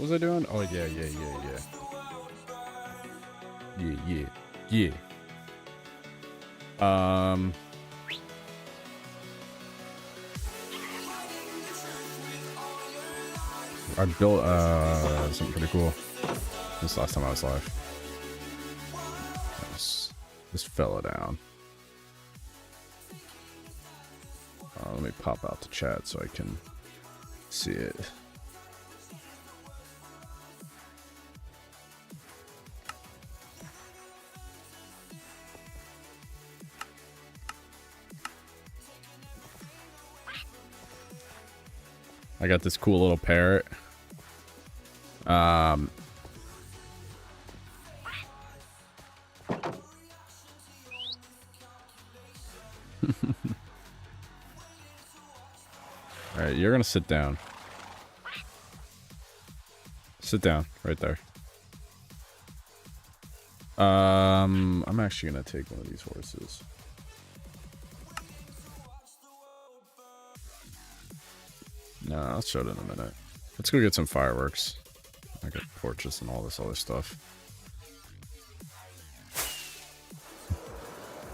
What was I doing? Oh, yeah. Yeah. I built something pretty cool this last time I was live. This fella down. Let me pop out the chat so I can see it. I got this cool little parrot. Alright, you're gonna sit down. Sit down, right there. I'm actually gonna take one of these horses. No, I'll show it in a minute. Let's go get some fireworks. I got torches and all this other stuff.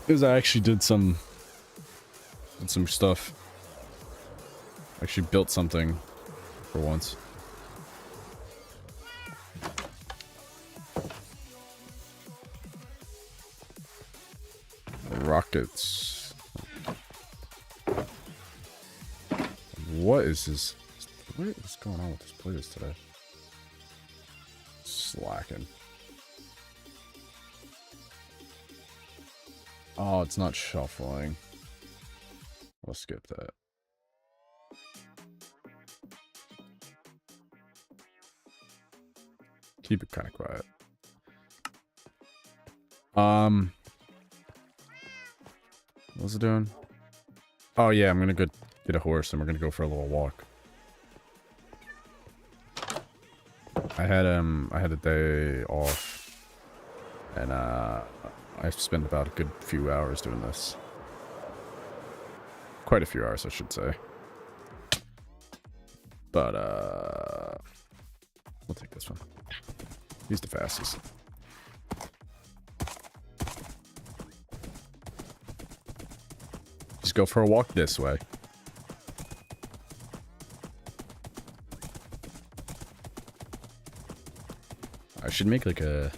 Because I actually did some stuff. Actually built something for once. Rockets. What is this? What is going on with this playlist today? Slacking. Oh, it's not shuffling. We'll skip that. Keep it kind of quiet. What's it doing? Oh yeah, I'm gonna go get a horse and we're gonna go for a little walk. I had a day off, and I spent about a good few hours doing this. Quite a few hours, I should say. But we'll take this one. He's the fastest. Just go for a walk this way. I should make like a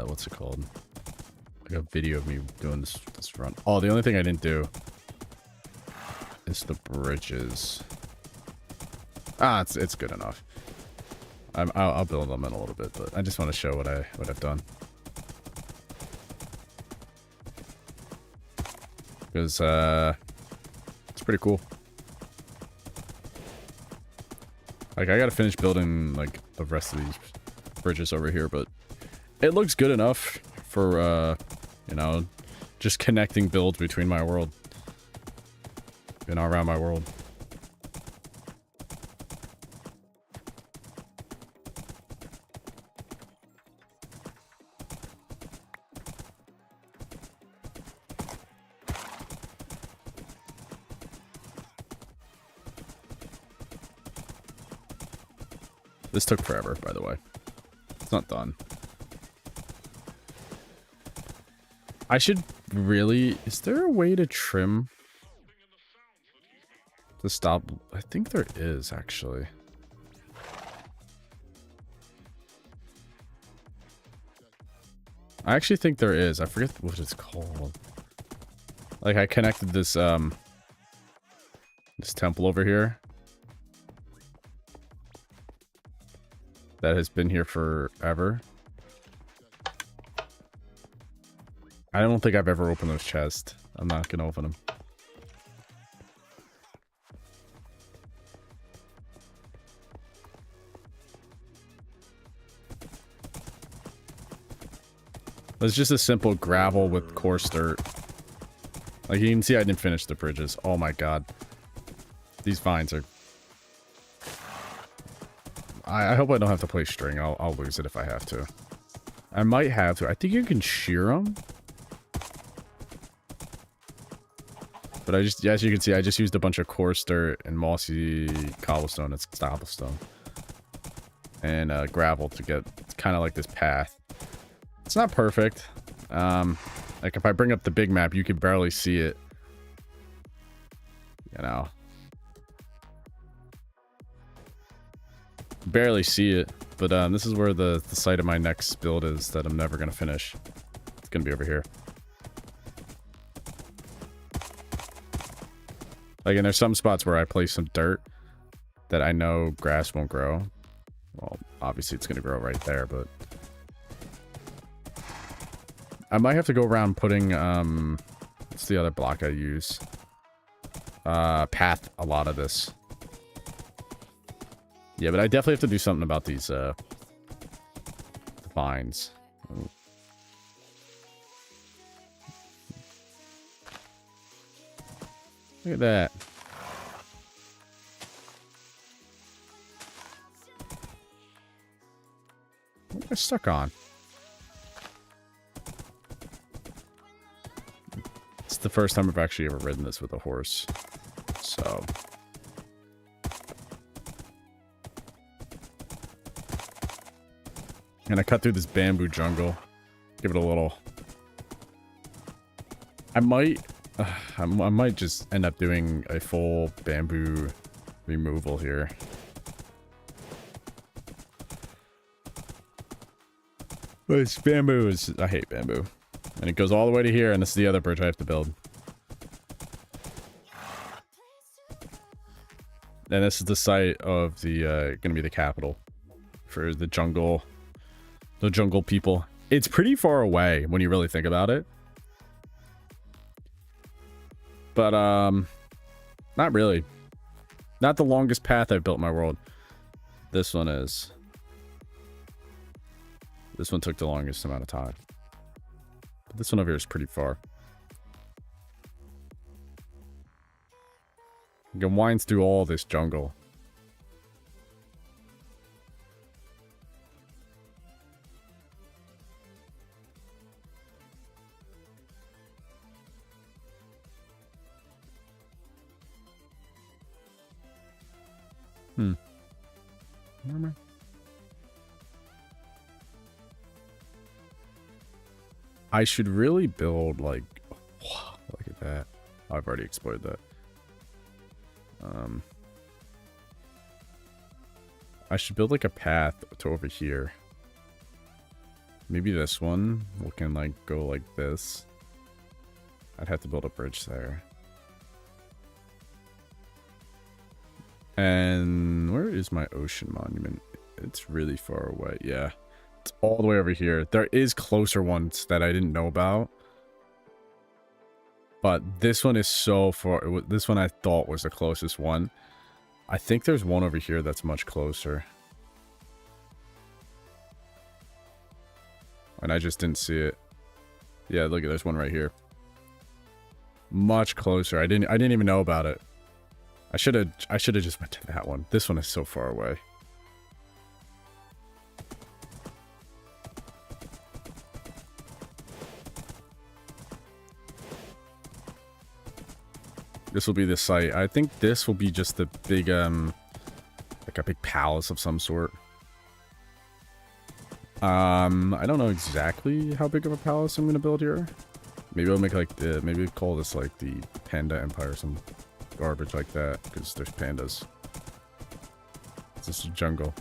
what's it called? Like a video of me doing this run. Oh, the only thing I didn't do is the bridges. Ah, it's good enough. I'll build them in a little bit, but I just want to show what I've done. Because it's pretty cool. Like I gotta finish building like the rest of these bridges over here, but it looks good enough for you know, just connecting builds between my world, you know, around my world. This took forever, by the way. It's not done. I should really... Is there a way to trim? To stop? I think there is, actually. I actually think there is. I forget what it's called. Like, I connected this, this temple over here. That has been here forever. I don't think I've ever opened those chests. I'm not gonna open them. It's just a simple gravel with coarse dirt. Like you can see I didn't finish the bridges. Oh my god. These vines are... I hope I don't have to play string. I'll lose it if I have to. I might have to. I think you can shear them. But I just, as you can see, I just used a bunch of coarse dirt and mossy cobblestone and cobblestone. and gravel to get kind of like this path. It's not perfect. Like if I bring up the big map, you can barely see it. You know. Barely see it. But this is where the site of my next build is that I'm never going to finish. It's going to be over here. Like, and there's some spots where I place some dirt that I know grass won't grow. Well, obviously it's going to grow right there, but... I might have to go around putting, what's the other block I use? Path a lot of this. Yeah, but I definitely have to do something about these, vines. Ooh. Look at that. What am I stuck on? It's the first time I've actually ever ridden this with a horse. So... And I cut through this bamboo jungle. Give it a little... I might just end up doing a full bamboo removal here. But this bamboo is... I hate bamboo. And it goes all the way to here, and this is the other bridge I have to build. And this is the site of the, gonna be the capital. For the jungle... The jungle people. It's pretty far away when you really think about it. But, not really. Not the longest path I've built in my world. This one is. This one took the longest amount of time. But this one over here is pretty far. You can wind through all this jungle. I should really build like, look at that. I've already explored that. I should build like a path to over here. Maybe this one we can like go like this. I'd have to build a bridge there. And where is my ocean monument? It's really far away. Yeah, it's all the way over here. There is closer ones that I didn't know about. But this one is so far. This one I thought was the closest one. I think there's one over here that's much closer. And I just didn't see it. Yeah, look at there's one right here. Much closer. I didn't even know about it. I should have just went to that one. This one is so far away. This will be the site. I think this will be just the big, like a big palace of some sort. I don't know exactly how big of a palace I'm gonna build here. Maybe I'll make like the, maybe we'll call this like the Panda Empire or some garbage like that, because there's pandas. It's just a jungle.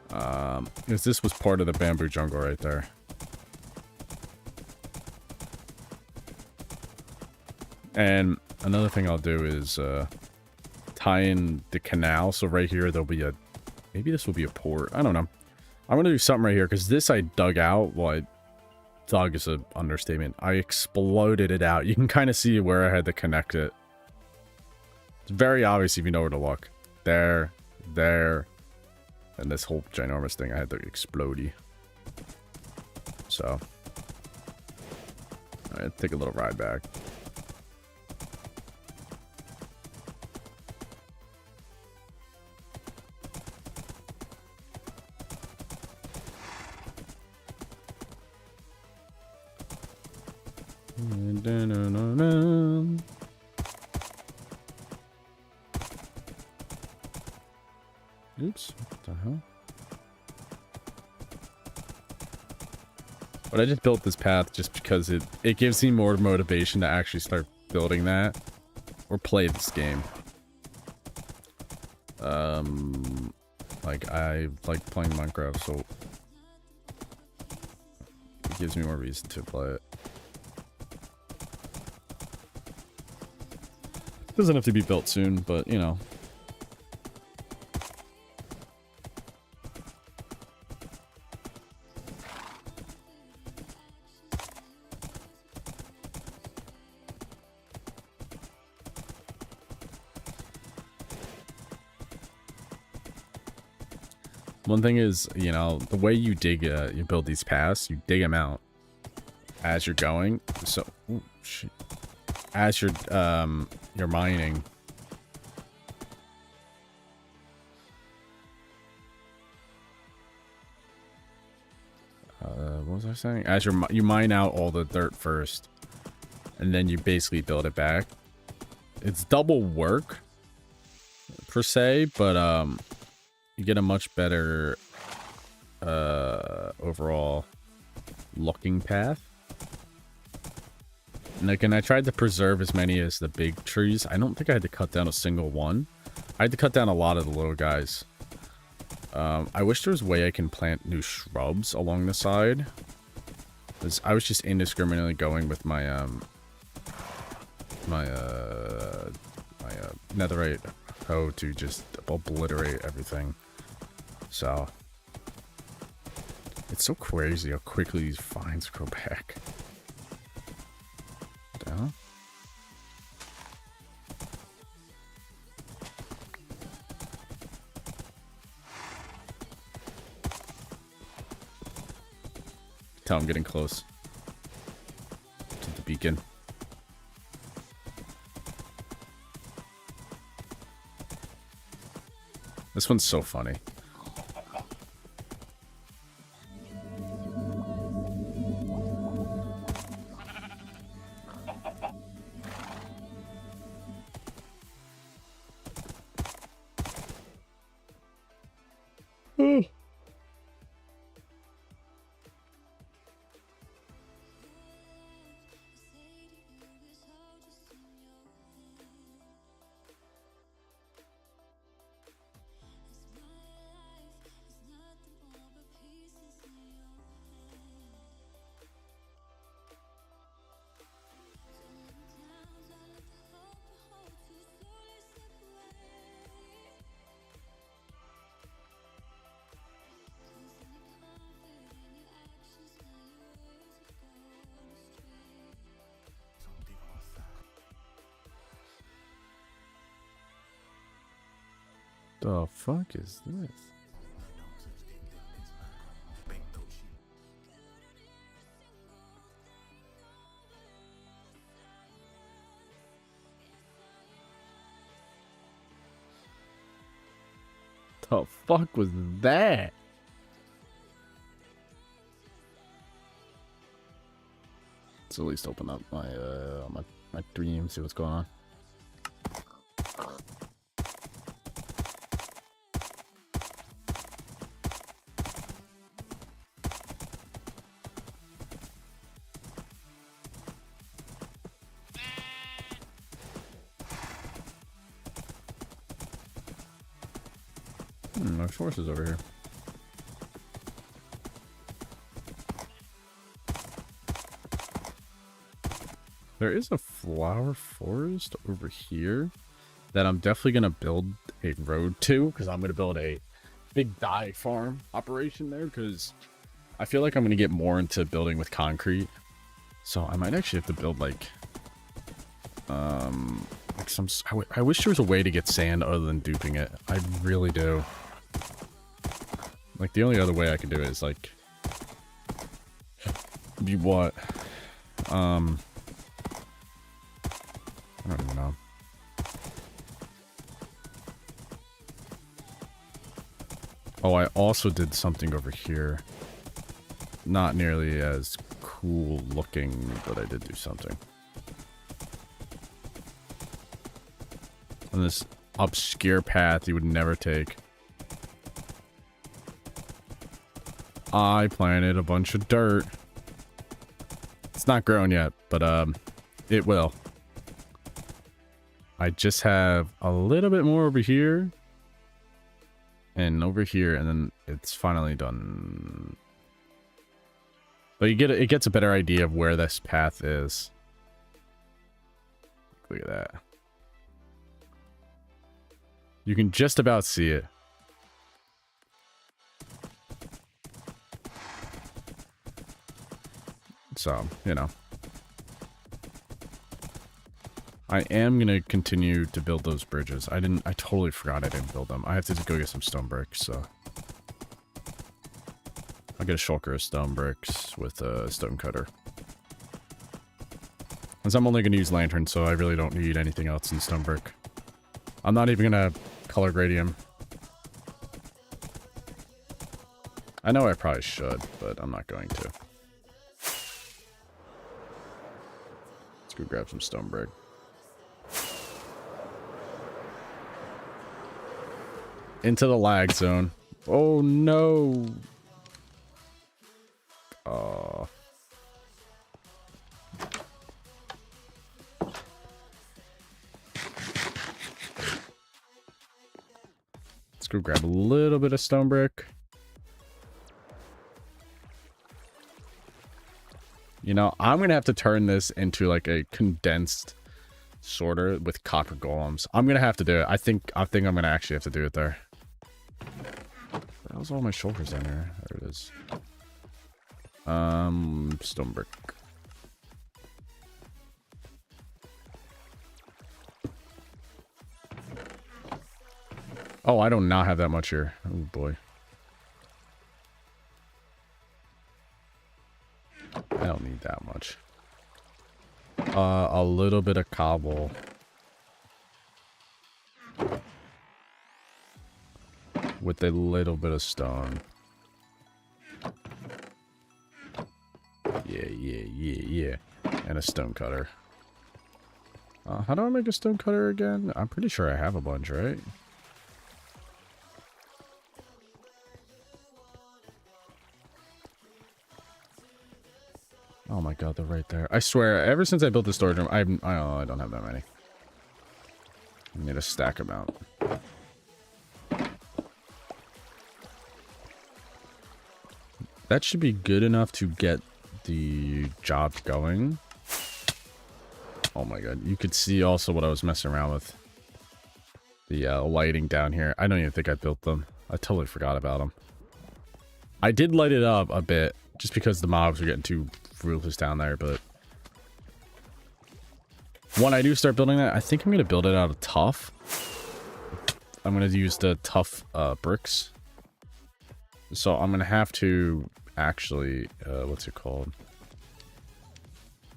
Because this was part of the bamboo jungle right there. And another thing I'll do is tie in the canal. So right here there'll be a, maybe this will be a port. I don't know. I'm gonna do something right here because this I dug out. Well, dug is an understatement. I exploded it out. You can kind of see where I had to connect it. It's very obvious if you know where to look. There, there, and this whole ginormous thing I had to explode. So, alright, take a little ride back. Oops, what the hell? But I just built this path just because it gives me more motivation to actually start building that. Or play this game. Like, I like playing Minecraft, so... it gives me more reason to play it. Doesn't have to be built soon, but, you know... One thing is, you know, the way you dig, you build these paths, you dig them out as you're going. So, ooh, shit. As you're mining. What was I saying? As you mine out all the dirt first, and then you basically build it back. It's double work, per se, but, you get a much better overall looking path. And again, I tried to preserve as many as the big trees. I don't think I had to cut down a single one. I had to cut down a lot of the little guys. I wish there was a way I can plant new shrubs along the side. Because I was just indiscriminately going with my netherite hoe to just obliterate everything. So, it's so crazy how quickly these vines grow back. Down. Tell I'm getting close to the beacon. This one's so funny. The fuck is this? The fuck was that? Let's at least open up my my dream, see what's going on. No sources over here. There is a flower forest over here that I'm definitely going to build a road to, because I'm going to build a big dye farm operation there, because I feel like I'm going to get more into building with concrete. So I might actually have to build like some... I wish there was a way to get sand other than duping it. I really do. Like, the only other way I could do it is, like... be what? I don't even know. Oh, I also did something over here. Not nearly as cool looking, but I did do something. On this obscure path you would never take. I planted a bunch of dirt. It's not grown yet, but it will. I just have a little bit more over here. And over here, and then it's finally done. But it gets a better idea of where this path is. Look at that. You can just about see it. So, you know. I am going to continue to build those bridges. I totally forgot I didn't build them. I have to just go get some stone bricks, so. I'll get a shulker of stone bricks with a stone cutter. Because I'm only going to use lantern, so I really don't need anything else in stone brick. I'm not even going to color gradium. I know I probably should, but I'm not going to. Let's go grab some stone brick. Into the lag zone. Oh no. Let's go grab a little bit of stone brick. You know, I'm going to have to turn this into like a condensed sorter with copper golems. I'm going to have to do it. I think I'm going to actually have to do it there. How's all my shoulders in here? There it is. Stone brick. Oh, I do not have that much here. Oh boy. I don't need that much. A little bit of cobble. With a little bit of stone. Yeah. And a stone cutter. How do I make a stone cutter again? I'm pretty sure I have a bunch, right? Oh my god, they're right there. I swear, ever since I built the storage room, I don't have that many. I need a stack amount. That should be good enough to get the job going. Oh my god, you could see also what I was messing around with. The lighting down here. I don't even think I built them. I totally forgot about them. I did light it up a bit, just because the mobs were getting too ruthless down there, but... when I do start building that, I think I'm going to build it out of tough. I'm going to use the tough bricks. So I'm going to have to actually, what's it called?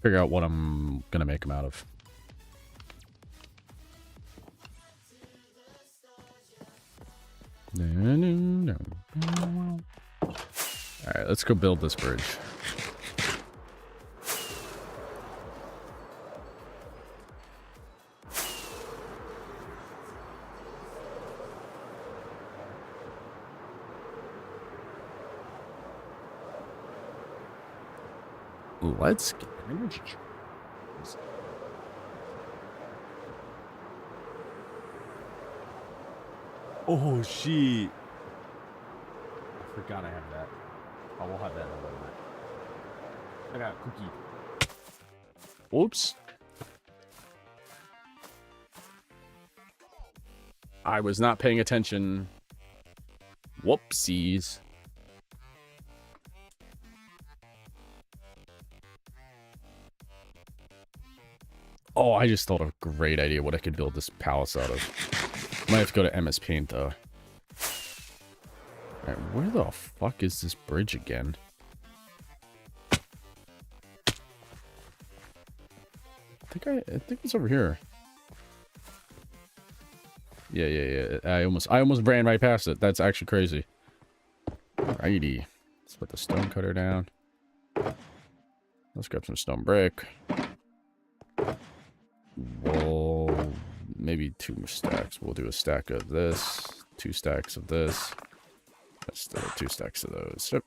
Figure out what I'm going to make them out of. Alright, let's go build this bridge. Let's get energy. Oh, shit. I forgot I have that. I will have that in a little bit. I got a cookie. Oops. I was not paying attention. Whoopsies. Oh, I just thought of a great idea what I could build this palace out of. Might have to go to MS Paint, though. Alright, where the fuck is this bridge again? I think it's over here. Yeah. I almost ran right past it. That's actually crazy. Alrighty. Let's put the stone cutter down. Let's grab some stone brick. We'll maybe 2 stacks. We'll do a stack of this, 2 stacks of this. That's 2 stacks of those. Yep.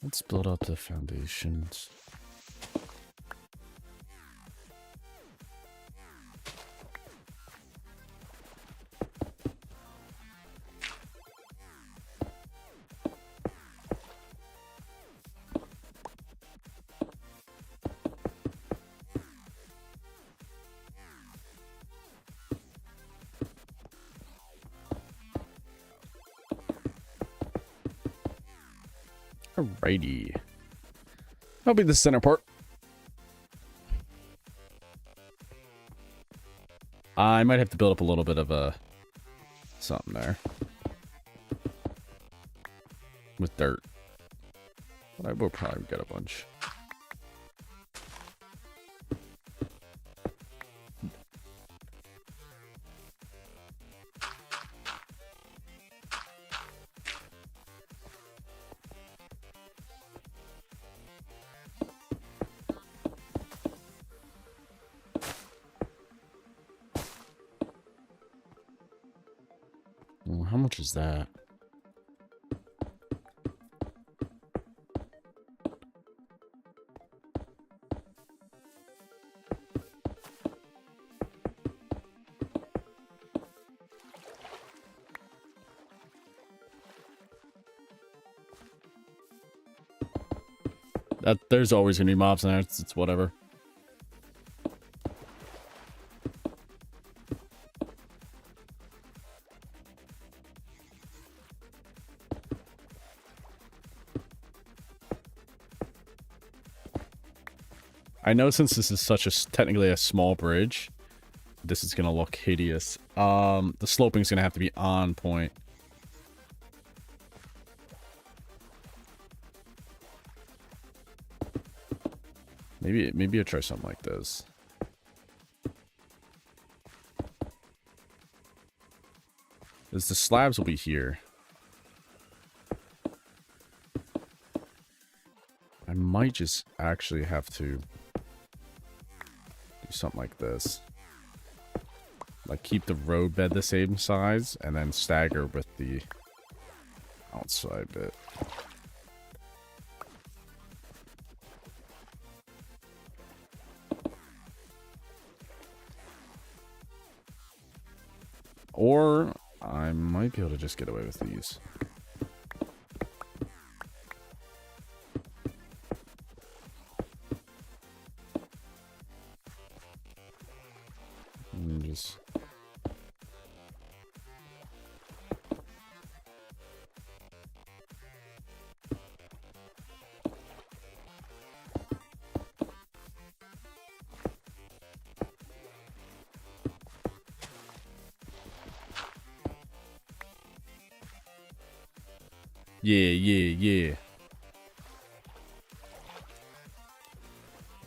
Let's build up the foundations. Alrighty. That'll be the center part. I might have to build up a little bit of a something there with dirt, but I will probably get a bunch. Well, how much is that? There's always gonna be mobs in there. It's whatever. I know since this is such a technically a small bridge, this is gonna look hideous. The sloping's gonna have to be on point. Maybe I'll try something like this. Because the slabs will be here. I might just actually have to do something like this. Like keep the road bed the same size and then stagger with the outside bit. Or I might be able to just get away with these. And just... Yeah.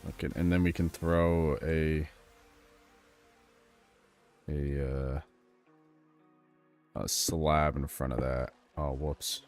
Okay, and then we can throw a slab in front of that. Oh, whoops.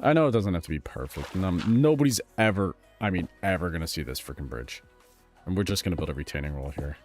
I know it doesn't have to be perfect. Nobody's ever, ever gonna see this freaking bridge. And we're just gonna build a retaining wall here.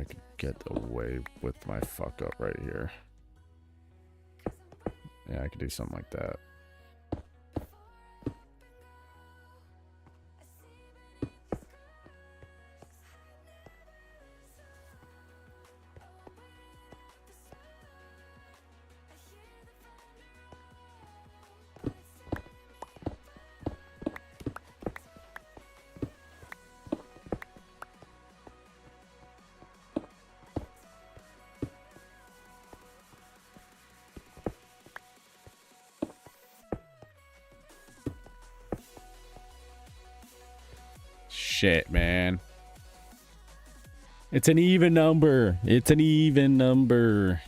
I could get away with my fuck up right here. Yeah, I could do something like that. Shit, man. It's an even number. It's an even number.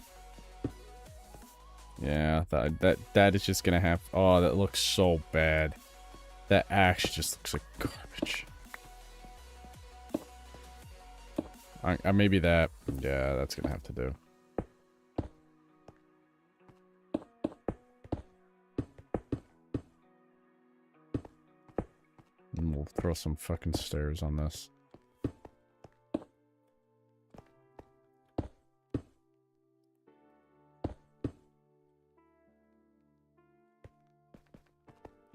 Yeah, that is just gonna have. Oh, that looks so bad. That axe just looks like garbage. Maybe that. Yeah, that's gonna have to do. And we'll throw some fucking stairs on this.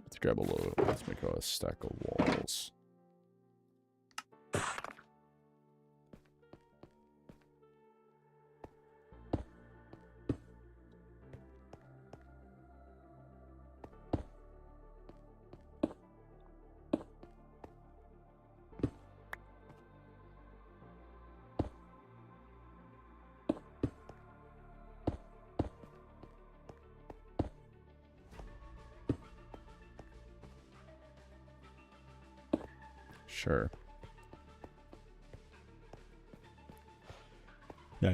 Let's grab a little. Let's make a stack of walls. Sure. Yeah.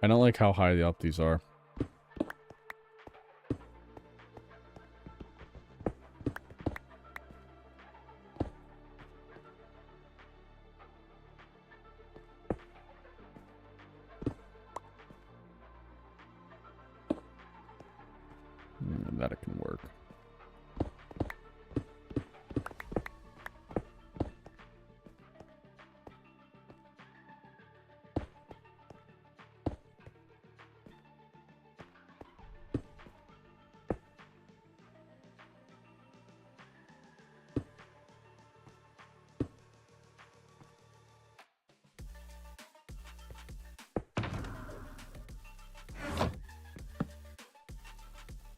I don't like how high up these are. That it can work.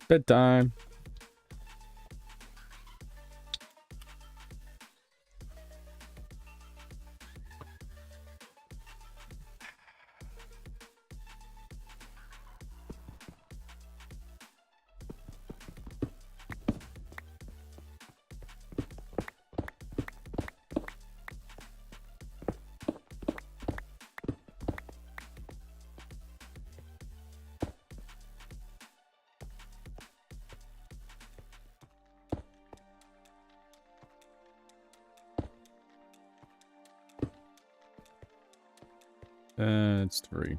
Bedtime. It's 3.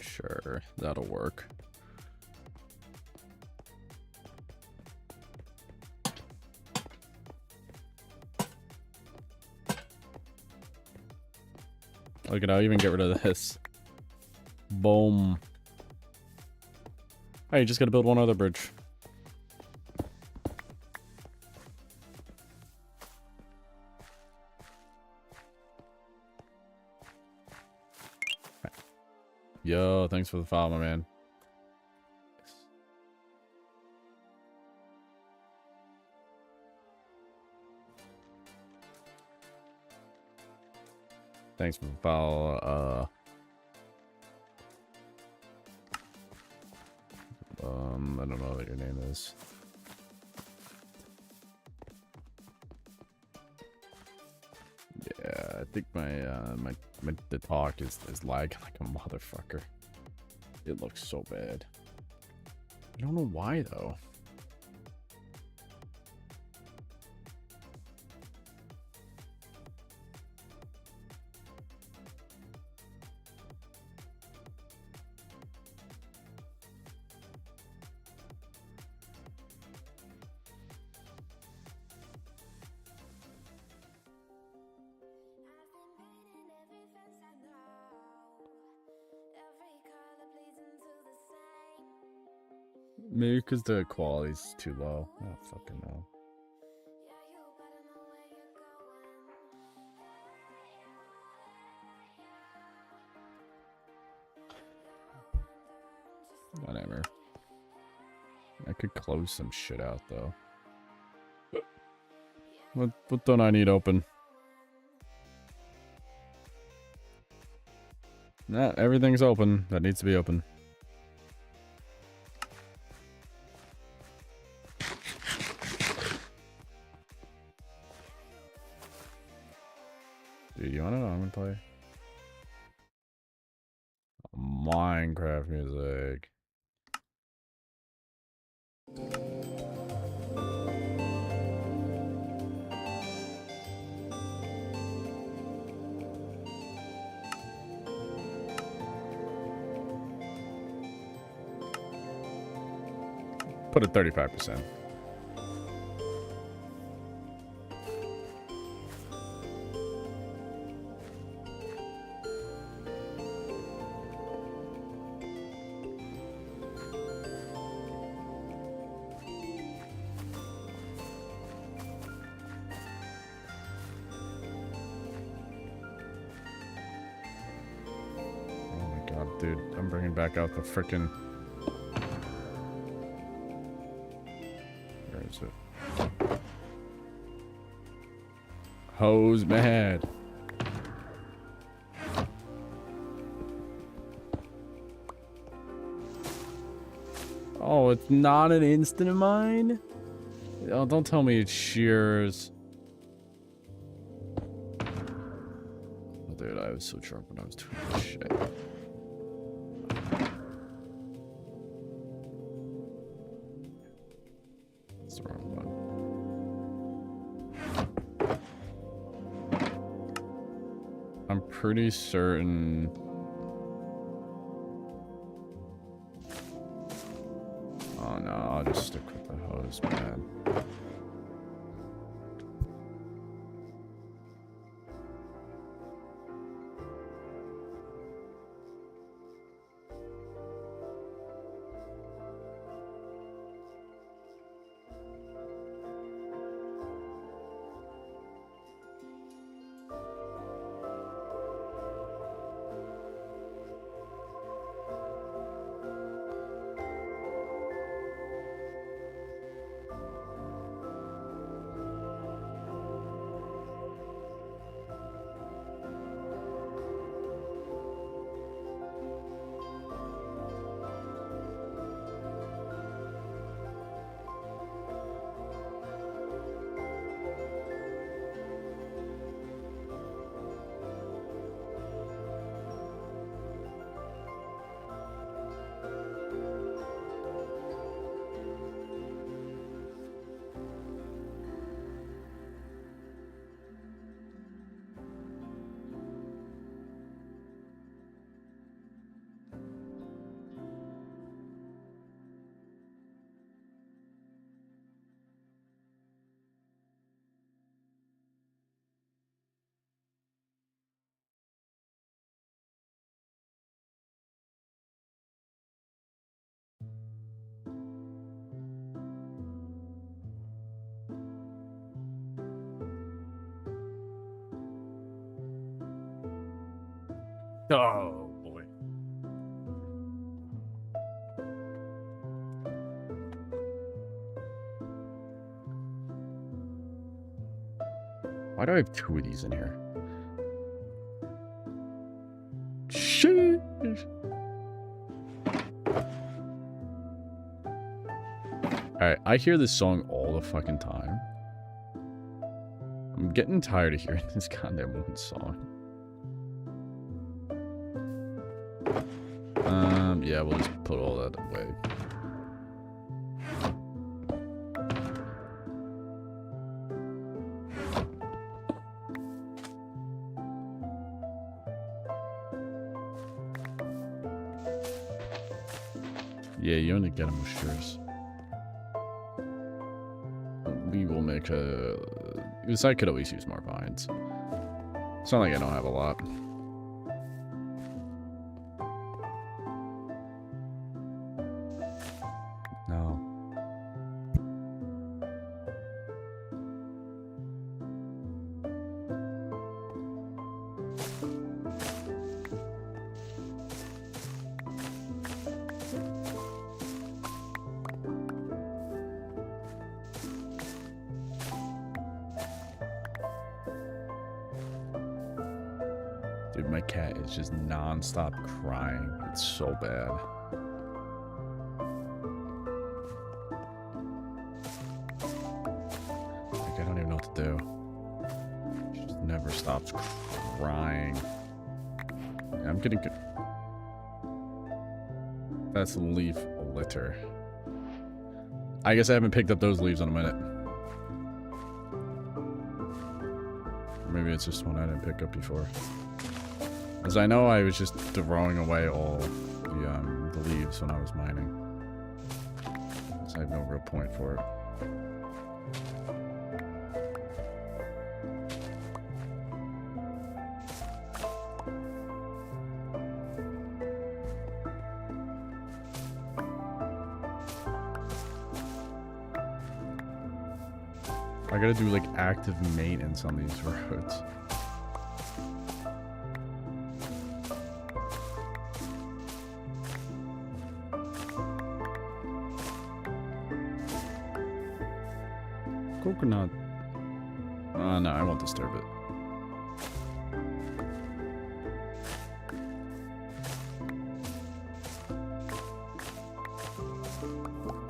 Sure, that'll work. Look at, I'll even get rid of this. Boom. Oh, you just gotta build one other bridge. Yo, thanks for the follow, my man. Thanks for the follow. I don't know what your name is. Yeah, I think the talk is lagging like a motherfucker. It looks so bad. I don't know why though. Maybe because the quality's too low. I don't fucking know. Whatever. I could close some shit out though. What don't I need open? Nah, everything's open that needs to be open. Dude, you wanna know what I'm gonna play? Minecraft music. Put it 35%. Dude, I'm bringing back out the frickin'... Where is it? Hose mad. Oh, it's not an instant of mine? Oh, don't tell me it's shears. Oh, dude, I was so drunk when I was doing this shit. That's the wrong one. I'm pretty certain... Oh no, I'll just stick with the hose, man. Oh boy. Why do I have 2 of these in here? Shit. Alright, I hear this song all the fucking time. I'm getting tired of hearing this goddamn one song. Yeah, we'll just put all that away. Yeah, you only get them with shares. We will make a... Because I could always use more vines. It's not like I don't have a lot. No. Dude, my cat is just non-stop crying. It's so bad. Like, I don't even know what to do. She just never stops crying. Yeah, I'm getting good. That's leaf litter. I guess I haven't picked up those leaves in a minute. Or maybe it's just one I didn't pick up before. As I know, I was just throwing away all the leaves when I was mining. So I have no real point for it. I gotta do like active maintenance on these roads. Coconut. No, I won't disturb it.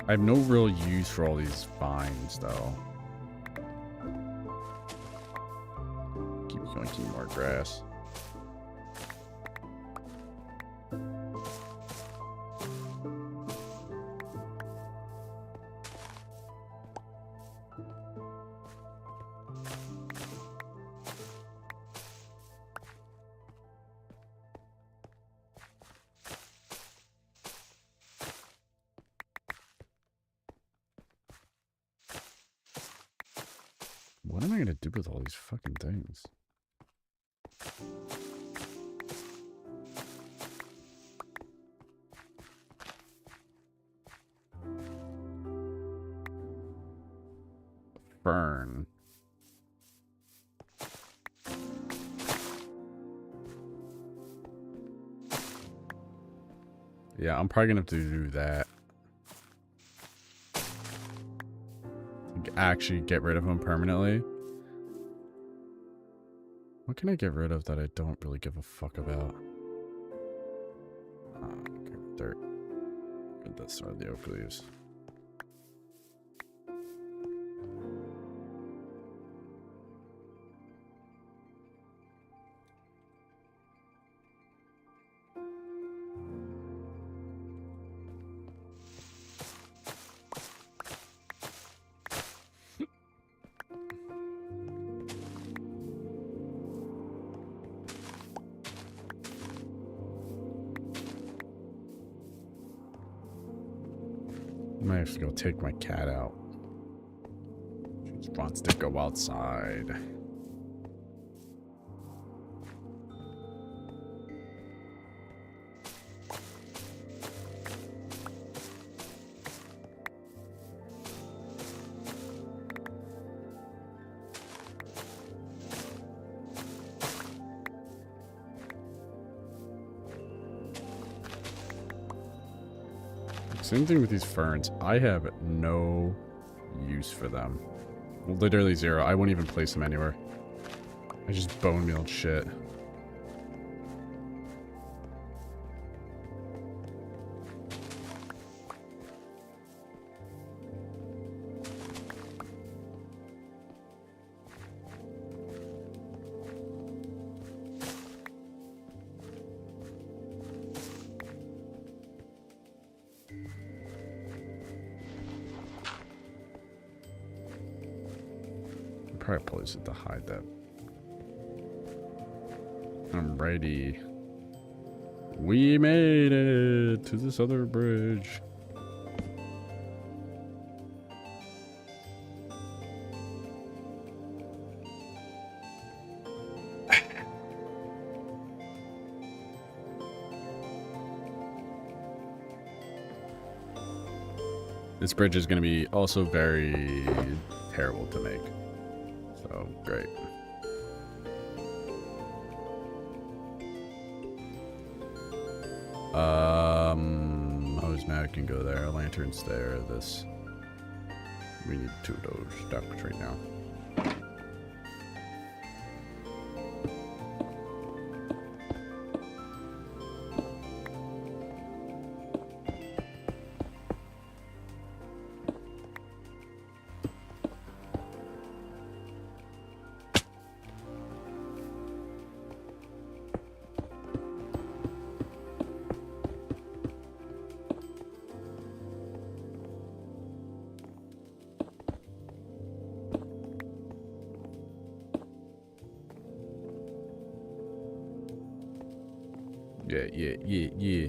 I have no real use for all these vines, though. Keep going, keep more grass. What am I gonna do with all these fucking things? Fern. Yeah, I'm probably gonna have to do that. Actually get rid of them permanently. What can I get rid of that I don't really give a fuck about? Okay, dirt. Good, that's are the oak leaves. I might have to go take my cat out. She just wants to go outside. Same thing with these ferns. I have no use for them. Literally zero. I wouldn't even place them anywhere. I just bone mealed shit. Probably place it to hide that. I'm ready. We made it to this other bridge. This bridge is going to be also very terrible to make. So, great. Hose can go there. Lanterns there. This. We need 2 of those ducks right now. Yeah.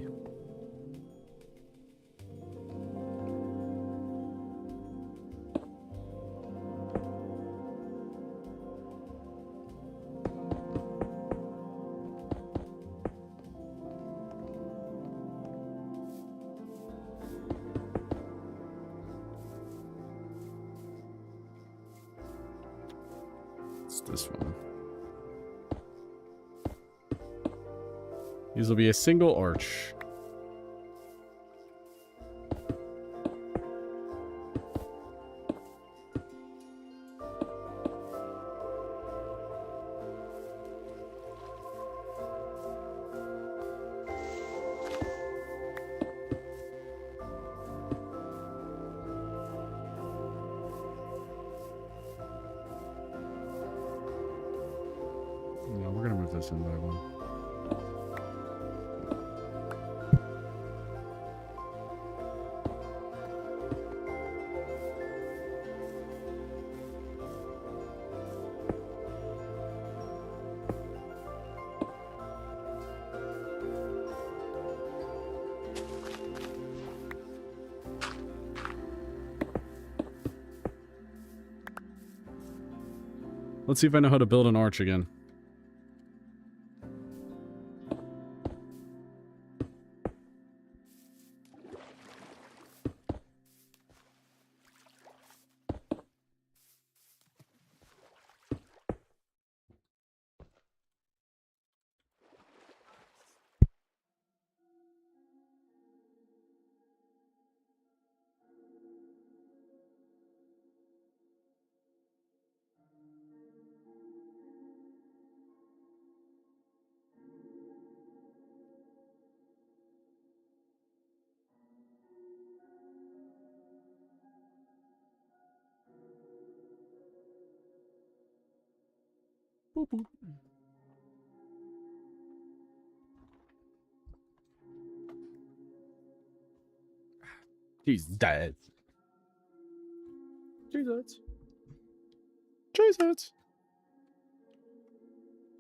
It's this one. These will be a single arch. No, we're gonna move this in by one. Let's see if I know how to build an arch again. Boop, boop. He's dead. Jesus.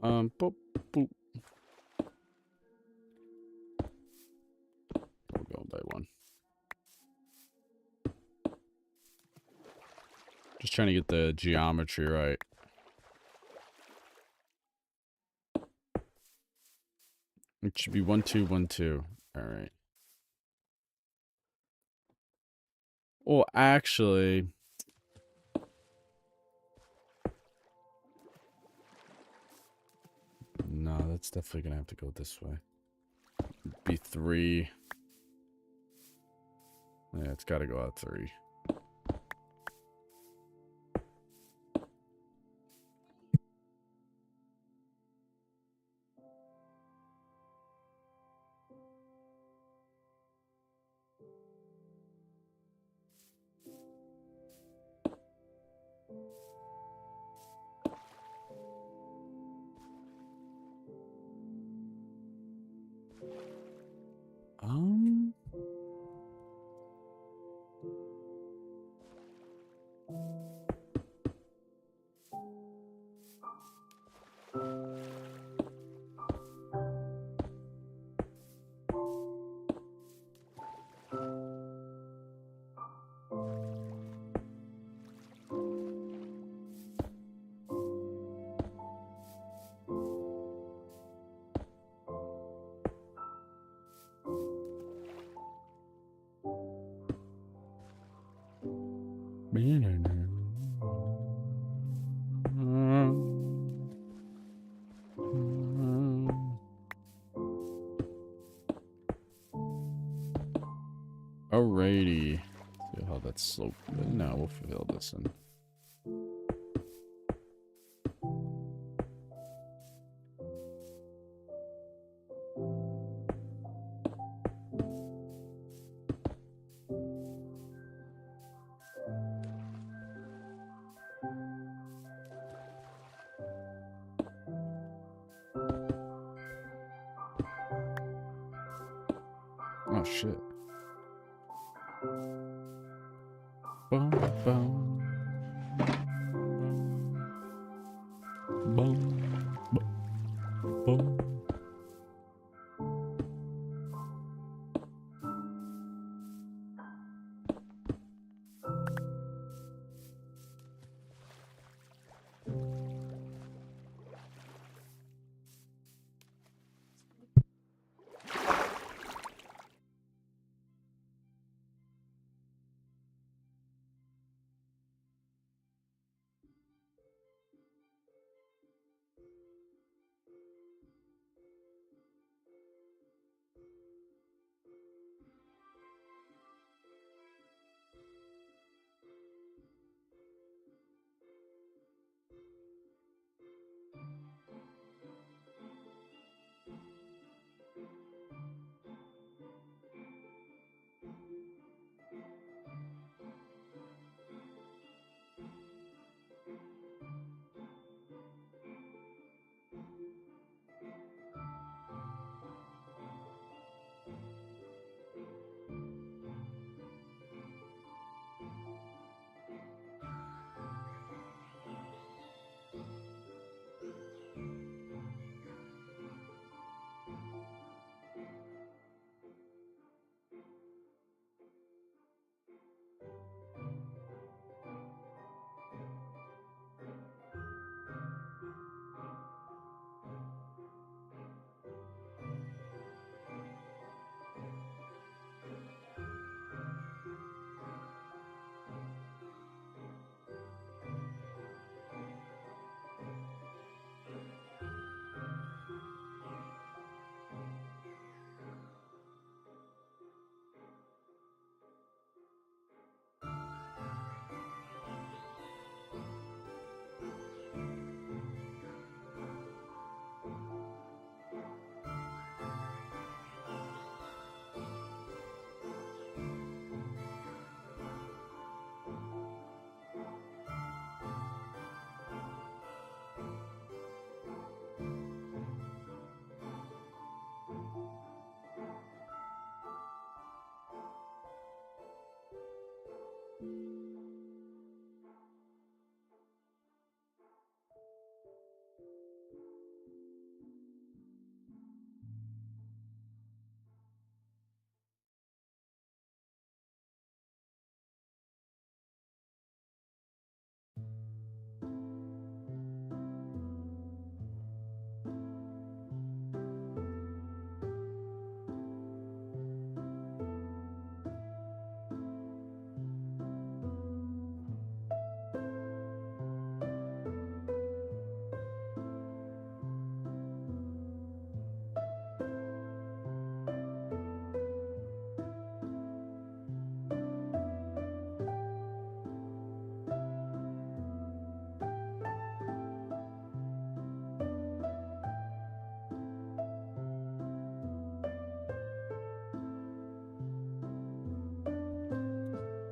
Boop, boop. We'll go by one. Just trying to get the geometry right. It should be 1 2 1 2. All right. Well, actually, no, that's definitely gonna have to go this way. Be 3. Yeah, it's got to go out 3. Um. Alrighty. See how that slope. No, we'll fill this in. Oh shit. Boom, boom, boom, boom, boom.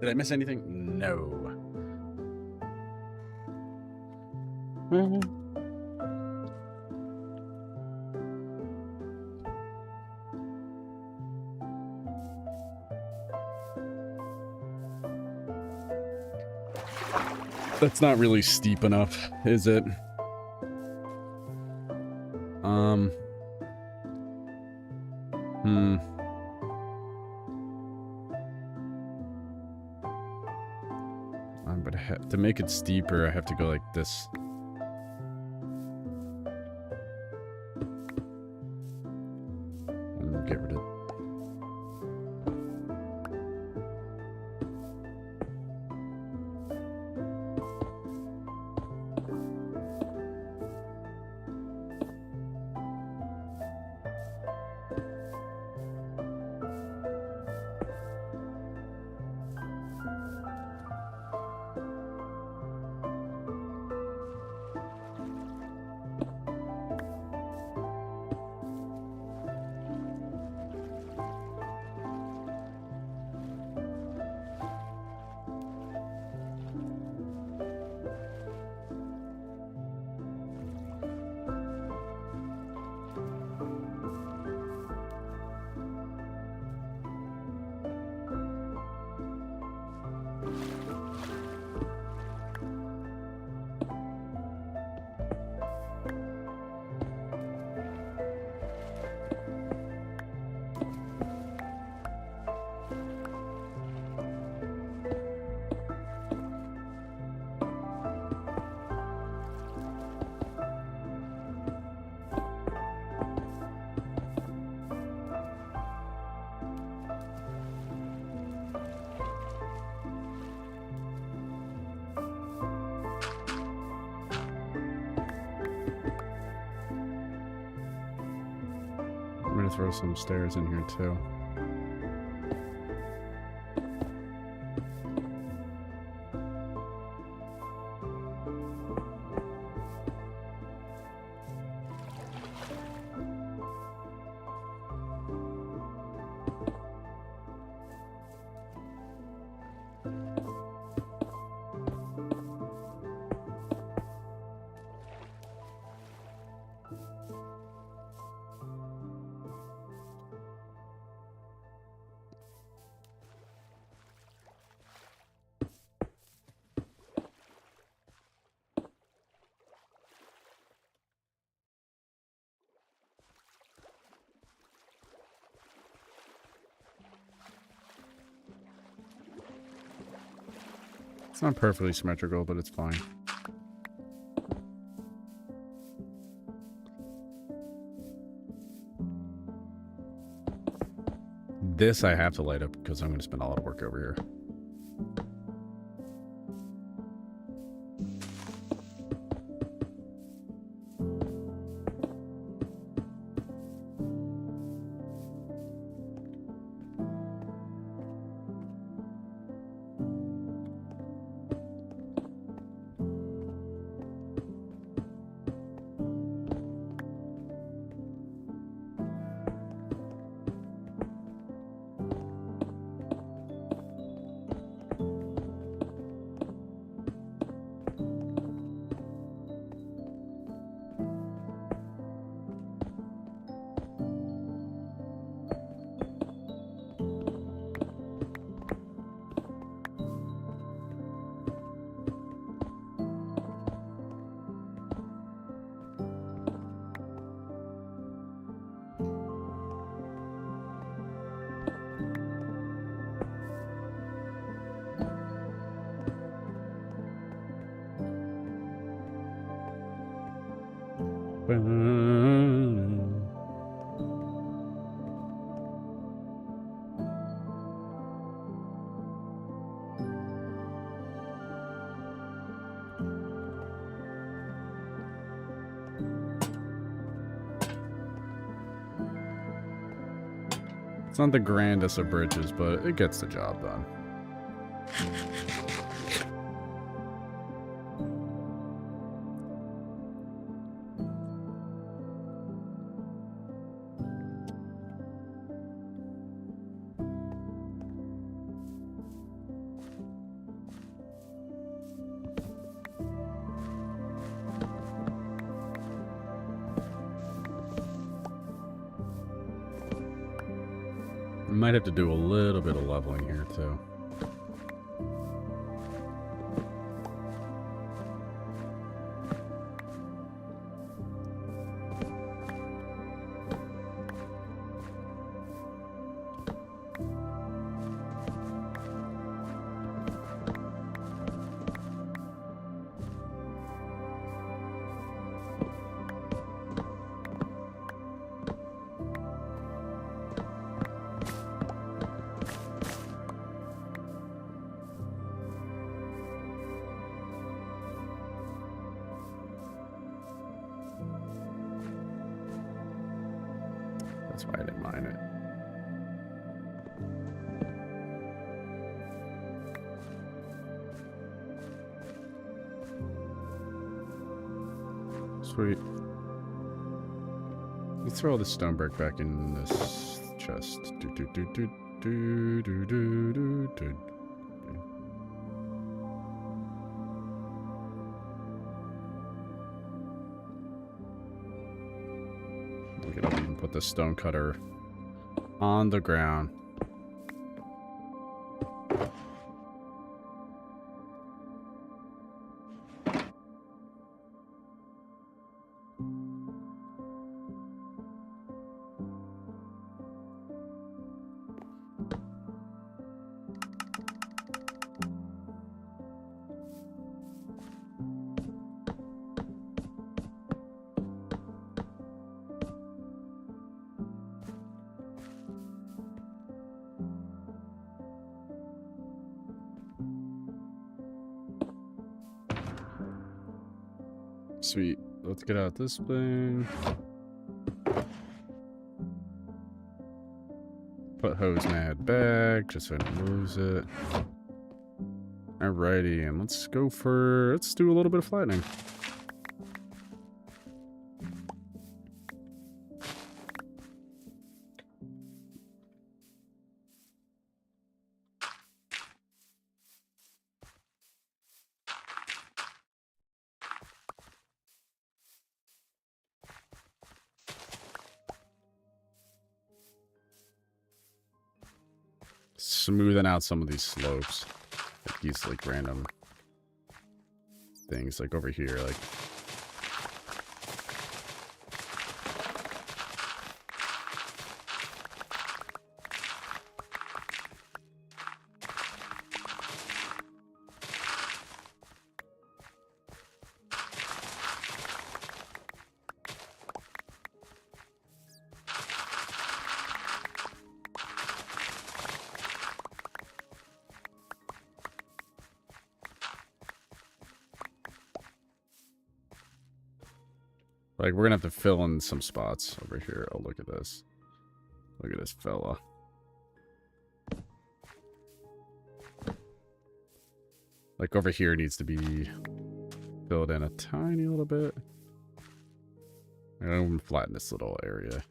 Did I miss anything? No. That's not really steep enough, is it? But to make it steeper, I have to go like this. And get rid of. I'm gonna throw some stairs in here too. It's not perfectly symmetrical, but it's fine. This I have to light up because I'm going to spend a lot of work over here. It's not the grandest of bridges, but it gets the job done. Might have to do a little bit of leveling here too. That's why I didn't mine it. Sweet. Let's throw all this stone brick back in this chest. Look at I'll even put the stone cutter on the ground. Sweet. Let's get out this thing. Put hose mad back just so I don't lose it. Alrighty, and let's do a little bit of flattening. Smoothing out some of these slopes. Like these like random things like over here, like we're gonna have to fill in some spots over here. Oh, look at this. Look at this fella. Like over here needs to be filled in a tiny little bit. I'm gonna flatten this little area.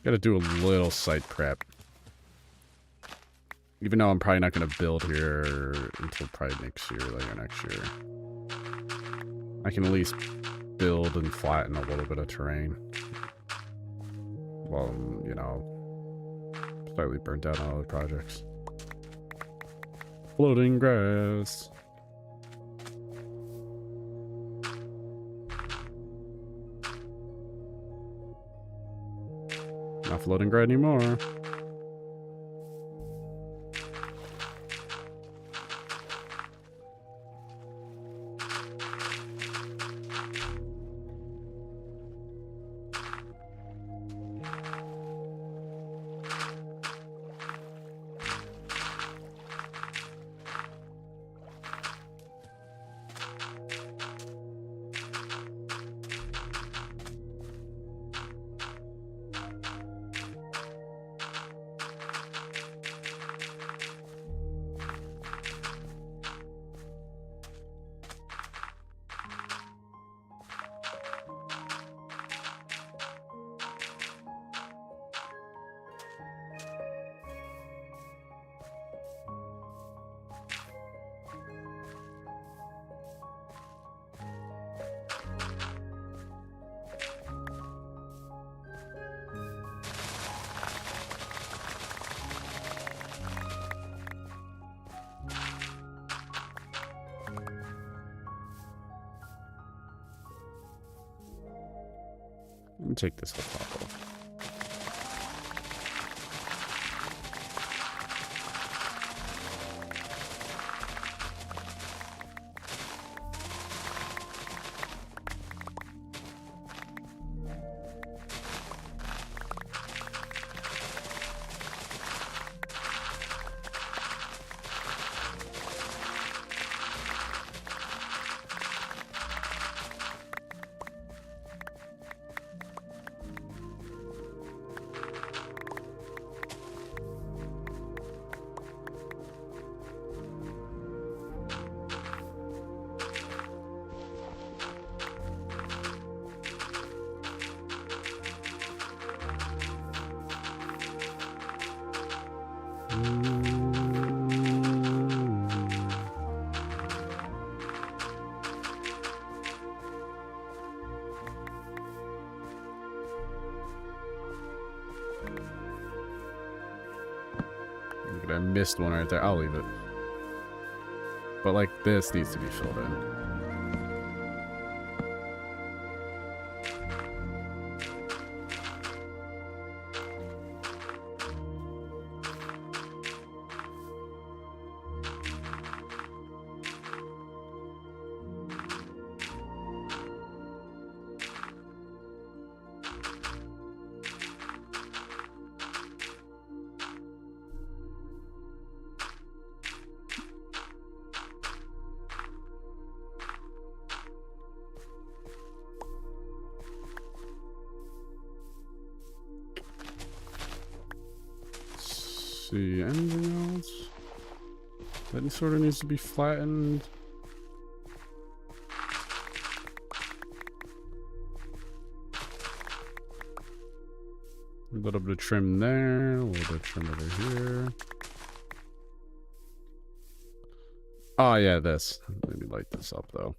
Gotta do a little site prep. Even though I'm probably not gonna build here until probably next year, like next year. I can at least build and flatten a little bit of terrain. While I'm, you know, slightly burnt out on other projects. Floating grass. Not floating grass anymore. Let me take this whole top off. I missed one right there. I'll leave it. But like this needs to be filled in. See, anything else that sort of needs to be flattened? A little bit of trim there, a little bit of trim over here. Oh yeah, this. Let me light this up though.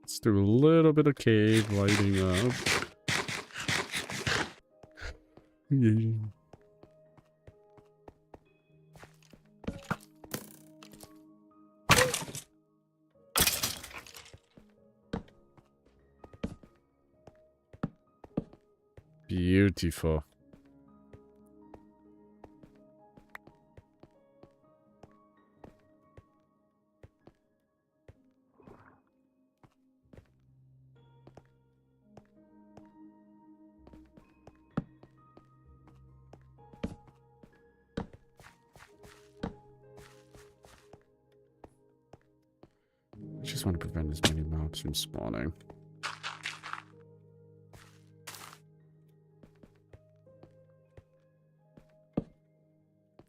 Let's do a little bit of cave lighting up. Yeah. Beautiful. I just want to prevent as many mobs from spawning.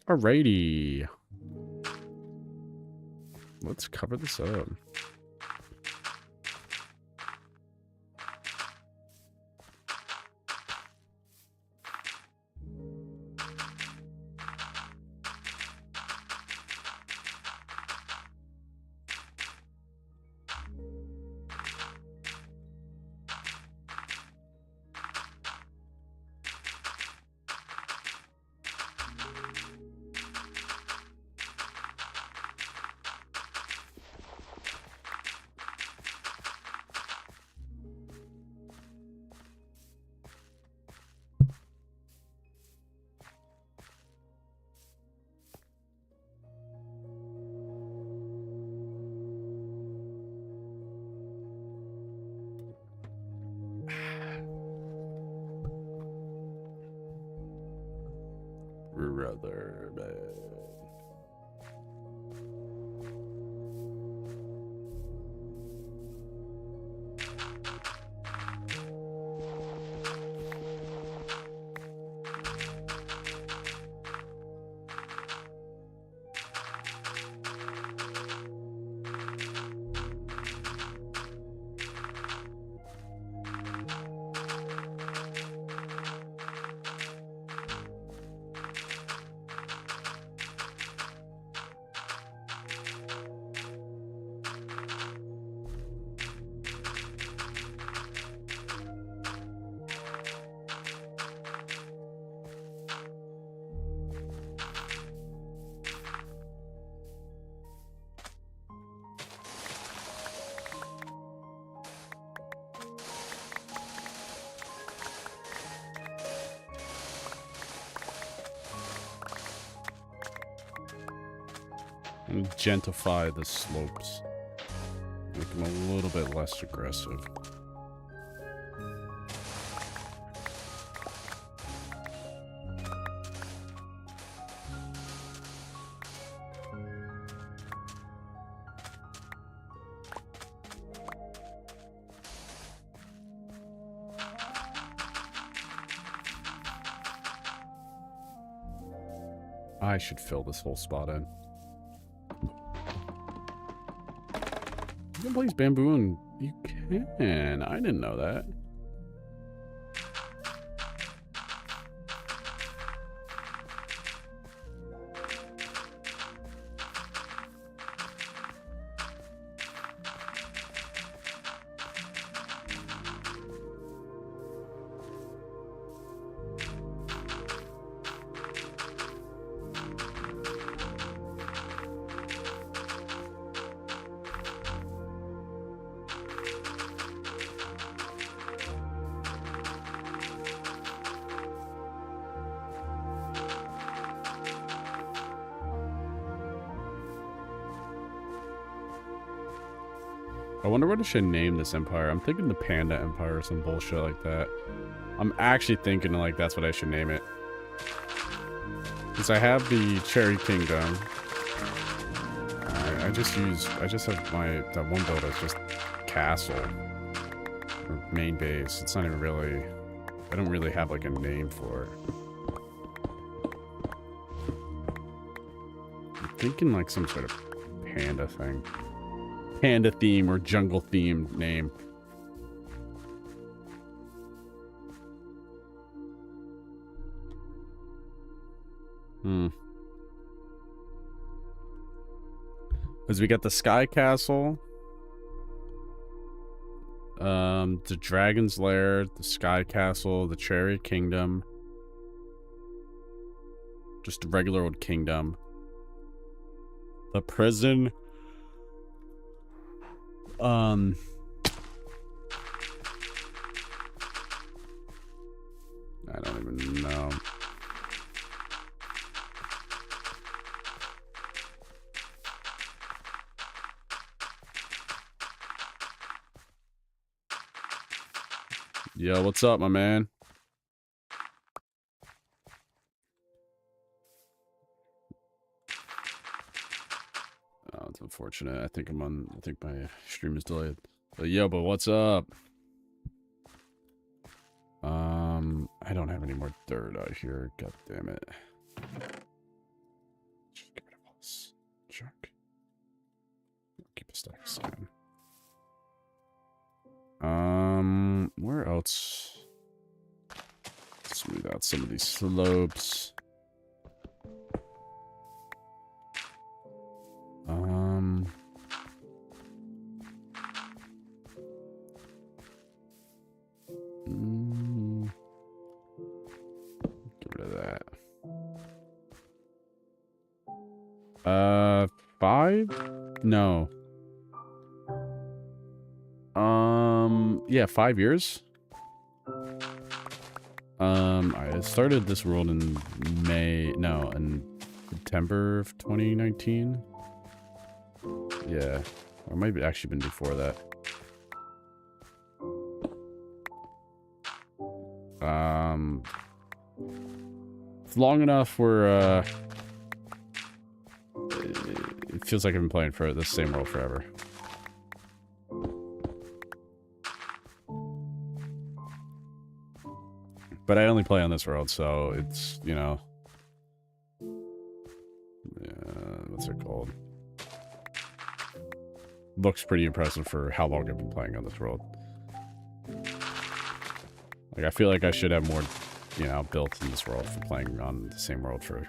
Alrighty. Let's cover this up. Rather bad. And gentrify the slopes. Make them a little bit less aggressive. I should fill this whole spot in. You can place bamboo and you can. I didn't know that. I wonder what I should name this empire. I'm thinking the Panda Empire or some bullshit like that. I'm actually thinking like that's what I should name it. Because I have the Cherry Kingdom. I just have that one build as just castle. Or main base. It's not even really, I don't really have like a name for it. I'm thinking like some sort of panda thing. Panda theme or jungle themed name. Because we got the Sky Castle, the Dragon's Lair, the Sky Castle, the Cherry Kingdom, just a regular old kingdom, the prison. I don't even know. Yo, what's up, my man? Oh, it's unfortunate. I think my stream is delayed. But yo, but what's up? I don't have any more dirt out here. God damn it. Just get rid of all this junk. Keep a stack of sand. Where else? Smooth out some of these slopes. Get rid of that. 5? No. Yeah, 5 years. I started this world in in September of 2019. Yeah, or maybe actually been before that. It's long enough where it feels like I've been playing for the same world forever. But I only play on this world, so it's, you know... what's it called? Looks pretty impressive for how long I've been playing on this world. Like, I feel like I should have more, you know, built in this world for playing on the same world for...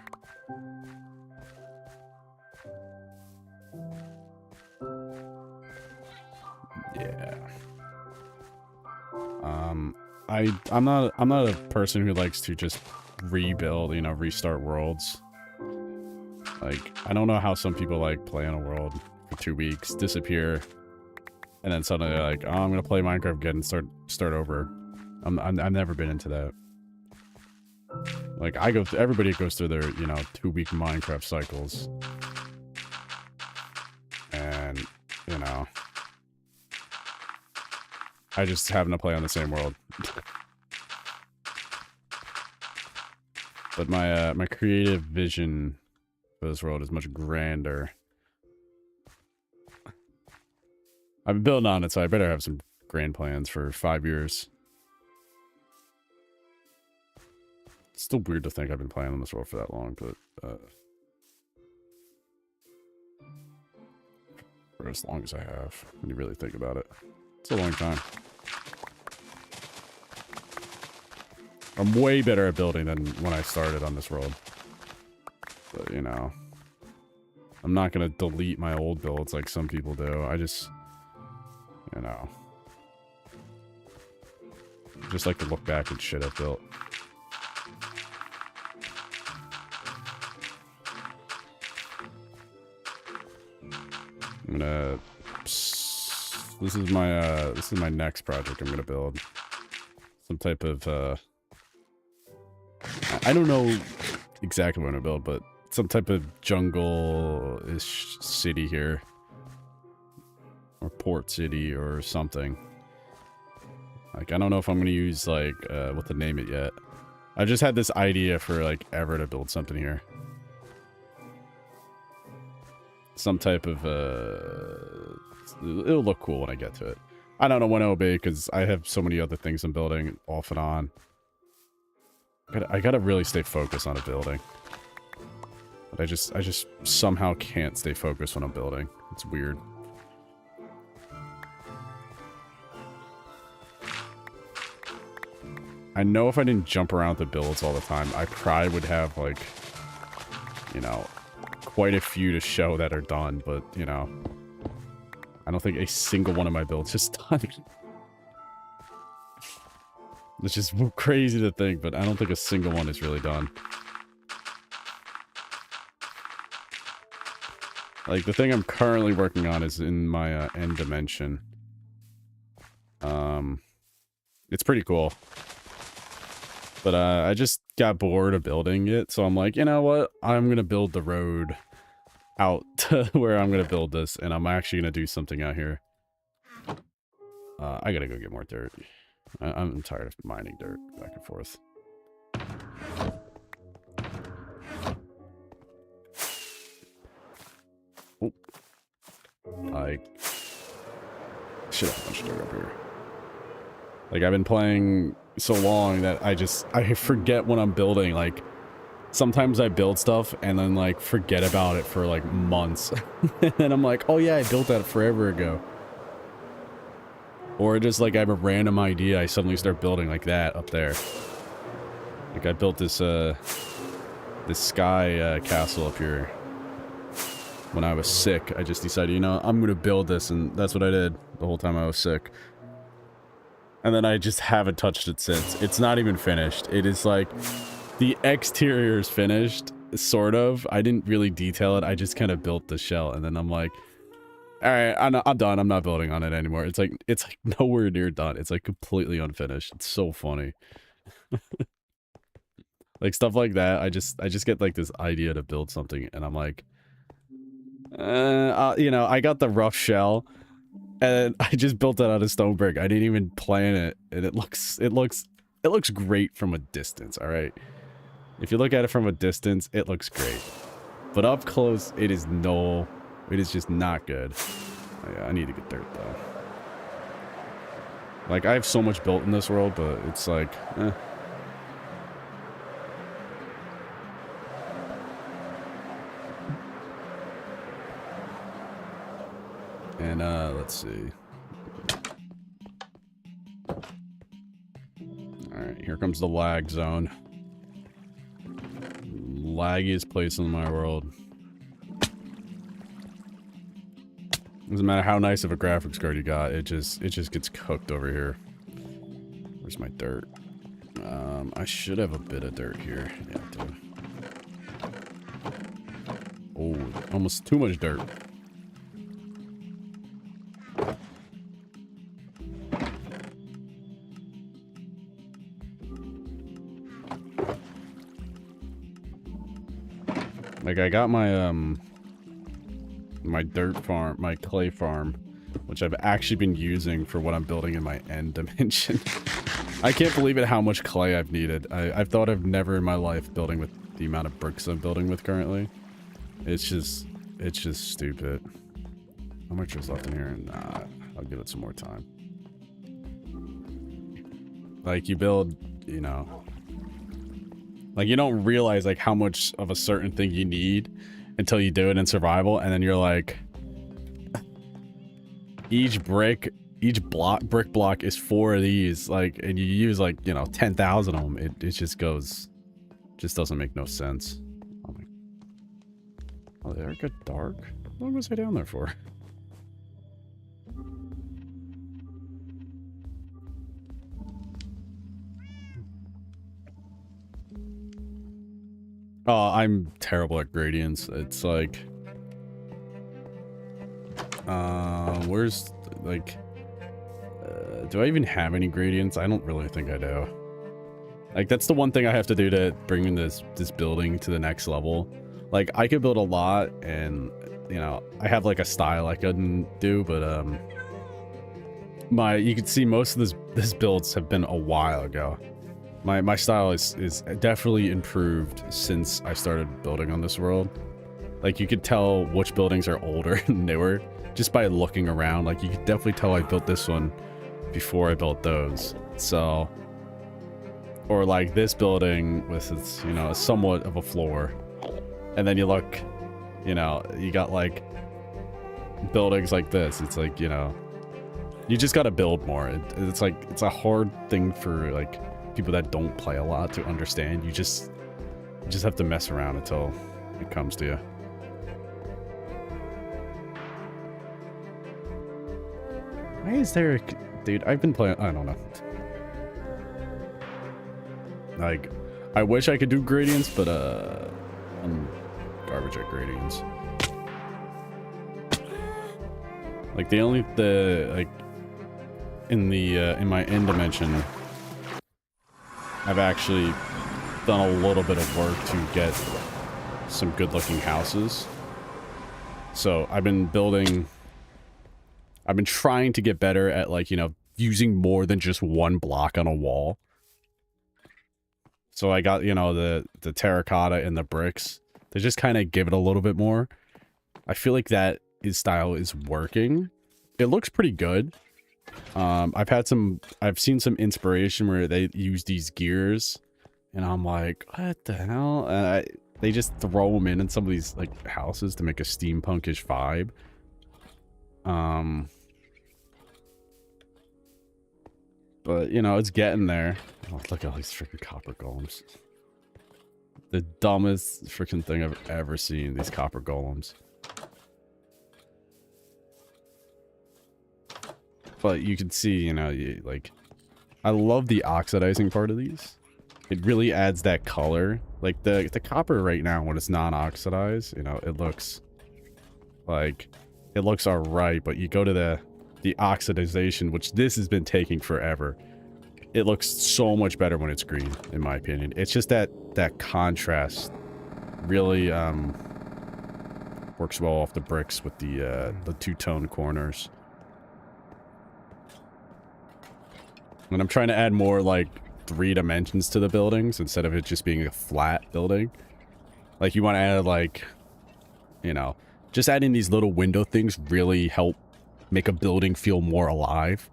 Yeah. I'm not a person who likes to just rebuild, you know, restart worlds. Like, I don't know how some people like play on a world for 2 weeks, disappear, and then suddenly they're like, oh, I'm gonna play Minecraft again and start over. I've never been into that. Like, everybody goes through their, you know, 2-week Minecraft cycles. you know, I just happen to play on the same world. But my creative vision for this world is much grander. I've been building on it, so I better have some grand plans for 5 years. It's still weird to think I've been playing on this world for that long, but for as long as I have, when you really think about it. It's a long time. I'm way better at building than when I started on this world. But, you know, I'm not going to delete my old builds like some people do. I just, you know, just like to look back at shit I've built. I'm gonna, this is my next project I'm gonna build. Some type of, I don't know exactly what I'm gonna build, but some type of jungle-ish city here. Or port city or something. Like, I don't know if I'm gonna use, like, what to name it yet. I just had this idea for, like, ever to build something here. Some type of, it'll look cool when I get to it. I don't know when it'll be, because I have so many other things I'm building off and on. I gotta really stay focused on a building. But I just somehow can't stay focused when I'm building. It's weird. I know if I didn't jump around the builds all the time, I probably would have, like, you know, quite a few to show that are done, but, you know, I don't think a single one of my builds is done. It's just crazy to think, but I don't think a single one is really done. Like, the thing I'm currently working on is in my end dimension. It's pretty cool. But I just got bored of building it, so I'm like, you know what? I'm going to build the road out to where I'm going to build this, and I'm actually going to do something out here. I got to go get more dirt. I'm tired of mining dirt back and forth. Oh. I should have a bunch of dirt up here. Like, I've been playing so long that I forget when I'm building. Like, sometimes I build stuff and then, like, forget about it for, like, months. And I'm like, oh yeah, I built that forever ago. Or just, like, I have a random idea, I suddenly start building like that up there. Like, I built this, this sky, castle up here. When I was sick, I just decided, you know, I'm gonna build this, and that's what I did the whole time I was sick. And then I just haven't touched it since. It's not even finished. It is like, the exterior is finished, sort of. I didn't really detail it. I just kind of built the shell, and then I'm like, all right, I'm done. I'm not building on it anymore. It's like nowhere near done. It's like completely unfinished. It's so funny. Like, stuff like that. I just get like this idea to build something, and I'm like, you know, I got the rough shell. And I just built it out of stone brick. I didn't even plan it, and it looks great from a distance. All right, if you look at it from a distance, it looks great, but up close, it is just not good. Oh, yeah, I need to get dirt though. Like, I have so much built in this world, but it's like, eh. And, let's see. Alright, here comes the lag zone. Laggiest place in my world. Doesn't matter how nice of a graphics card you got, it just gets cooked over here. Where's my dirt? I should have a bit of dirt here. Yeah, I do. Oh, almost too much dirt. Like, I got my, my dirt farm, my clay farm, which I've actually been using for what I'm building in my end dimension. I can't believe it how much clay I've needed. I've thought I've never in my life building with the amount of bricks I'm building with currently. It's just stupid. How much is left in here? Nah, I'll give it some more time. Like, you build, you know, like, you don't realize, like, how much of a certain thing you need until you do it in survival, and then you're like, each brick block is 4 of these, like, and you use, like, you know, 10,000 of them. It just goes, just doesn't make no sense. Oh, there it got dark. How long was I down there for? Oh, I'm terrible at gradients. It's like, where's, like, do I even have any gradients? I don't really think I do. Like, that's the one thing I have to do to bring this building to the next level. Like, I could build a lot, and, you know, I have, like, a style I couldn't do, but, you can see most of this builds have been a while ago. My style is definitely improved since I started building on this world. Like, you could tell which buildings are older and newer just by looking around. Like, you could definitely tell I built this one before I built those. So, or like this building with its, you know, somewhat of a floor. And then you look, you know, you got like buildings like this. It's like, you know, you just gotta build more. It's like, it's a hard thing for like people that don't play a lot to understand. You just have to mess around until it comes to you. Why is there a... Dude, I've been playing... I don't know. Like, I wish I could do gradients, but, I'm garbage at gradients. Like, like, in my end dimension, I've actually done a little bit of work to get some good-looking houses. So, I've been trying to get better at, like, you know, using more than just one block on a wall. So I got, you know, the terracotta and the bricks. They just kind of give it a little bit more. I feel like that style is working. It looks pretty good. I've seen some inspiration where they use these gears, and I'm like, what the hell? And they just throw them in some of these like houses to make a steampunkish vibe. But, you know, it's getting there. Oh, look at all these freaking copper golems. The dumbest freaking thing I've ever seen, these copper golems. But you can see, you know, like, I love the oxidizing part of these. It really adds that color. Like, the copper right now, when it's non-oxidized, you know, it looks like, it looks alright, but you go to the oxidization, which this has been taking forever. It looks so much better when it's green, in my opinion. It's just that contrast really works well off the bricks with the two-tone corners. And I'm trying to add more like 3 dimensions to the buildings instead of it just being a flat building. Like, you want to add, like, you know, just adding these little window things really help make a building feel more alive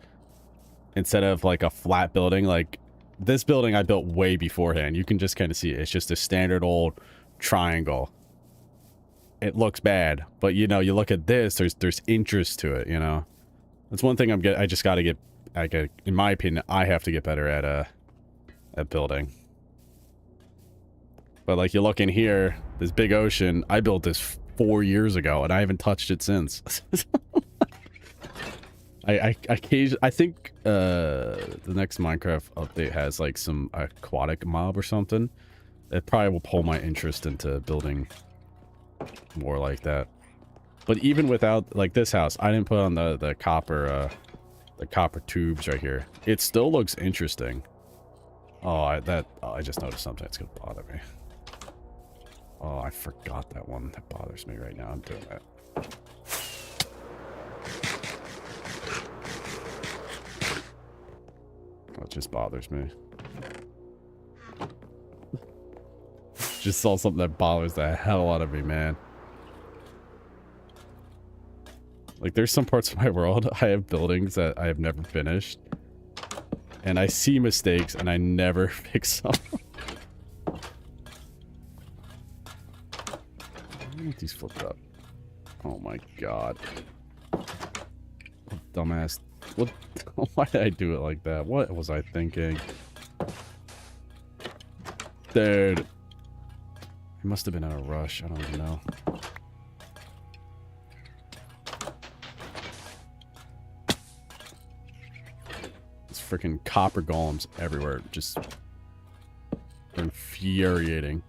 instead of like a flat building. Like, this building I built way beforehand. You can just kind of see it. It's just a standard old triangle. It looks bad, but, you know, you look at this, there's interest to it, you know. That's one thing I just got to get, in my opinion, I have to get better at building. But, like, you look in here, this big ocean, I built this 4 years ago and I haven't touched it since. I think the next Minecraft update has like some aquatic mob or something. It probably will pull my interest into building more like that. But even without, like, this house, I didn't put on the copper tubes right here. It still looks interesting. Oh, I just noticed something that's gonna bother me. Oh, I forgot that one. That bothers me right now. I'm doing that. It just bothers me. Just saw something that bothers the hell out of me, man. Like, there's some parts of my world, I have buildings that I have never finished. And I see mistakes, and I never fix them. I want these flipped up. Oh my god. Dumbass. What? Why did I do it like that? What was I thinking? Dude. I must have been in a rush. I don't even know. It's freaking copper golems everywhere. Just infuriating.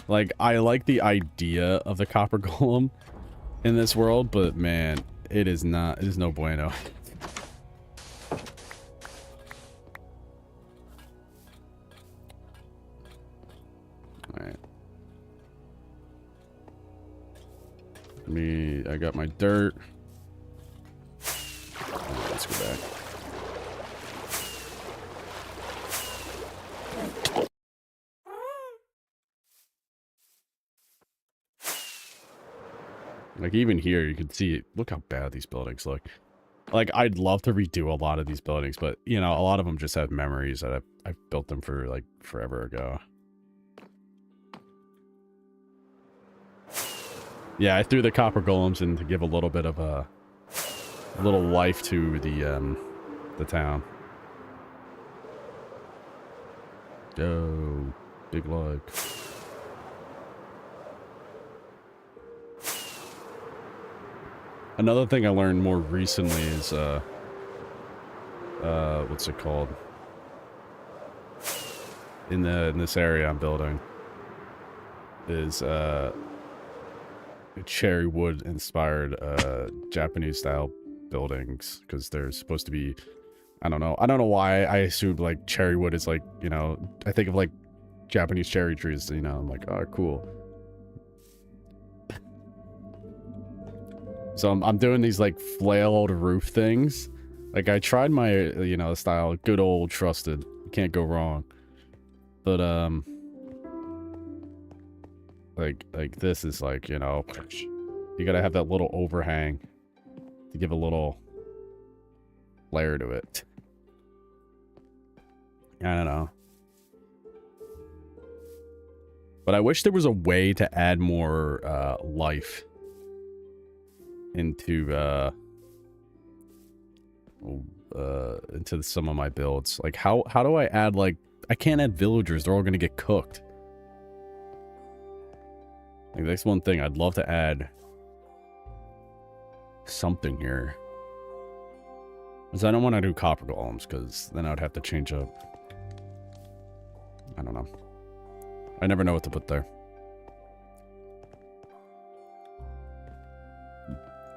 Like, I like the idea of the copper golem in this world, but man, it is not. It is no bueno. Alright. I got my dirt. Right, let's go back. Like, even here, you can see, look how bad these buildings look. Like, I'd love to redo a lot of these buildings, but, you know, a lot of them just have memories that I've built them for, like, forever ago. Yeah, I threw the copper golems in to give a little bit of a little life to the town. Go, big log. Another thing I learned more recently is what's it called? In this area I'm building is cherry wood inspired Japanese style buildings, because they're supposed to be, I don't know why I assumed like cherry wood is like, you know, I think of like Japanese cherry trees, you know, I'm like, oh cool. So I'm doing these like flailed roof things. Like, I tried my, you know, style, good old trusted, can't go wrong. But like this is like, you know, you gotta have that little overhang to give a little layer to it. I don't know. But I wish there was a way to add more life into some of my builds. Like, how do I add, like, I can't add villagers, they're all gonna get cooked. Like, that's one thing I'd love to add something here. Because I don't want to do copper golems, because then I'd have to change up. I don't know. I never know what to put there.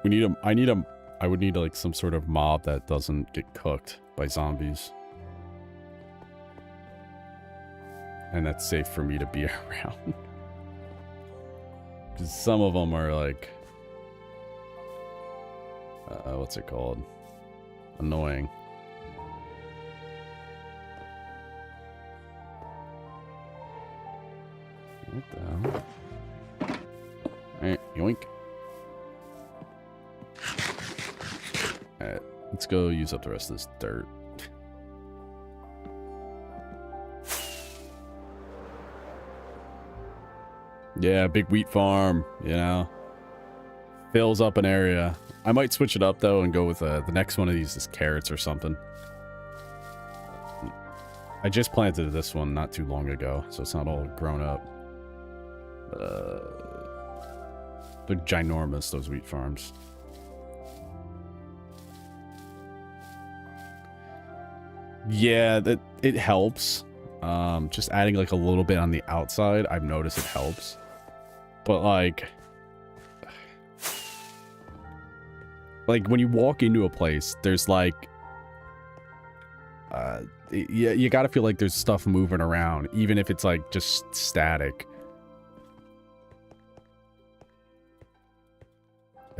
I would need like some sort of mob that doesn't get cooked by zombies. And that's safe for me to be around. Because some of them are like, what's it called? Annoying. What the hell? Alright, yoink. Alright, let's go use up the rest of this dirt. Yeah, big wheat farm, you know. Fills up an area. I might switch it up, though, and go with the next one of these is carrots or something. I just planted this one not too long ago, so it's not all grown up. They're ginormous, those wheat farms. Yeah, it helps. Just adding like a little bit on the outside, I've noticed it helps. But like when you walk into a place, there's like you gotta feel like there's stuff moving around, even if it's like just static.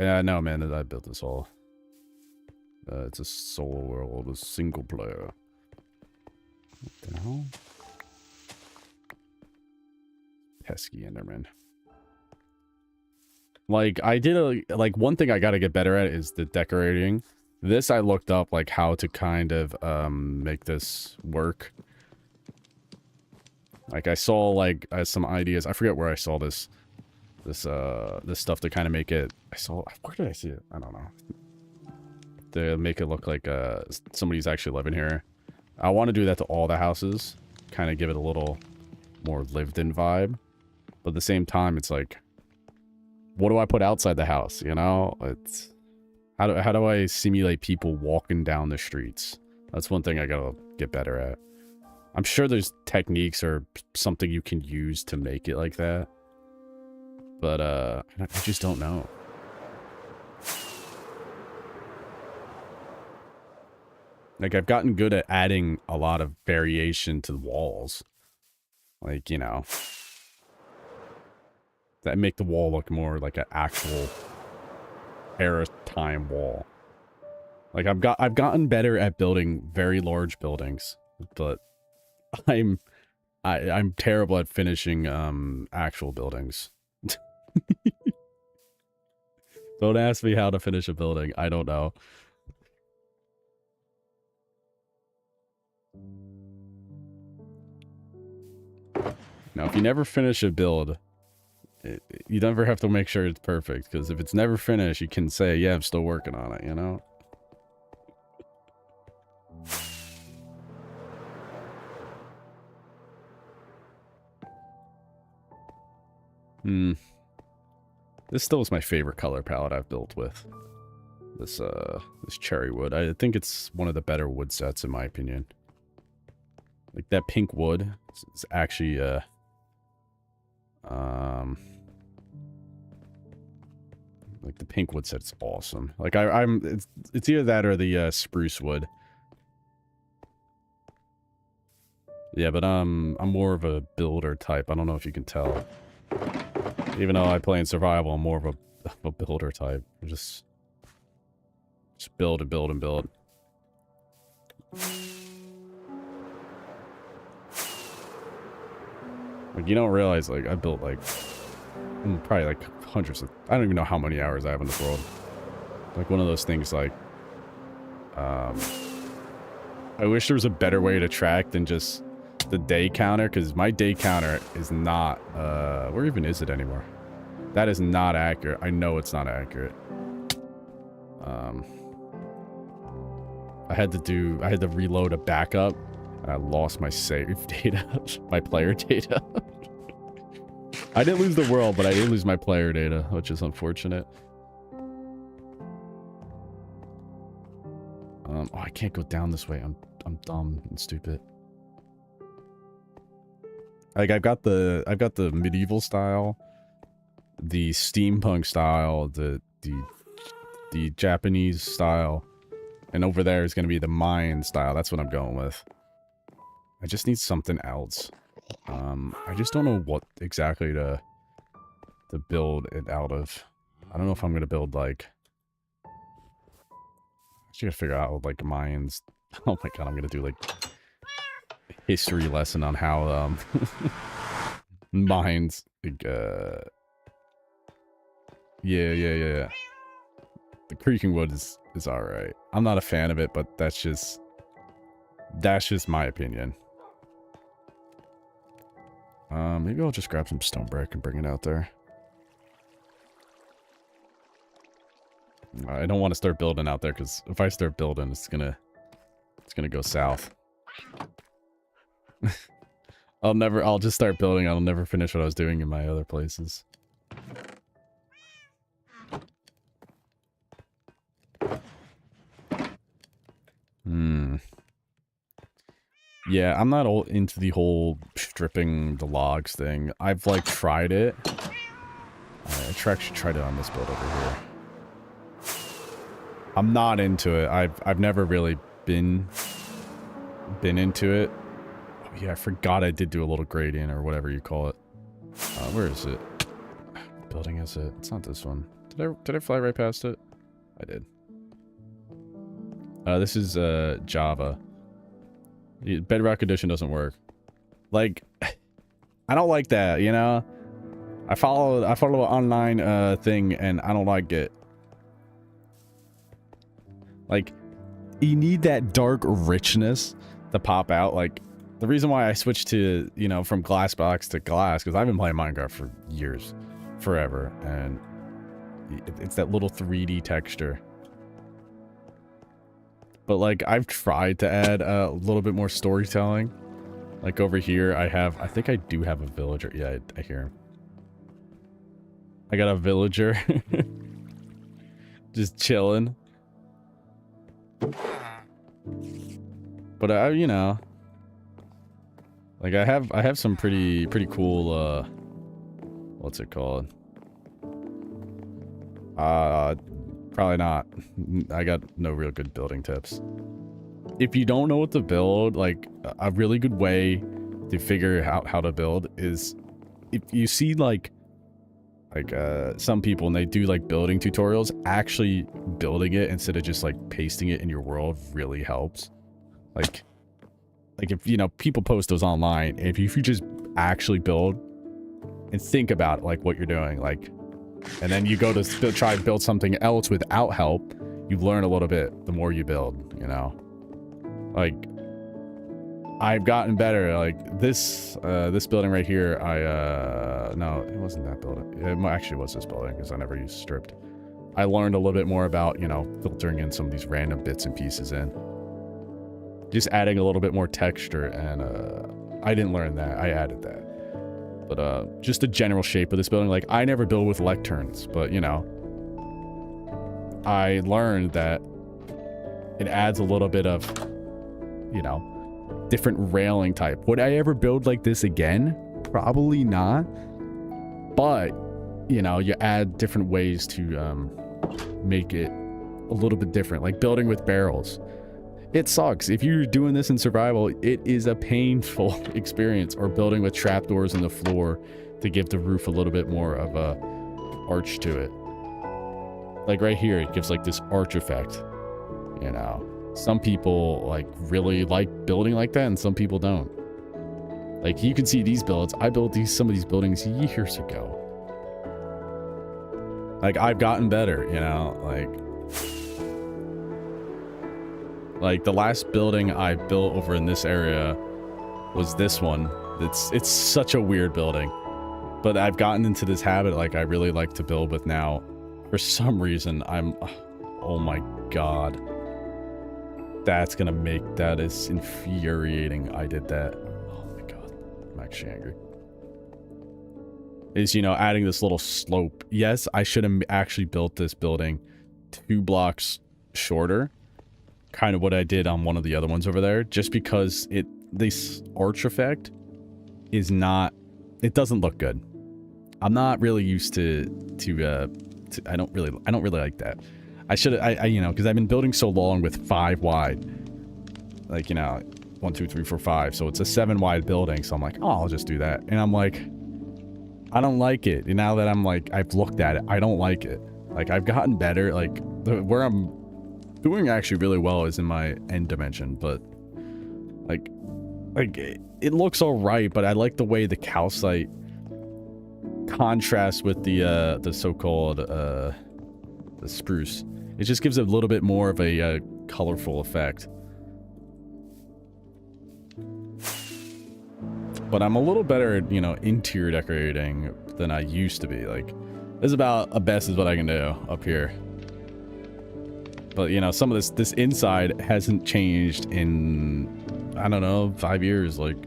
Yeah, no, man, I built this all. It's a solo world, a single player. What the hell? Pesky Enderman. Like, I did like, one thing I gotta get better at is the decorating. This, I looked up, like, how to kind of, make this work. Like, I saw, like, some ideas. I forget where I saw this stuff to kind of make it... Where did I see it? I don't know. To make it look like, somebody's actually living here. I want to do that to all the houses. Kind of give it a little more lived-in vibe. But at the same time, it's like... What do I put outside the house, you know? It's... How do I simulate people walking down the streets? That's one thing I gotta get better at. I'm sure there's techniques or something you can use to make it like that. But, I just don't know. Like, I've gotten good at adding a lot of variation to the walls. Like, you know... That make the wall look more like an actual era time wall. Like, I've gotten better at building very large buildings, but I'm terrible at finishing actual buildings. Don't ask me how to finish a building. I don't know. Now, if you never finish a build, you never have to make sure it's perfect, because if it's never finished, you can say, yeah, I'm still working on it, you know? This still is my favorite color palette I've built with. This cherry wood. I think it's one of the better wood sets, in my opinion. Like, that pink wood is actually, like, the pink wood set's awesome. Like, it's either that or the, spruce wood. Yeah, but, I'm more of a builder type. I don't know if you can tell. Even though I play in survival, I'm more of a builder type. Just build and build and build. Like, you don't realize, like, I built, like, probably, like, hundreds of... I don't even know how many hours I have in this world. Like, one of those things, like... I wish there was a better way to track than just the day counter, because my day counter is not... where even is it anymore? That is not accurate. I know it's not accurate. I had to reload a backup, and I lost my save data, my player data. I didn't lose the world, but I did lose my player data, which is unfortunate. Oh, I can't go down this way. I'm dumb and stupid. Like, I've got the medieval style, the steampunk style, the Japanese style, and over there is going to be the Mayan style. That's what I'm going with. I just need something else. I just don't know what exactly to build it out of. I don't know if I'm going to build, like... I just gotta figure out, like, Mayans... Oh my god, I'm going to do, like... history lesson on how, Mayans... Like, Yeah. The creaking wood is alright. I'm not a fan of it, but that's just my opinion. Maybe I'll just grab some stone brick and bring it out there. I don't want to start building out there, because if I start building, it's gonna go south. I'll just start building. I'll never finish what I was doing in my other places. Yeah, I'm not all into the whole stripping the logs thing. I've, like, tried it. I actually tried it on this build over here. I'm not into it. I've never really been into it. Oh, yeah, I forgot I did do a little gradient or whatever you call it. Where is it? What building is it? It's not this one. Did I fly right past it? I did. This is Java. Bedrock Edition doesn't work. Like, I don't like that, you know? I follow an online thing and I don't like it. Like, you need that dark richness to pop out. Like, the reason why I switched to, you know, from glass box to glass, because I've been playing Minecraft for years, forever, and it's that little 3D texture. But like, I've tried to add a little bit more storytelling. Like over here, I think I do have a villager. Yeah, I hear him. I got a villager. Just chilling. But you know, like I have some pretty cool what's it called? Probably not. I got no real good building tips. If you don't know what to build, like a really good way to figure out how to build is if you see like some people and they do like building tutorials, actually building it instead of just like pasting it in your world really helps. Like if, you know, people post those online, if you just actually build and think about like what you're doing, like, and then you go to try and build something else without help, you learn a little bit the more you build, you know? Like, I've gotten better. Like, this building right here, no, it wasn't that building. It actually was this building, because I never used stripped. I learned a little bit more about, you know, filtering in some of these random bits and pieces in. Just adding a little bit more texture, and, I didn't learn that. I added that. But, just the general shape of this building. Like, I never build with lecterns, but, you know, I learned that it adds a little bit of, you know, different railing type. Would I ever build like this again? Probably not. But, you know, you add different ways to make it a little bit different. Like building with barrels. It sucks. If you're doing this in survival, it is a painful experience. Or building with trapdoors in the floor to give the roof a little bit more of a arch to it. Like right here, it gives like this arch effect, you know. Some people like really like building like that, and some people don't. Like you can see these builds. I built some of these buildings years ago. Like I've gotten better, you know. Like the last building I built over in this area was this one. It's such a weird building, but I've gotten into this habit. Like I really like to build with now. For some reason, oh my god. That's gonna make, that is infuriating. I did that. Oh my god. I'm actually angry. Is, you know, adding this little slope. Yes, I should have actually built this building 2 blocks shorter. Kind of what I did on one of the other ones over there. Just because this arch effect is not, it doesn't look good. I'm not really used to I don't really like that. I should, you know, because I've been building so long with 5 wide. Like, you know, 1, 2, 3, 4, 5. So it's a 7 wide building. So I'm like, oh, I'll just do that. And I'm like, I don't like it. And now that I'm like, I've looked at it, I don't like it. Like, I've gotten better. Like, where I'm doing actually really well is in my end dimension. But, like it looks all right. But I like the way the calcite contrasts with the so-called, the spruce. It just gives a little bit more of a colorful effect. But I'm a little better at, you know, interior decorating than I used to be. Like, this is about the best is what I can do up here. But, you know, some of this inside hasn't changed in, I don't know, 5 years. Like,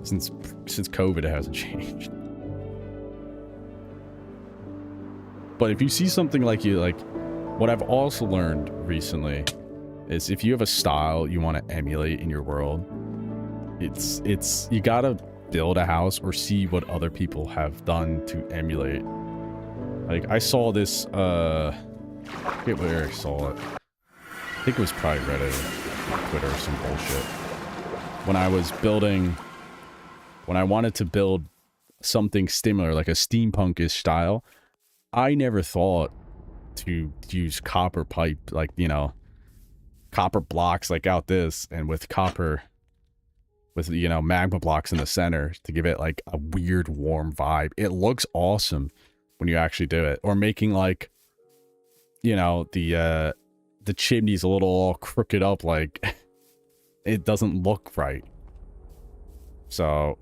since COVID, it hasn't changed. But if you see something like what I've also learned recently is if you have a style you want to emulate in your world, it's you gotta build a house or see what other people have done to emulate. Like I saw this, I forget where I saw it. I think it was probably Reddit or Twitter or some bullshit. When I wanted to build something similar, like a steampunkish style, I never thought to use copper pipe, like, you know, copper blocks like out this, and with copper, with, you know, magma blocks in the center to give it like a weird warm vibe. It looks awesome when you actually do it. Or making like, you know, the chimney's a little all crooked up, like it doesn't look right. So,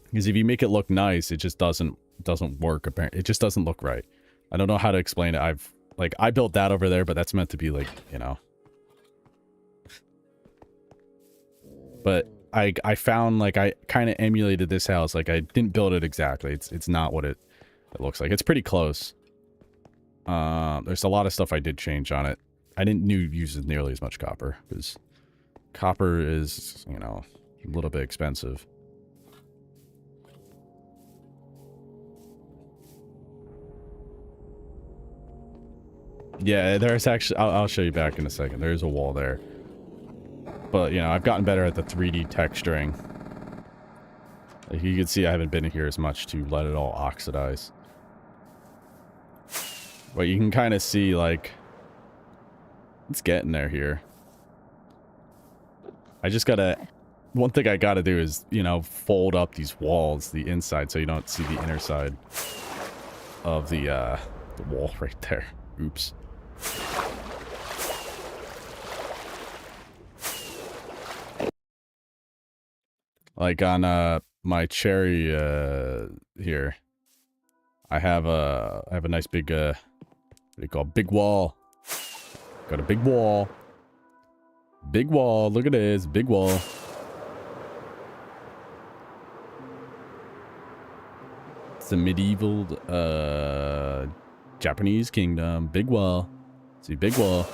because if you make it look nice, it just doesn't work. Apparently, it just doesn't look right. I don't know how to explain it. I built that over there, but that's meant to be like, you know. But I found, like, I kind of emulated this house. Like, I didn't build it exactly. It's not what it looks like. It's pretty close. There's a lot of stuff I did change on it. I didn't use nearly as much copper, because copper is, you know, a little bit expensive. Yeah, there's actually, I'll show you back in a second. There's a wall there. But, you know, I've gotten better at the 3D texturing. Like you can see, I haven't been here as much to let it all oxidize. But you can kind of see, like, it's getting there here. I just gotta, one thing I gotta do is, you know, fold up these walls, the inside, so you don't see the inner side of the wall right there. Oops. Like on my cherry here, I have a nice big what do you call, big wall. Got a big wall. Big wall. Look at this big wall. It's a medieval Japanese kingdom. Big wall. See, big wall.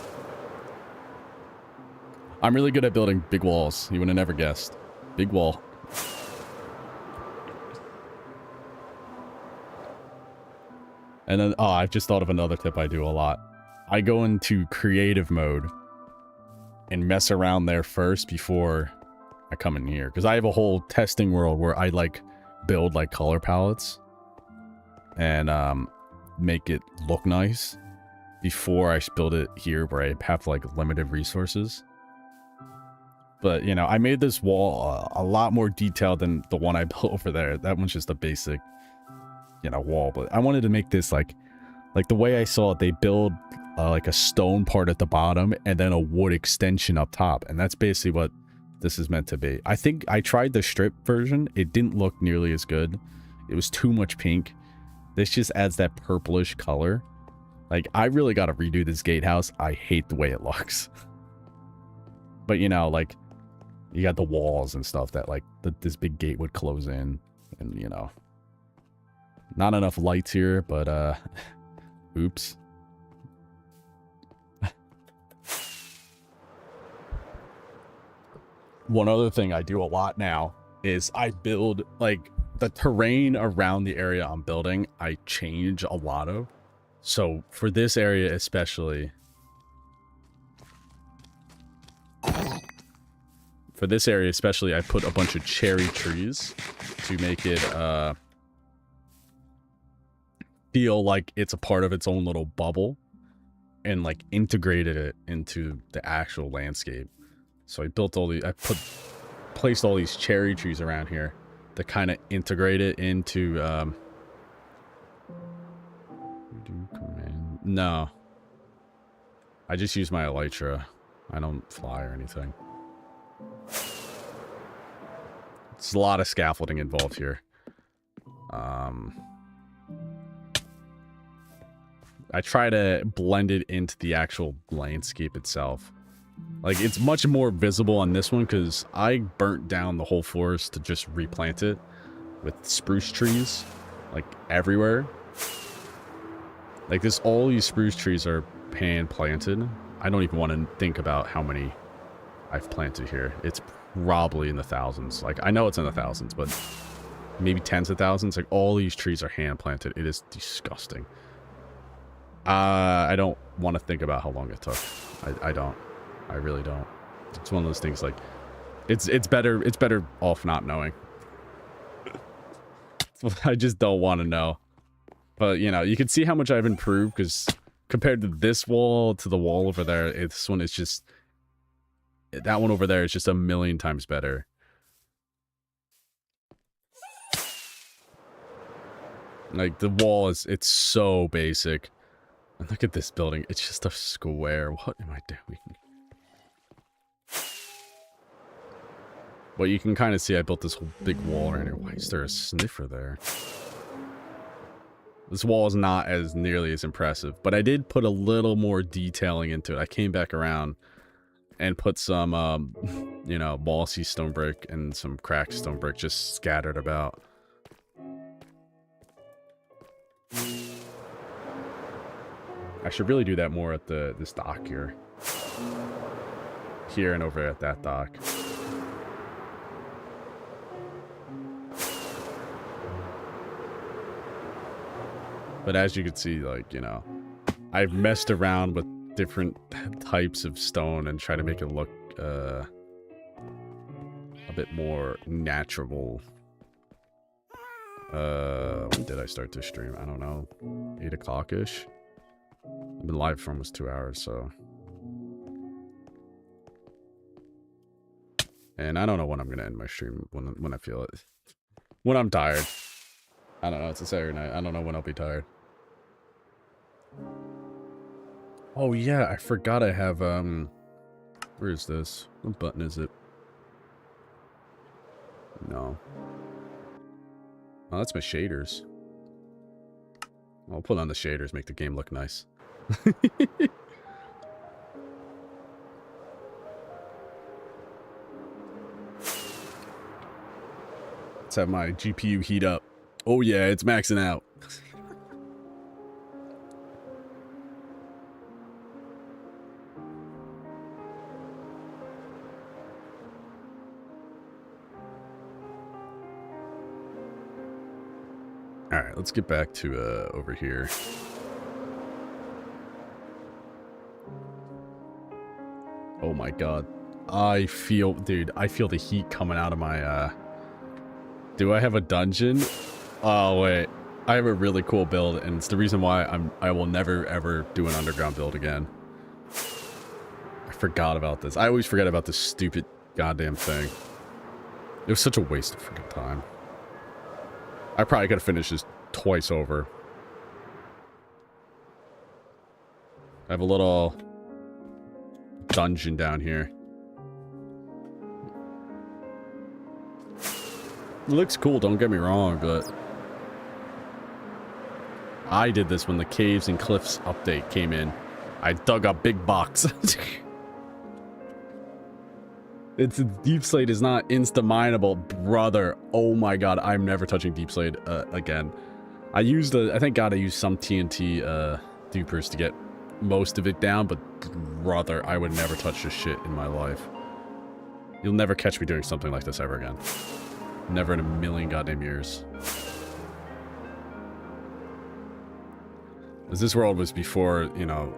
I'm really good at building big walls. You would have never guessed. Big wall. And then, oh, I've just thought of another tip I do a lot. I go into creative mode and mess around there first before I come in here. Because I have a whole testing world where I, like, build, like, color palettes. And, make it look nice before I build it here where I have, like, limited resources. But, you know, I made this wall a lot more detailed than the one I built over there. That one's just a basic, you know, wall. But I wanted to make this, like the way I saw it, they build, like, a stone part at the bottom and then a wood extension up top. And that's basically what this is meant to be. I think I tried the strip version. It didn't look nearly as good. It was too much pink. This just adds that purplish color. Like, I really got to redo this gatehouse. I hate the way it looks. But, you know, like, you got the walls and stuff that, like, this big gate would close in. And, you know, not enough lights here, but, oops. One other thing I do a lot now is I build, like, the terrain around the area I'm building, I change a lot of. So for this area especially, I put a bunch of cherry trees to make it feel like it's a part of its own little bubble, and, like, integrated it into the actual landscape. So I built all the, placed all these cherry trees around here to kind of integrate it into, no. I just use my elytra. I don't fly or anything. It's a lot of scaffolding involved here. I try to blend it into the actual landscape itself. Like, it's much more visible on this one because I burnt down the whole forest to just replant it with spruce trees, like, everywhere. Like, all these spruce trees are hand planted. I don't even want to think about how many I've planted here. It's probably in the thousands. Like, I know it's in the thousands, but maybe tens of thousands. Like, all these trees are hand planted. It is disgusting. I don't want to think about how long it took. I don't. I really don't. It's one of those things, like, it's better off not knowing. I just don't want to know. But, you know, you can see how much I've improved, because compared to this wall to the wall over there, this one is just... That one over there is just a million times better. Like, the wall is... It's so basic. And look at this building. It's just a square. What am I doing? Well, you can kind of see I built this whole big wall right here. Why is there a sniffer there? This wall is not as nearly as impressive, but I did put a little more detailing into it. I came back around and put some, you know, bossy stone brick and some cracked stone brick just scattered about. I should really do that more at this dock here. Here and over at that dock. But as you can see, like, you know, I've messed around with different types of stone and try to make it look a bit more natural. When did I start to stream? I don't know. 8 o'clock-ish? I've been live for almost 2 hours, so... And I don't know when I'm gonna end my stream, when I feel it. When I'm tired. I don't know, it's a Saturday night. I don't know when I'll be tired. Oh yeah, I forgot I have, where is this? What button is it? No. Oh, that's my shaders. I'll put on the shaders, make the game look nice. Let's have my GPU heat up. Oh yeah, it's maxing out. Alright, let's get back to over here. Oh my god. I feel, dude, I feel the heat coming out of my, Do I have a dungeon? Oh, wait. I have a really cool build, and it's the reason why I will never, ever do an underground build again. I forgot about this. I always forget about this stupid goddamn thing. It was such a waste of freaking time. I probably could have finished this twice over. I have a little dungeon down here. It looks cool, don't get me wrong, but I did this when the Caves and Cliffs update came in. I dug a big box. It's Deep Slate is not insta-mineable, brother. Oh my god, I'm never touching Deep Slate again. I thank god I used some TNT dupers to get most of it down, but brother, I would never touch this shit in my life. You'll never catch me doing something like this ever again. Never in a million goddamn years. As this world was before, you know,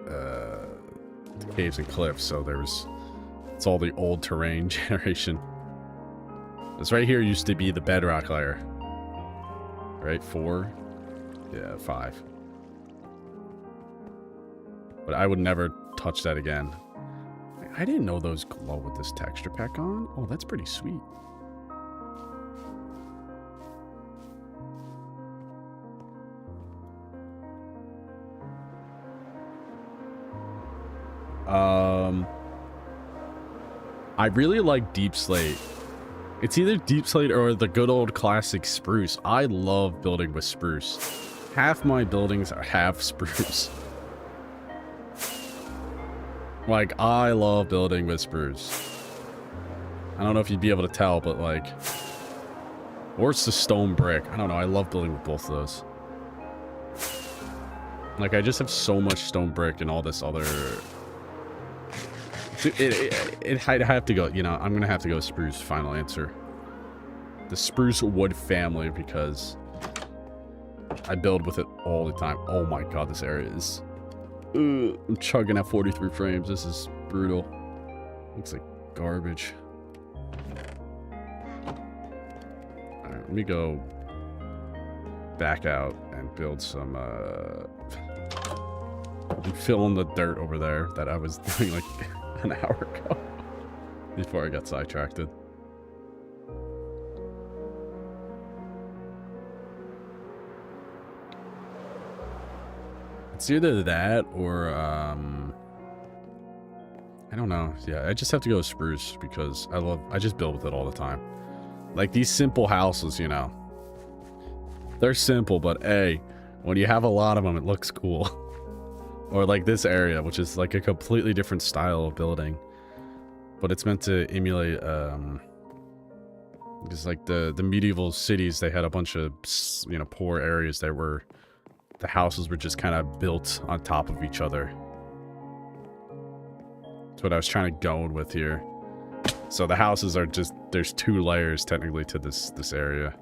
the Caves and Cliffs, so there was... It's all the old terrain generation. This right here used to be the bedrock layer. Right? 4? Yeah, 5. But I would never touch that again. I didn't know those glow with this texture pack on. Oh, that's pretty sweet. I really like Deep Slate. It's either Deep Slate or the good old classic spruce. I love building with spruce. Half my buildings are half spruce. Like, I love building with spruce. I don't know if you'd be able to tell, but like... Or it's the stone brick. I don't know, I love building with both of those. Like, I just have so much stone brick and all this other... I'd have to go, you know, I'm gonna have to go spruce, final answer. The spruce wood family, because I build with it all the time. Oh my god, this area is... I'm chugging at 43 frames. This is brutal. Looks like garbage. Alright, let me go back out and build some, and fill in the dirt over there that I was doing like an hour ago before I got sidetracked. It's either that or, I don't know. Yeah, I just have to go with spruce because I just build with it all the time. Like these simple houses, you know, they're simple, but hey, when you have a lot of them, it looks cool. Or like this area, which is like a completely different style of building, but it's meant to emulate, just like the medieval cities. They had a bunch of, you know, poor areas that were, the houses were just kind of built on top of each other. That's what I was trying to go with here. So the houses are just, there's 2 layers technically to this area.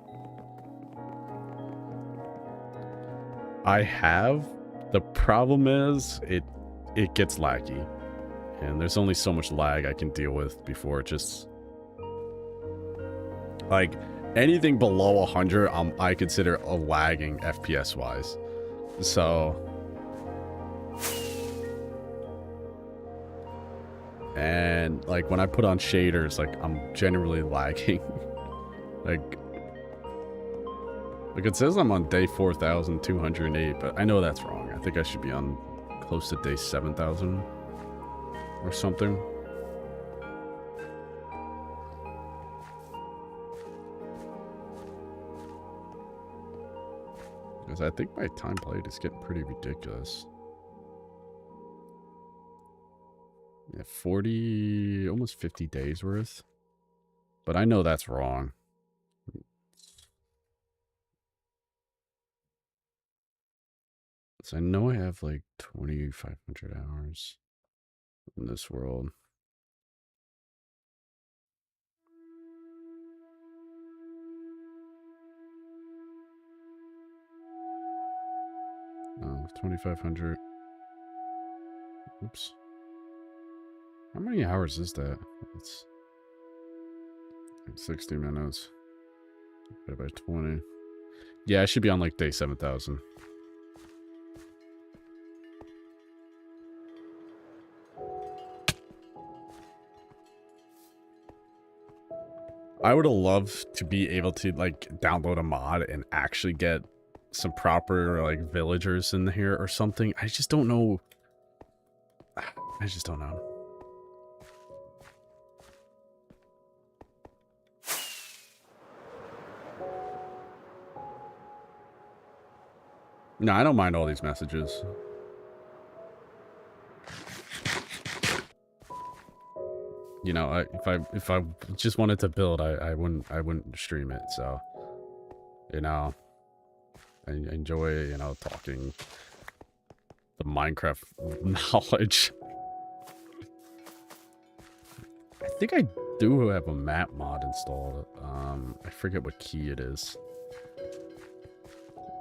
I have, the problem is it gets laggy, and there's only so much lag I can deal with before it just, like, anything below 100 I consider a lagging FPS wise. So, and like when I put on shaders, like I'm generally lagging. like it says I'm on day 4,208, but I know that's wrong. I think I should be on close to day 7,000 or something. Because I think my time played is getting pretty ridiculous. Yeah, 40, almost 50 days worth. But I know that's wrong. So I know I have like 2,500 hours in this world. Oh, 2,500. Oops. How many hours is that? It's 60 minutes. Divided by 20. Yeah, I should be on like day 7,000. I would have loved to be able to like download a mod and actually get some proper like villagers in here or something. I just don't know. I just don't know. No, I don't mind all these messages. You know, if I just wanted to build, I wouldn't stream it. So, you know, I enjoy, you know, talking the Minecraft knowledge. I think I do have a map mod installed. I forget what key it is.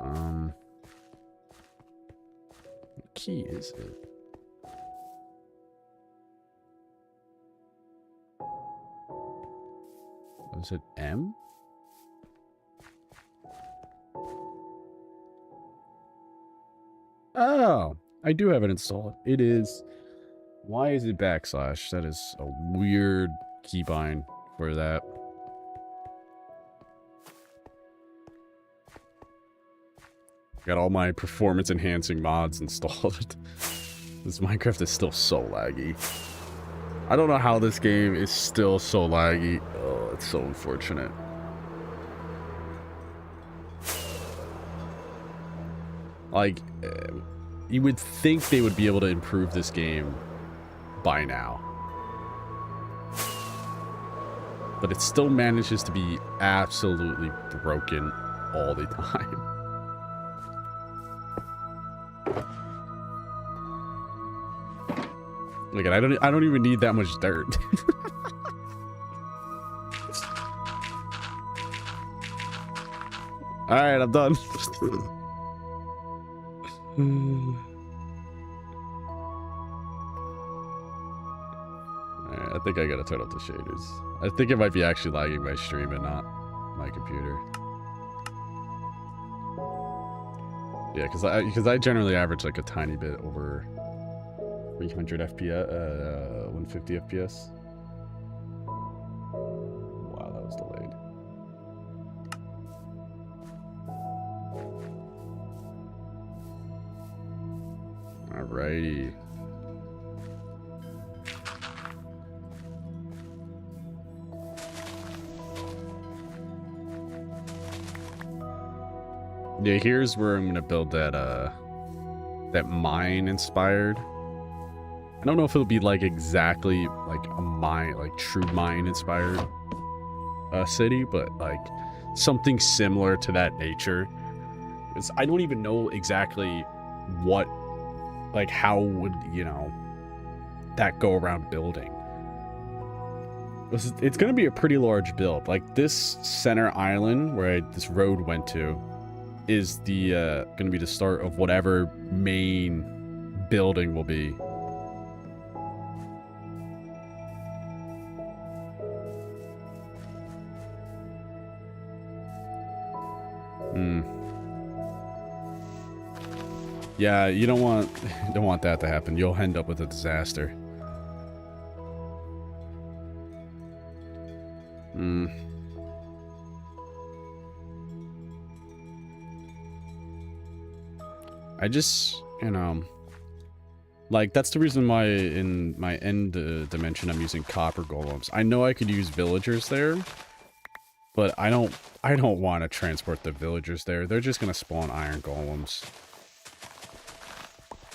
What key is it? Was it M? Oh, I do have it installed. It is... Why is it backslash? That is a weird keybind for that. Got all my performance enhancing mods installed. This Minecraft is still so laggy. I don't know how this game is still so laggy. Oh, it's so unfortunate. Like, you would think they would be able to improve this game by now. But it still manages to be absolutely broken all the time. Look at, I don't even need that much dirt. All right, I'm done. Alright, I think I gotta turn off the shaders. I think it might be actually lagging my stream and not my computer. Yeah, because I generally average like a tiny bit over 300 FPS, 150 FPS. Wow, that was delayed. Alrighty. Yeah, here's where I'm gonna build that that mine inspired. I don't know if it'll be like exactly like a mine, like true mine inspired city, but like something similar to that nature. Because I don't even know exactly what, like how would, you know, that go around building. It's gonna be a pretty large build. Like this center island where this road went to is the gonna be the start of whatever main building will be. Yeah, you don't want that to happen. You'll end up with a disaster. I just, you know, like that's the reason why in my end dimension I'm using copper golems. I know I could use villagers there, but I don't want to transport the villagers there. They're just gonna spawn iron golems.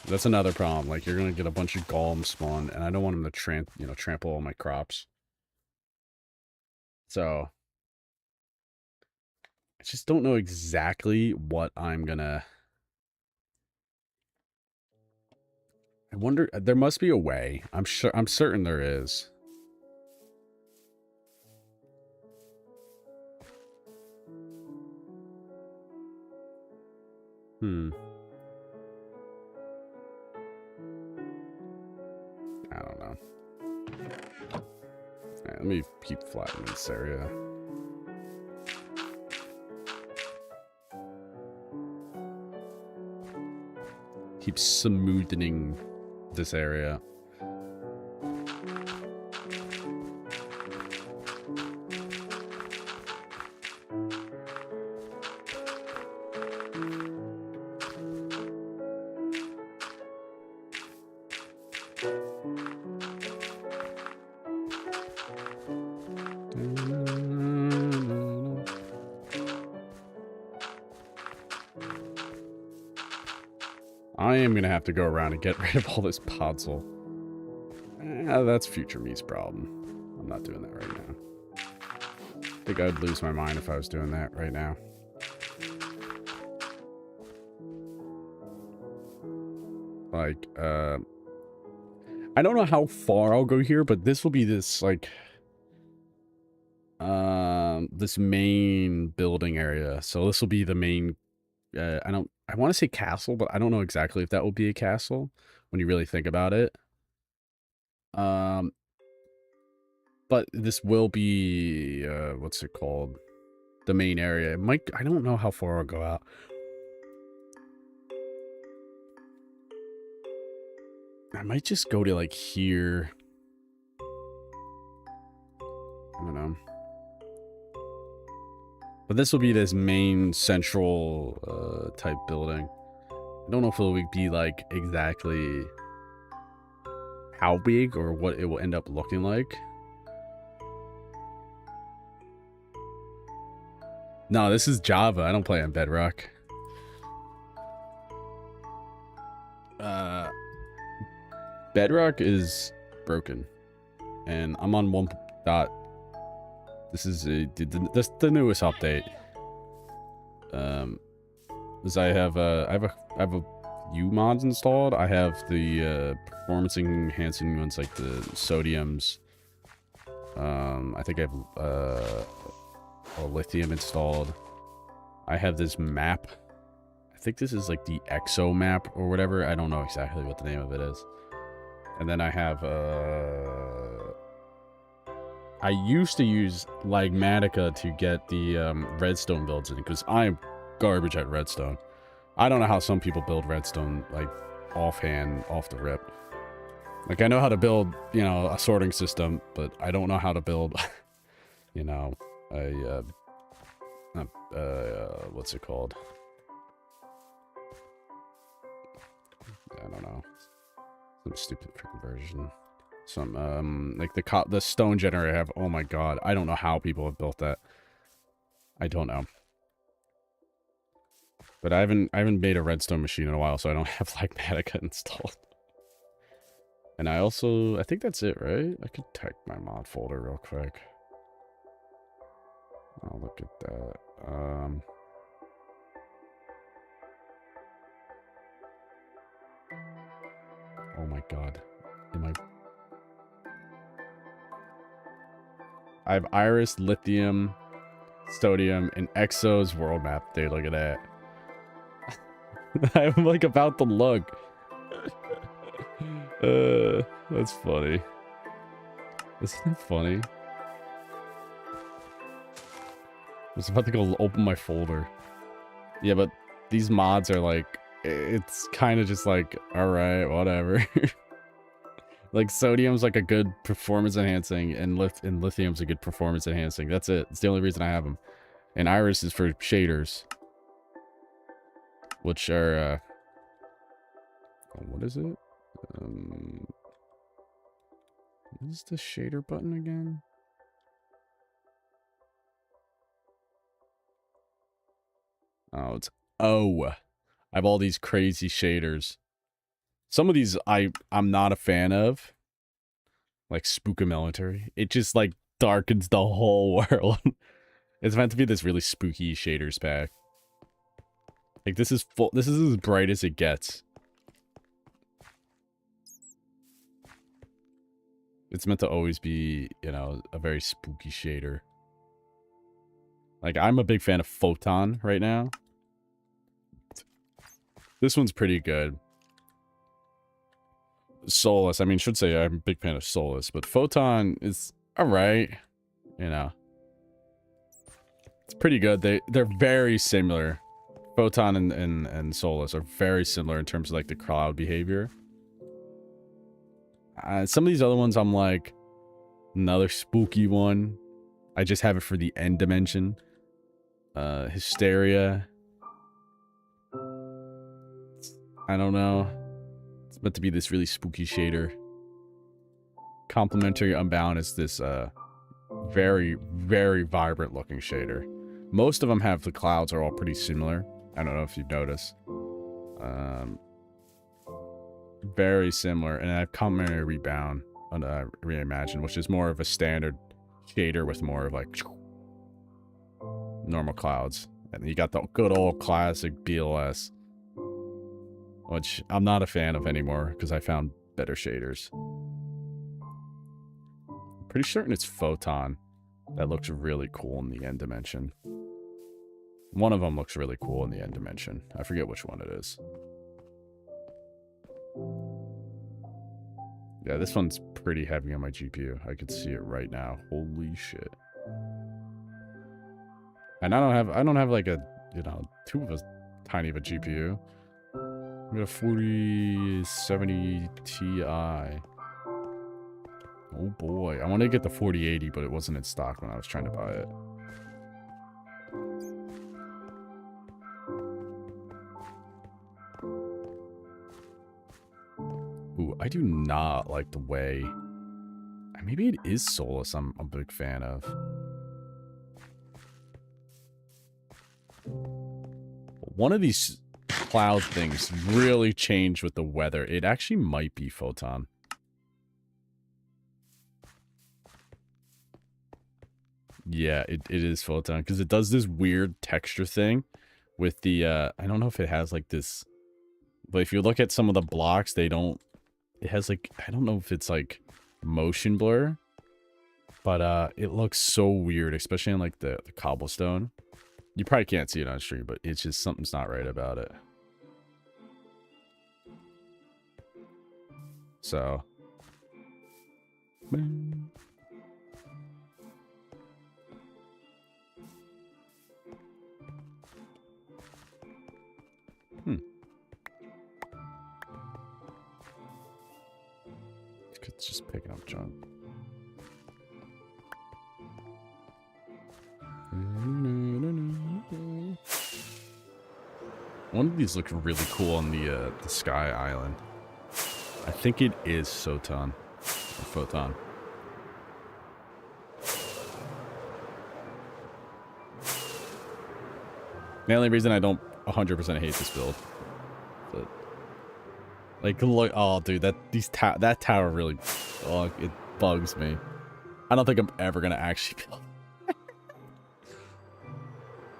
That's another problem. Like you're gonna get a bunch of golems spawn, and I don't want them to trample all my crops. So I just don't know exactly what I'm gonna. I wonder. There must be a way. I'm certain there is. I don't know. Alright, let me keep flattening this area. Keep smoothing this area. I am gonna have to go around and get rid of all this podzol. That's future me's problem. I'm not doing that right now. I think I'd lose my mind if I was doing that right now. Like, I don't know how far I'll go here, but this will be this, like, this main building area. So this will be the main, I want to say castle, but I don't know exactly if that will be a castle when you really think about it. But this will be, what's it called? The main area. It might, I don't know how far I'll go out. I might just go to like here. I don't know. But this will be this main central type building. I don't know if it will be like exactly how big or what it will end up looking like. No, this is Java. I don't play on Bedrock. Bedrock is broken. And I'm on 1. This is the newest update. Because I have a few mods installed. I have the performance enhancing ones like the sodiums. I think I have lithium installed. I have this map. I think this is like the EXO map or whatever. I don't know exactly what the name of it is. And then I have I used to use Lagmatica to get the redstone builds in because I'm garbage at redstone. I don't know how some people build redstone, like, offhand, off the rip. Like, I know how to build, you know, a sorting system, but I don't know how to build, you know, a, what's it called? I don't know. Some stupid freaking version. Some, like the stone generator I have. Oh my god. I don't know how people have built that. I don't know. But I haven't made a redstone machine in a while, so I don't have Lagmatica installed. And I think that's it, right? I could check my mod folder real quick. I'll look at that. Oh my god. I have Iris, Lithium, Sodium, and Exo's world map. Dude, look at that. I'm like about to look. That's funny. Isn't it funny? I was about to go open my folder. Yeah, but these mods are like, it's kind of just like, alright, whatever. Like, sodium's like a good performance enhancing, and lithium's a good performance enhancing. That's it. It's the only reason I have them. And Iris is for shaders. Which are, what is it? What is the shader button again? Oh, it's O. I have all these crazy shaders. Some of these I'm not a fan of. Like Spooka Military. It just like darkens the whole world. It's meant to be this really spooky shaders pack. Like this is as bright as it gets. It's meant to always be, you know, a very spooky shader. Like, I'm a big fan of Photon right now. This one's pretty good. Solus, I mean, should say I'm a big fan of Solus, but Photon is alright. You know. It's pretty good. They're very similar. Photon and Solus are very similar in terms of, like, the cloud behavior. Some of these other ones, I'm like, another spooky one. I just have it for the end dimension. Hysteria. I don't know. It's meant to be this really spooky shader. Complementary Unbound is this, very, very vibrant looking shader. Most of them have the clouds are all pretty similar. I don't know if you've noticed. Very similar. And I have Complementary Rebound on Reimagine, which is more of a standard shader with more of like normal clouds. And you got the good old classic BLS, which I'm not a fan of anymore because I found better shaders. I'm pretty certain it's Photon that looks really cool in the end dimension. One of them looks really cool in the end dimension. I forget which one it is. Yeah, this one's pretty heavy on my GPU. I could see it right now. Holy shit. And I don't have like a, you know, too of a tiny of a GPU. I got a 4070 Ti. Oh boy. I wanted to get the 4080, but it wasn't in stock when I was trying to buy it. Ooh, I do not like the way... Maybe it is Solus I'm a big fan of. One of these cloud things really changed with the weather. It actually might be Photon. Yeah, it is Photon, because it does this weird texture thing with the, I don't know if it has like this, but if you look at some of the blocks, they don't, it has like, I don't know if it's like motion blur, but it looks so weird, especially in like the cobblestone. You probably can't see it on stream, but it's just something's not right about it. So. It's just picking up junk. One of these looks really cool on the Sky Island. I think it is Photon. Or Photon. The only reason I don't 100% hate this build, but like, look, oh, dude, that tower really, oh, it bugs me. I don't think I'm ever gonna actually build.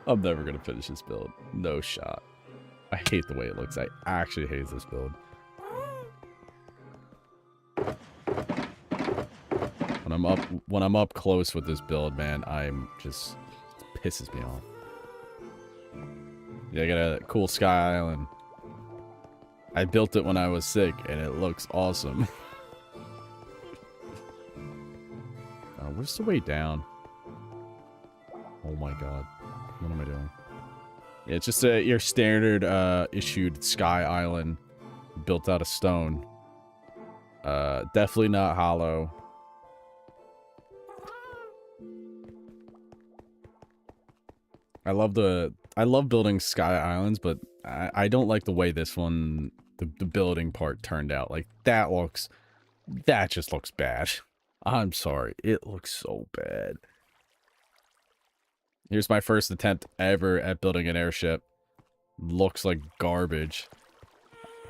I'm never gonna finish this build. No shot. I hate the way it looks. I actually hate this build. When I'm up close with this build, man, I'm just, it pisses me off. Yeah, I got a cool Sky Island. I built it when I was sick, and it looks awesome. Where's the way down? Oh my god. What am I doing? Yeah, it's just your standard issued Sky Island built out of stone. Definitely not hollow. I love building Sky Islands, but I don't like the way this one, the building part turned out. Like, that just looks bad. I'm sorry. It looks so bad. Here's my first attempt ever at building an airship. Looks like garbage.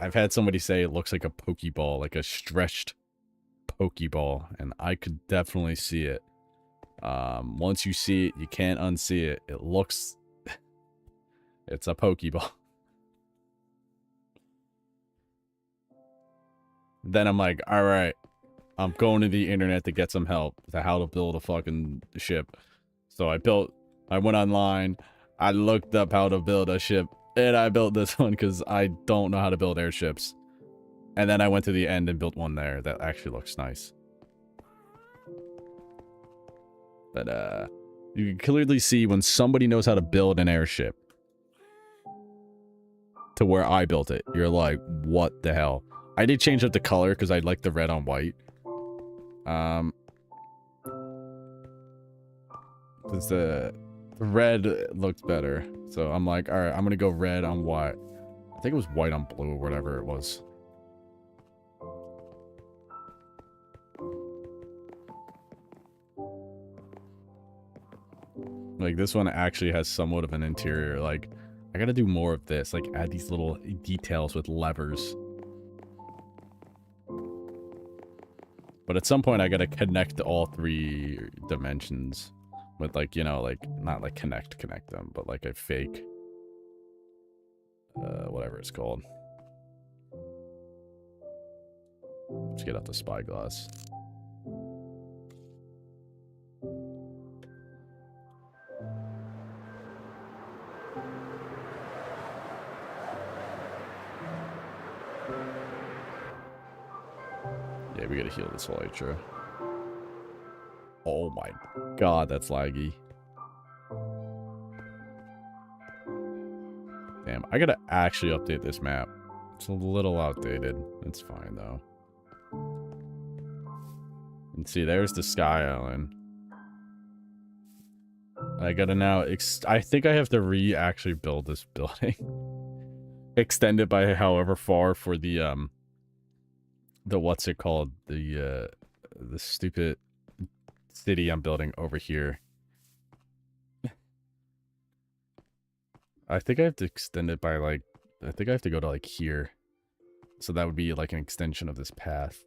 I've had somebody say it looks like a Pokeball, like a stretched Pokeball, and I could definitely see it. Once you see it, you can't unsee it. It looks... it's a Pokeball. Then I'm like, alright, I'm going to the internet to get some help to how to build a fucking ship. So I went online, I looked up how to build a ship, and I built this one because I don't know how to build airships. And then I went to the end and built one there that actually looks nice. But, you can clearly see when somebody knows how to build an airship to where I built it, you're like, what the hell? I did change up the color because I like the red on white. Because the red looked better. So I'm like, alright, I'm gonna go red on white. I think it was white on blue or whatever it was. Like, this one actually has somewhat of an interior. Like, I gotta do more of this. Like, add these little details with levers. But at some point, I gotta connect all 3 dimensions. With, like, you know, like, not like connect them, but like a fake... whatever it's called. Let's get out the spyglass. Yeah, we gotta heal this Elytra. Oh my god, that's laggy. Damn, I gotta actually update this map. It's a little outdated. It's fine, though. And see, there's the Sky Island. I gotta now... I think I have to actually build this building. Extend it by however far for the what's it called? The stupid city I'm building over here. I think I have to extend it by, like... I think I have to go to, like, here. So that would be, like, an extension of this path.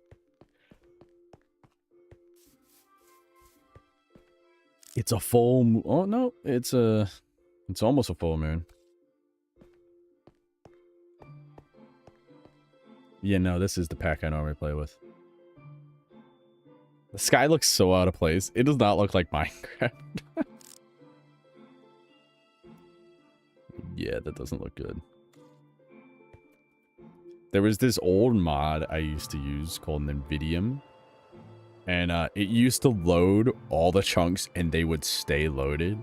It's a full moon. Oh, no. It's almost a full moon. Yeah, no, this is the pack I normally play with. The sky looks so out of place. It does not look like Minecraft. Yeah, that doesn't look good. There was this old mod I used to use called Nvidium. And it used to load all the chunks and they would stay loaded.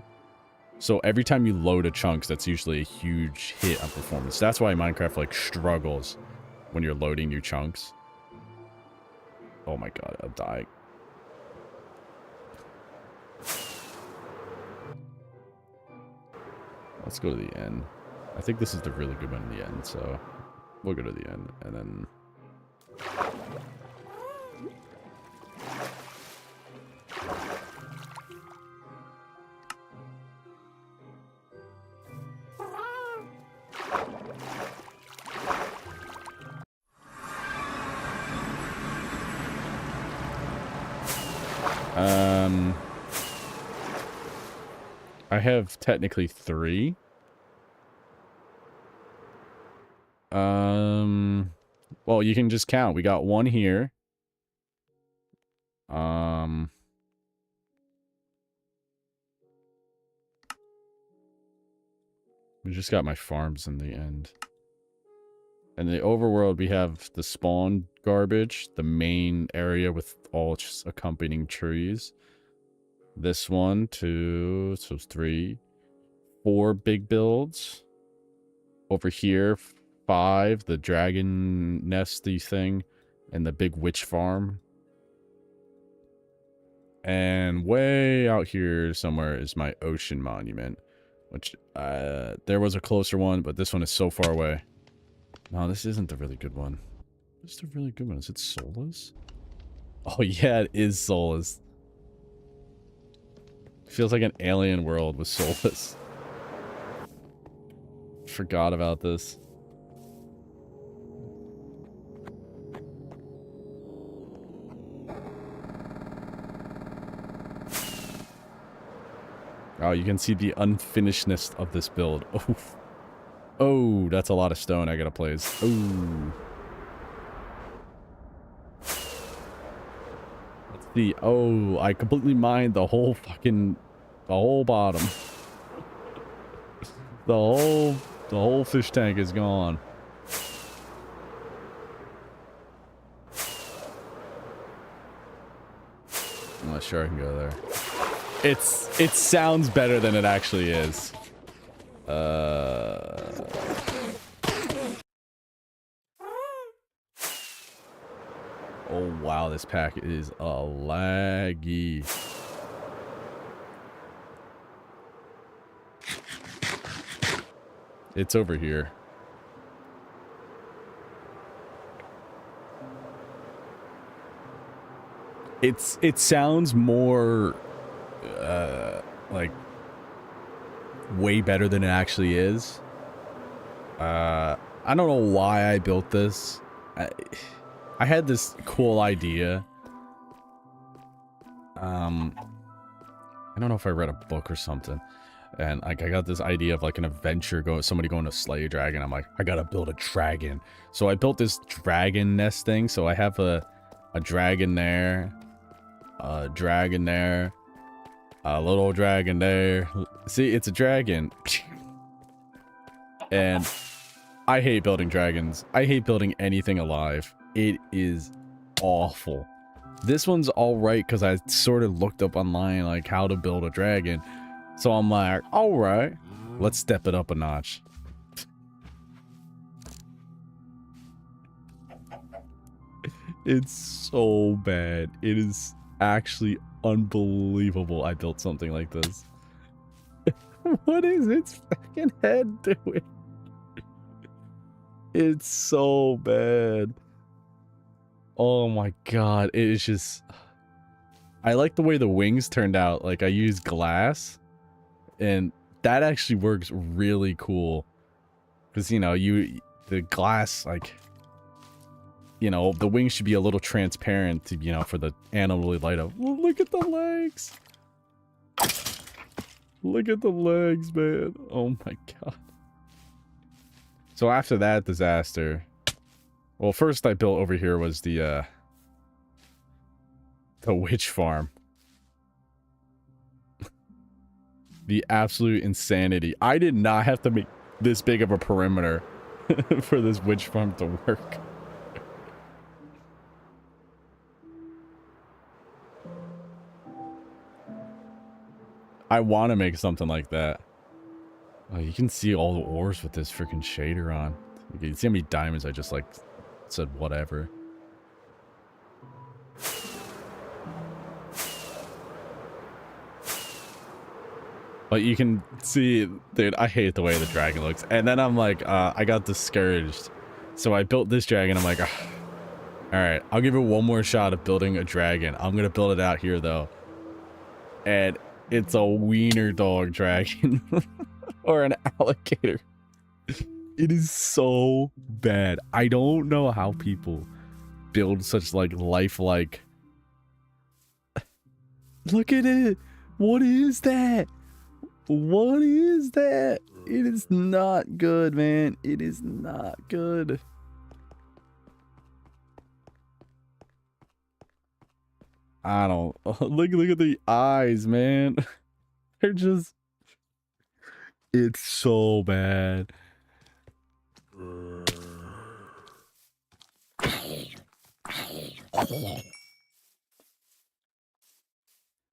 So every time you load a chunk, that's usually a huge hit on performance. That's why Minecraft like struggles when you're loading new chunks. Oh my god, I'm dying. Let's go to the end. I think this is the really good one in the end, so we'll go to the end, and then... I have technically 3. Well, you can just count. We got 1 here. We just got my farms in the end. And the overworld, we have the spawn garbage, the main area with all just accompanying trees. This 1, 2, so 3, 4 big builds. Over here, 5, the dragon nesty thing, and the big witch farm. And way out here somewhere is my ocean monument, which there was a closer one, but this one is so far away. No, this isn't the really good one. What's the really good one? Is it Solus? Oh yeah, it is Solus. Feels like an alien world with Solus. Forgot about this. Oh, you can see the unfinishedness of this build. Oh, oh, that's a lot of stone I gotta place. Oh. Let's see. Oh, I completely mined the whole fucking, the whole bottom. The whole fish tank is gone. I'm not sure I can go there. It sounds better than it actually is. Oh wow, this pack is laggy. It's over here. It sounds more like way better than it actually is. I don't know why I built this. I had this cool idea. I don't know if I read a book or something, and like I got this idea of like an adventure, somebody going to slay a dragon. I'm like, I gotta build a dragon. So I built this dragon nest thing. So I have a dragon there, a dragon there, a little dragon there. See, it's a dragon. And I hate building dragons. I hate building anything alive. It is awful. This one's alright because I sort of looked up online like how to build a dragon. So I'm like, alright, let's step it up a notch. It's so bad. It is actually unbelievable I built something like this. What is its fucking head doing? It's so bad. Oh my god, it is just... I like the way the wings turned out. Like, I used glass, and that actually works really cool. Because, you know, the glass, like... You know, the wings should be a little transparent, to, you know, for the animal to light up. Oh, look at the legs! Look at the legs, man. Oh my god. So after that disaster... Well, first I built over here was the witch farm. The absolute insanity. I did not have to make this big of a perimeter for this witch farm to work. I want to make something like that. Oh, you can see all the ores with this freaking shader on. You can see how many diamonds I just like said whatever. But you can see, dude, I hate the way the dragon looks. And then I'm like, I got discouraged. So I built this dragon. I'm like, all right, I'll give it one more shot of building a dragon. I'm going to build it out here, though. And it's a wiener dog dragon. Or an alligator. It is so bad. I don't know how people build such, like, lifelike... Look at it! What is that? What is that? It is not good, man. It is not good. I don't... Look at the eyes, man. They're just... It's so bad.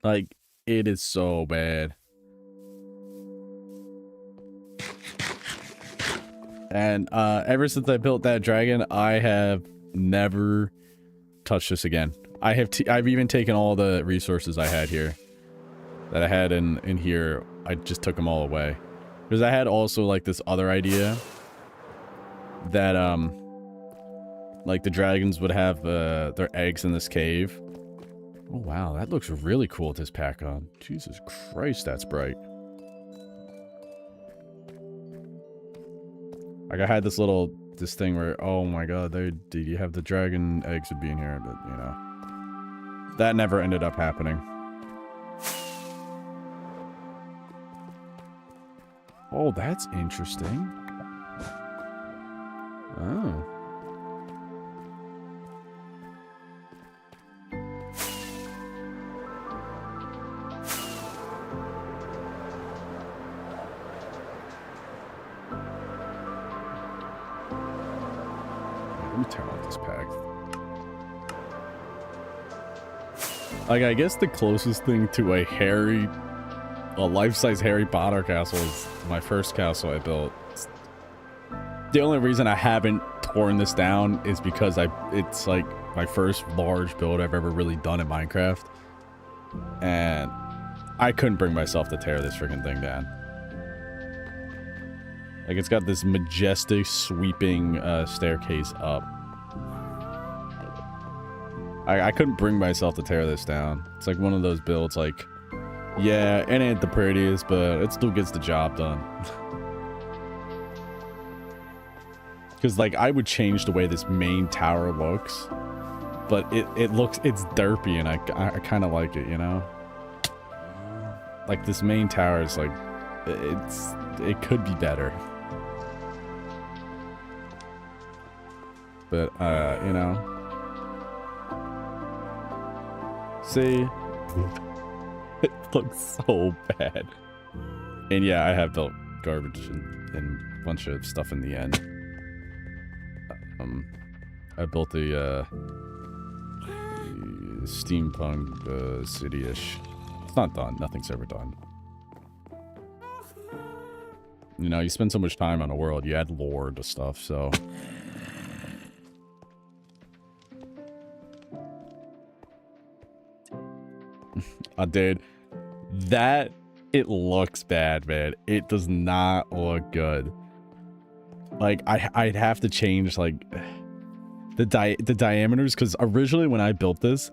Like, it is so bad. And ever since I built that dragon, I have never touched this again. I've even taken all the resources I had here, that I had in here. I just took them all away, because I had also like this other idea that like the dragons would have their eggs in this cave. Oh wow, that looks really cool with this pack on. Jesus Christ, that's bright. Like, I had this thing where, oh my god, dude, you have the dragon eggs would be in here, but, you know. That never ended up happening. Oh, that's interesting. Oh. Let me turn off this pack. Like, I guess the closest thing to a life-size Harry Potter castle is my first castle I built. The only reason I haven't torn this down is because it's like my first large build I've ever really done in Minecraft. And I couldn't bring myself to tear this freaking thing down. Like, it's got this majestic, sweeping staircase up. I couldn't bring myself to tear this down. It's like one of those builds, like, yeah, it ain't the prettiest, but it still gets the job done. Because, like, I would change the way this main tower looks, but it's derpy, and I kind of like it, you know? Like, this main tower is, like, it could be better. But, you know. See? It looks so bad. And yeah, I have built garbage and a bunch of stuff in the end. I built the steampunk city-ish. It's not done. Nothing's ever done. You know, you spend so much time on a world, you add lore to stuff, so... Dude, it looks bad, man. It does not look good. Like, I'd have to change, like, the diameters, because originally when I built this,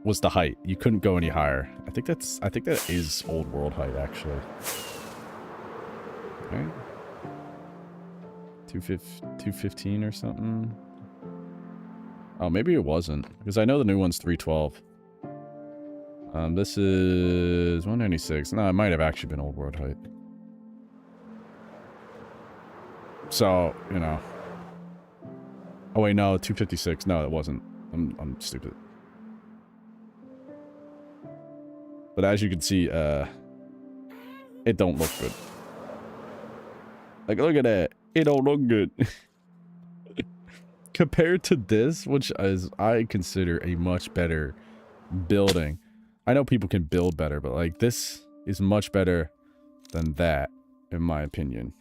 was the height. You couldn't go any higher. I think that is old world height, actually. Right? 215 or something. Oh, maybe it wasn't, because I know the new one's 312. This is 196. No, it might have actually been old world height. So, you know. Oh wait, no, 256. No, it wasn't. I'm stupid. But as you can see, it don't look good. Like, look at that. It don't look good. Compared to this, which is, I consider a much better building. I know people can build better, but like, this is much better than that, in my opinion.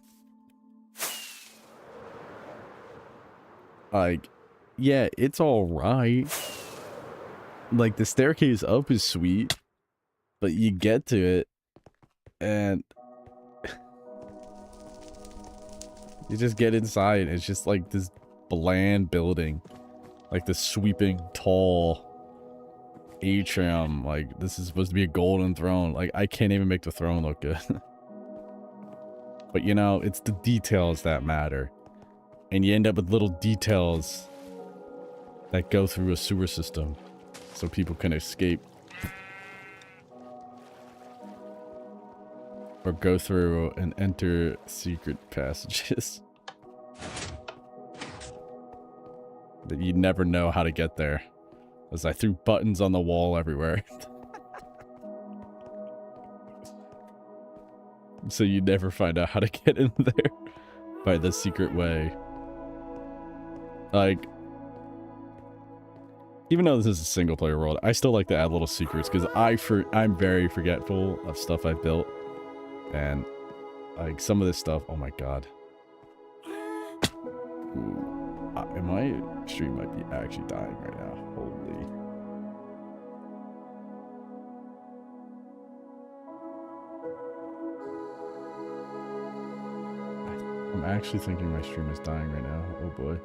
Like, yeah, it's all right. Like, the staircase up is sweet, but you get to it, And you just get inside, it's just like this bland building. Like this sweeping, tall atrium. Like, this is supposed to be a golden throne. Like, I can't even make the throne look good. But, you know, it's the details that matter. And you end up with little details that go through a sewer system so people can escape. Or go through and enter secret passages. That you never know how to get there. As I threw buttons on the wall everywhere. So you never find out how to get in there by the secret way. Like, even though this is a single player world, I still like to add little secrets because I'm very forgetful of stuff I've built. And like some of this stuff, oh my god. Ooh. My stream might be actually dying right now. Holy. I'm actually thinking my stream is dying right now. Oh boy.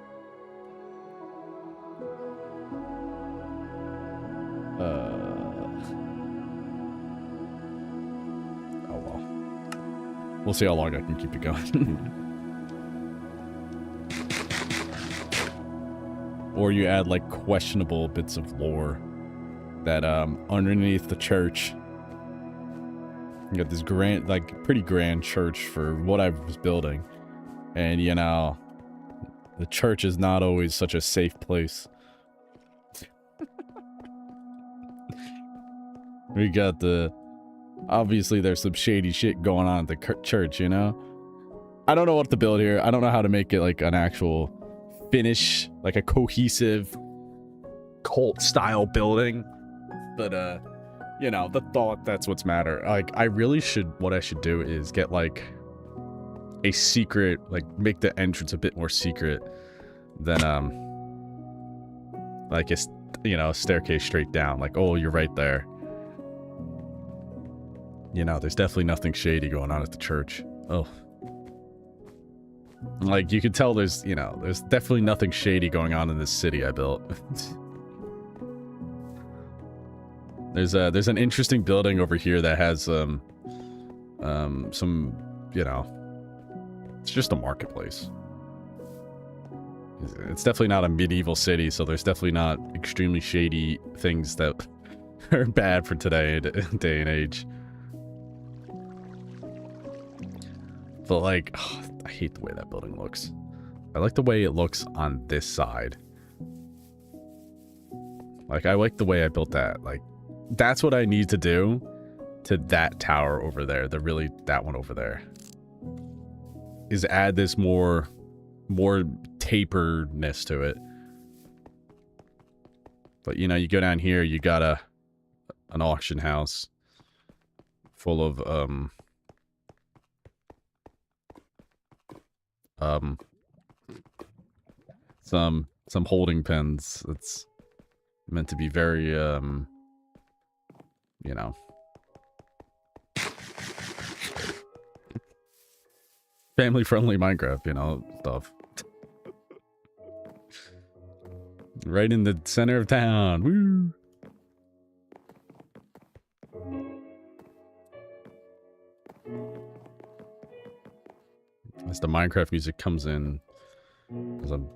Oh well. We'll see how long I can keep it going. Or you add like questionable bits of lore that underneath the church. You got this grand, like pretty grand church for what I was building. And you know, the church is not always such a safe place. We got the, obviously there's some shady shit going on at the church, you know? I don't know what to build here. I don't know how to make it like an actual finish, like a cohesive cult style building. But you know, the thought, that's what's matter. Like, I really should, what I should do is get like a secret, like make the entrance a bit more secret than like a, you know, staircase straight down. Like, oh, you're right there. You know, there's definitely nothing shady going on at the church. Oh. Like, you can tell there's, you know, there's definitely nothing shady going on in this city I built. There's an interesting building over here that has, some, you know, it's just a marketplace. It's definitely not a medieval city, so there's definitely not extremely shady things that are bad for today, day and age. But like, oh, I hate the way that building looks. I like the way it looks on this side. Like, I like the way I built that. Like, that's what I need to do to that tower over there. That one over there. Is add this more taperedness to it. But, you know, you go down here, you got an auction house full of, some holding pens. It's meant to be very, you know, family-friendly Minecraft, you know, stuff. Right in the center of town. Woo! As the Minecraft music comes in, as I'm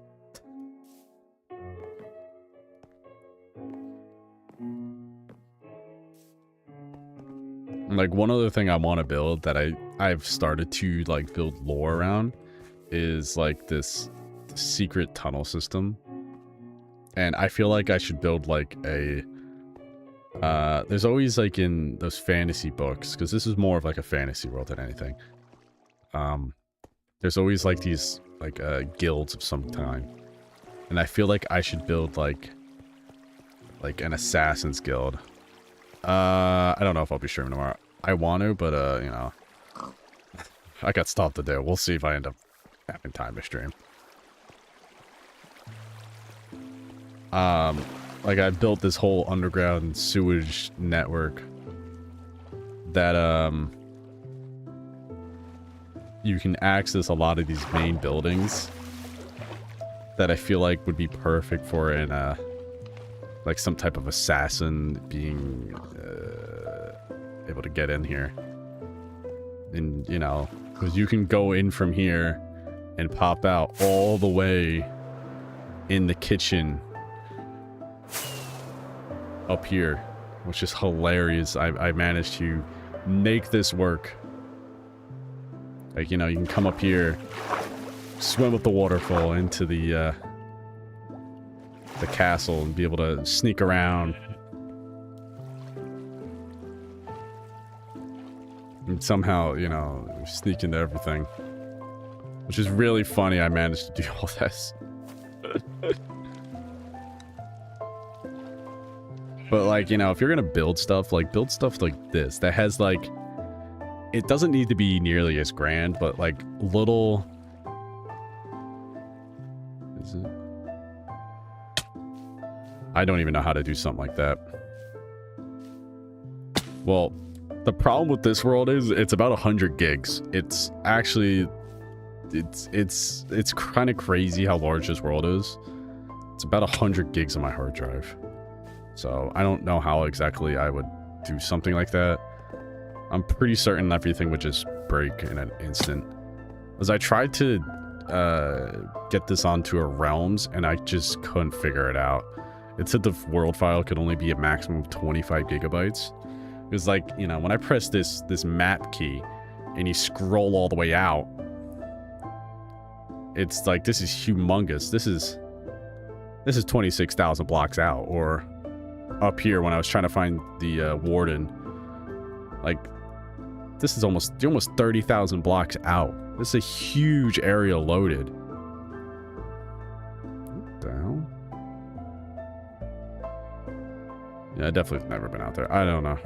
like, one other thing I want to build that I've started to like build lore around is like this secret tunnel system. And I feel like I should build like a there's always like in those fantasy books, because this is more of like a fantasy world than anything. There's always like these like guilds of some kind. And I feel like I should build like an assassin's guild. I don't know if I'll be streaming tomorrow. I want to, but you know, I got stuff to do. We'll see if I end up having time to stream. Like, I built this whole underground sewage network that you can access a lot of these main buildings that I feel like would be perfect for an like some type of assassin being able to get in here. And you know, because you can go in from here and pop out all the way in the kitchen up here, which is hilarious. I managed to make this work. Like, you know, you can come up here, swim up the waterfall into the castle and be able to sneak around. And somehow, you know, sneak into everything. Which is really funny I managed to do all this. But, like, you know, if you're gonna build stuff like this, that has, like... It doesn't need to be nearly as grand, but, like, little... Is it? I don't even know how to do something like that. Well, the problem with this world is it's about 100 gigs. It's actually... It's kind of crazy how large this world is. It's about 100 gigs on my hard drive. So I don't know how exactly I would do something like that. I'm pretty certain everything would just break in an instant. As I tried to get this onto a Realms, and I just couldn't figure it out. It said the world file could only be a maximum of 25 gigabytes. It was like, you know, when I press this map key and you scroll all the way out, it's like, this is humongous. This is 26,000 blocks out. Or up here when I was trying to find the warden, like, this is almost 30,000 blocks out. This is a huge area loaded. What the hell? Yeah, I definitely have never been out there. I don't know.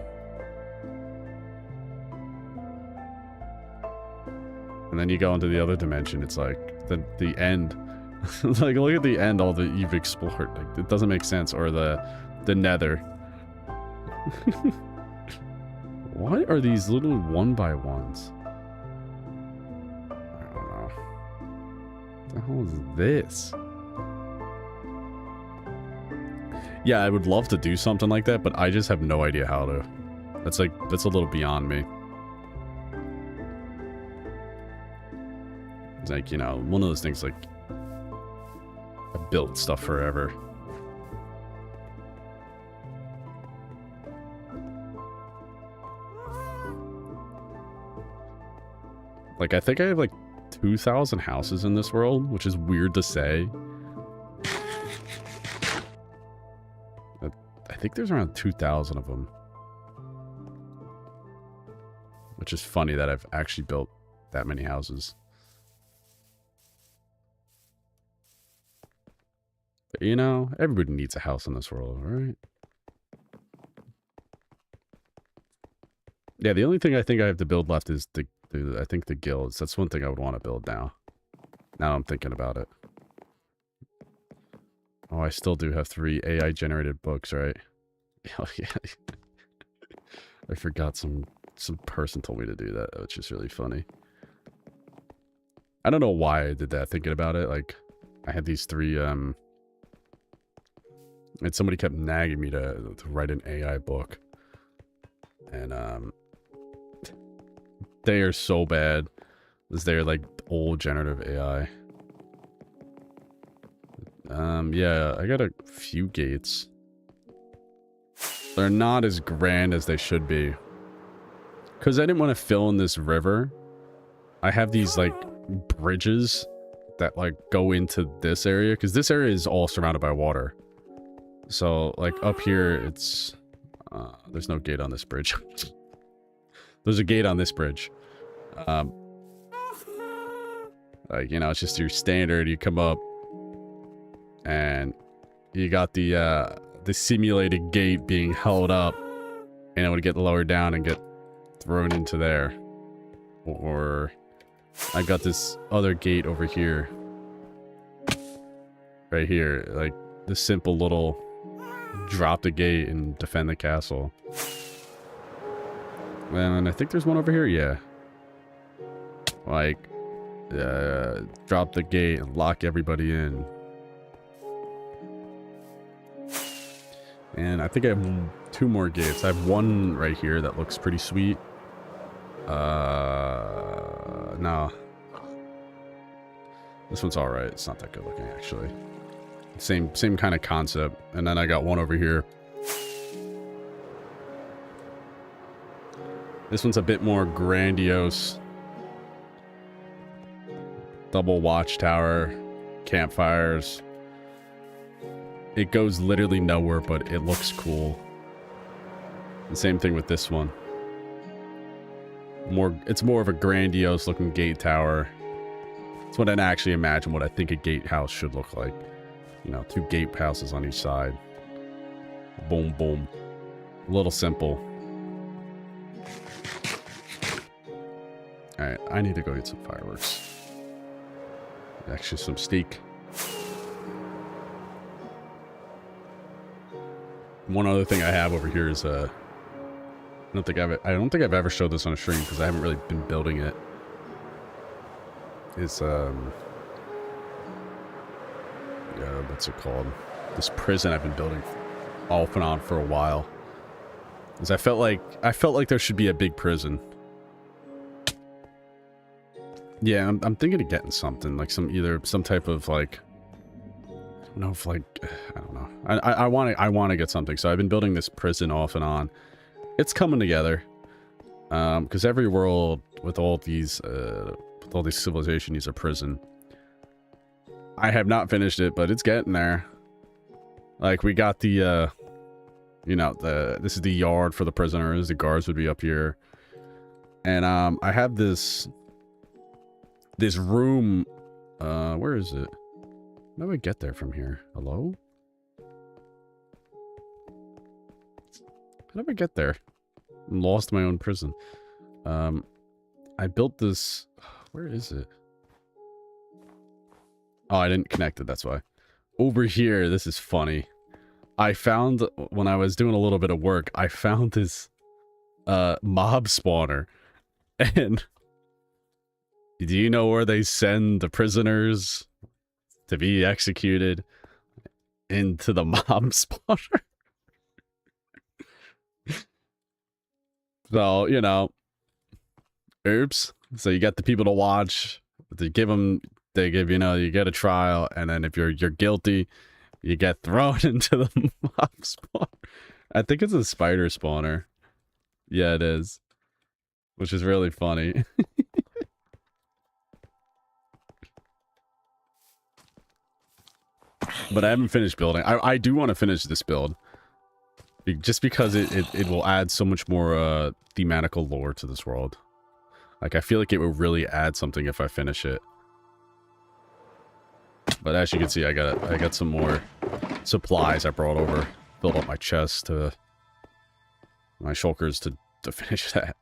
And then you go into the other dimension. It's like the end. Like, look at the end, all that you've explored. Like, it doesn't make sense. Or the nether. What are these little 1x1s? I don't know. What the hell is this? Yeah, I would love to do something like that, but I just have no idea how to. That's a little beyond me. It's like, you know, one of those things, like, I built stuff forever. Like, I think I have, like, 2,000 houses in this world, which is weird to say. I think there's around 2,000 of them. Which is funny that I've actually built that many houses. But, you know, everybody needs a house in this world, right? Yeah, the only thing I think I have to build left is I think the guilds. That's one thing I would want to build now. Now I'm thinking about it. Oh, I still do have 3 AI-generated books, right? Oh, yeah. I forgot some person told me to do that, which is really funny. I don't know why I did that, thinking about it. Like, I had these 3, and somebody kept nagging me to write an AI book. And, they are so bad. They're like old generative AI. Yeah, I got a few gates. They're not as grand as they should be. Because I didn't want to fill in this river. I have these, like, bridges that, like, go into this area. Because this area is all surrounded by water. So, like, up here, it's... there's no gate on this bridge. There's a gate on this bridge. Like, you know, it's just your standard. You come up, and you got the simulated gate being held up, and it would get lowered down and get thrown into there. Or I got this other gate over here, right here, like the simple little drop the gate and defend the castle. And I think there's one over here, yeah. Like, drop the gate and lock everybody in. And I think I have 2 more gates. I have one right here that looks pretty sweet. No. This one's alright. It's not that good looking, actually. Same kind of concept. And then I got one over here. This one's a bit more grandiose. Double watchtower, campfires. It goes literally nowhere, but it looks cool. The same thing with this one. It's more of a grandiose looking gate tower. It's what I actually imagine what I think a gatehouse should look like. You know, 2 gatehouses on each side. Boom, boom. A little simple. Alright, I need to go get some fireworks. Actually, some steak. One other thing I have over here is I don't think I've ever showed this on a stream because I haven't really been building it. It's yeah, what's it called? This prison I've been building off and on for a while. Because I felt like there should be a big prison. Yeah, I'm thinking of getting something like some type of like. I don't know if like I don't know. I want to get something. So I've been building this prison off and on. It's coming together. Because every world with all these civilization needs a prison. I have not finished it, but it's getting there. Like we got the you know, this is the yard for the prisoners. The guards would be up here. And I have this room, where is it? How do I get there from here? Hello? How do I get there? I'm lost in my own prison. I built this... Where is it? Oh, I didn't connect it, that's why. Over here, this is funny. I found, when I was doing a little bit of work, I found this mob spawner. And do you know where they send the prisoners to be executed? Into the mob spawner. So, you know, oops. So you got the people to watch. They give, you know, you get a trial, and then if you're guilty, you get thrown into the mob spawner. I think it's a spider spawner. Yeah, it is. Which is really funny. But I haven't finished building. I do want to finish this build. Just because it will add so much more thematical lore to this world. Like, I feel like it will really add something if I finish it. But as you can see, I got some more supplies I brought over. Build up my chest to... my shulkers to finish that.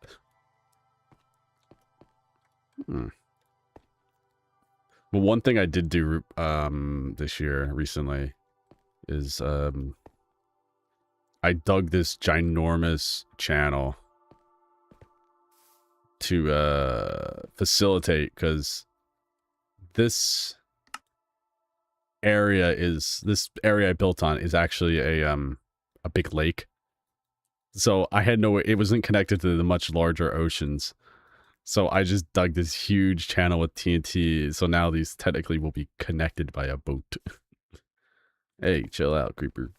But one thing I did do this year, recently, is I dug this ginormous channel to facilitate, because this area I built on is actually a big lake. So I had no way, it wasn't connected to the much larger oceans. So I just dug this huge channel with TNT. So now these technically will be connected by a boat. Hey, chill out, creeper.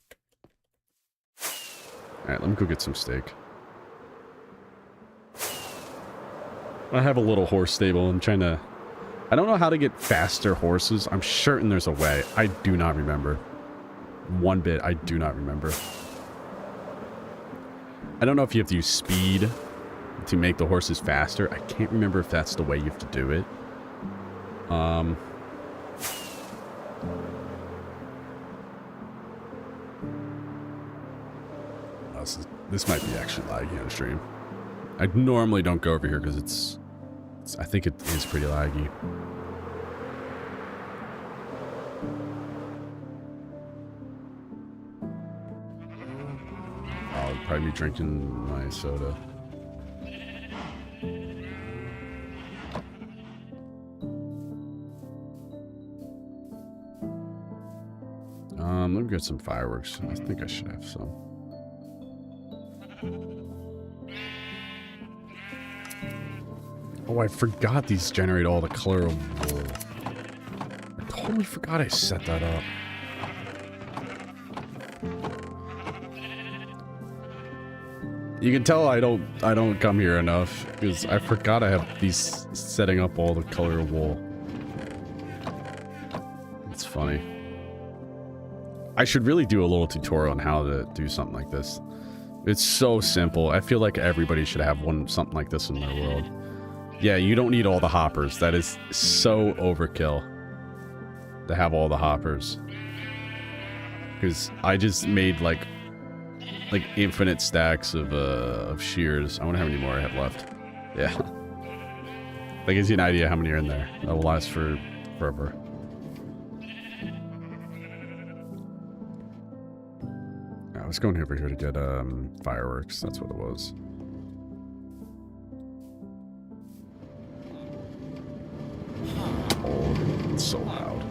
Alright, let me go get some steak. I have a little horse stable. I'm trying to... I don't know how to get faster horses. I'm certain there's a way. I do not remember. One bit, I do not remember. I don't know if you have to use speed to make the horses faster. I can't remember if that's the way you have to do it. Oh, this might be actually laggy on stream. I normally don't go over here because I think it is pretty laggy. I'll probably be drinking my soda. get some fireworks. I think I should have some. Oh, I forgot these generate all the color of wool. I totally forgot I set that up. You can tell I don't come here enough because I forgot I have these setting up all the color of wool. It's funny. I should really do a little tutorial on how to do something like this. It's so simple. I feel like everybody should have something like this in their world. Yeah, you don't need all the hoppers. That is so overkill to have all the hoppers. Because I just made like infinite stacks of shears. I wonder how many more I have left. Yeah. That gives you an idea how many are in there. That will last for forever. I was going over here to get fireworks. That's what it was. Oh, it's so loud.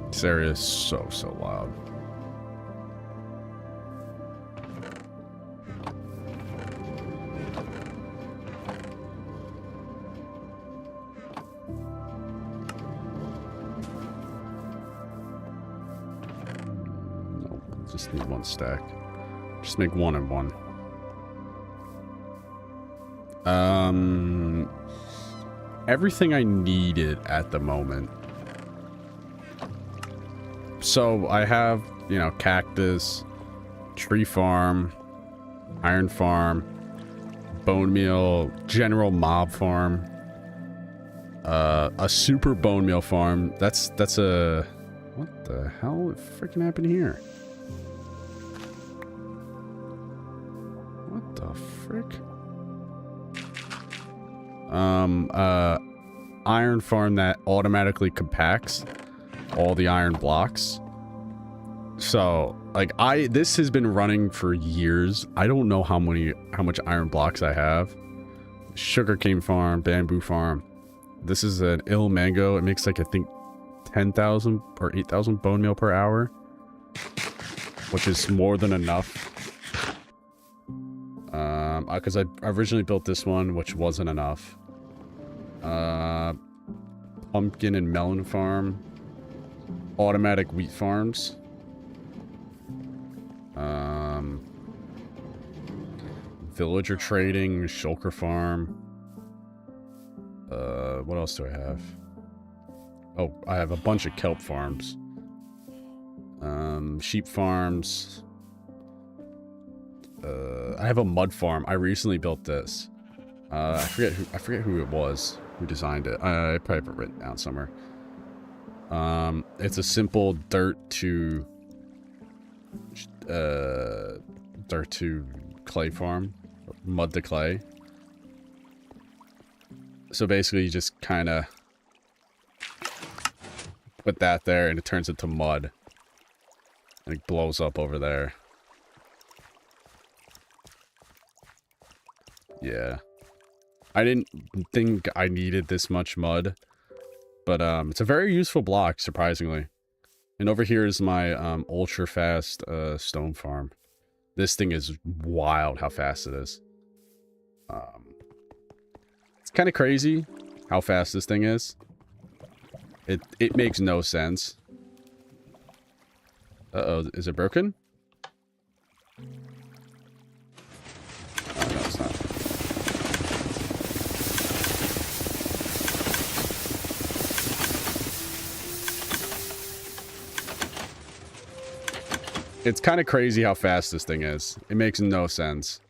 This area is so loud. Just need one stack. Just make one and one. Everything I needed at the moment. So I have, you know, cactus, tree farm, iron farm, bone meal, general mob farm, a super bone meal farm. That's a, what the hell freaking happened here? What the frick? Iron farm that automatically compacts all the iron blocks. So, like, this has been running for years. I don't know how much iron blocks I have. Sugarcane farm, bamboo farm. This is an ill mango. It makes like, I think 10,000 or 8,000 bone meal per hour, which is more than enough. Because I originally built this one, which wasn't enough. Pumpkin and melon farm. Automatic wheat farms. Villager trading, shulker farm. What else do I have? Oh, I have a bunch of kelp farms. Sheep farms. I have a mud farm. I recently built this. I forget who it was who designed it. I probably have it written down somewhere. It's a simple dirt to clay farm, mud to clay. So basically, you just kind of put that there, and it turns into mud, and it blows up over there. Yeah. I didn't think I needed this much mud, but it's a very useful block, surprisingly. And over here is my ultra fast stone farm. This thing is wild how fast it is. It's kind of crazy how fast this thing is. It makes no sense. Uh-oh, is it broken? Oh, no, it's not. It's kind of crazy how fast this thing is. It makes no sense.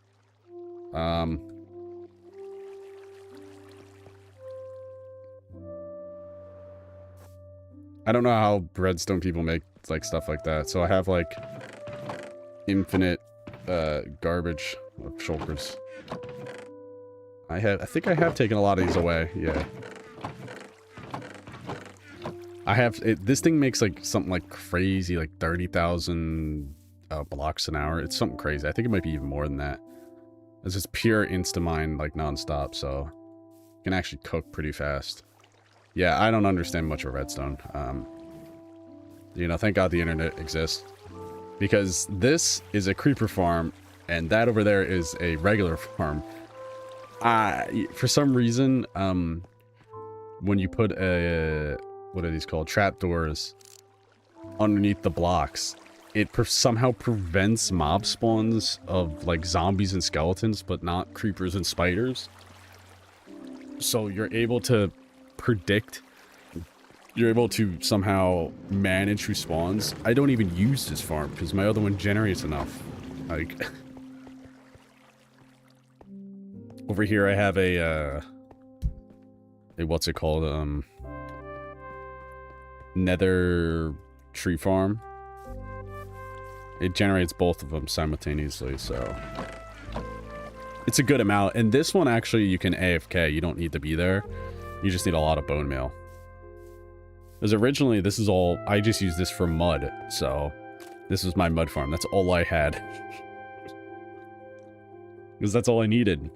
I don't know how redstone people make like stuff like that. So I have like infinite garbage of shulkers. I think I have taken a lot of these away. Yeah. I have this thing makes like something like crazy, like 30,000 blocks an hour. It's something crazy. I think it might be even more than that. This is pure insta-mine, like, non-stop, so you can actually cook pretty fast. Yeah, I don't understand much of redstone. You know, thank God the internet exists. Because this is a creeper farm, and that over there is a regular farm. For some reason, when you put a... what are these called? Trapdoors underneath the blocks, it somehow prevents mob spawns of, like, zombies and skeletons, but not creepers and spiders. So you're able to predict... You're able to somehow manage who spawns. I don't even use this farm, because my other one generates enough. Like... Over here I have a what's it called? Nether tree farm. It generates both of them simultaneously, so it's a good amount. And this one, actually, you can AFK. You don't need to be there. You just need a lot of bone meal. Because originally, this is all... I just used this for mud, so this was my mud farm. That's all I had. Because that's all I needed.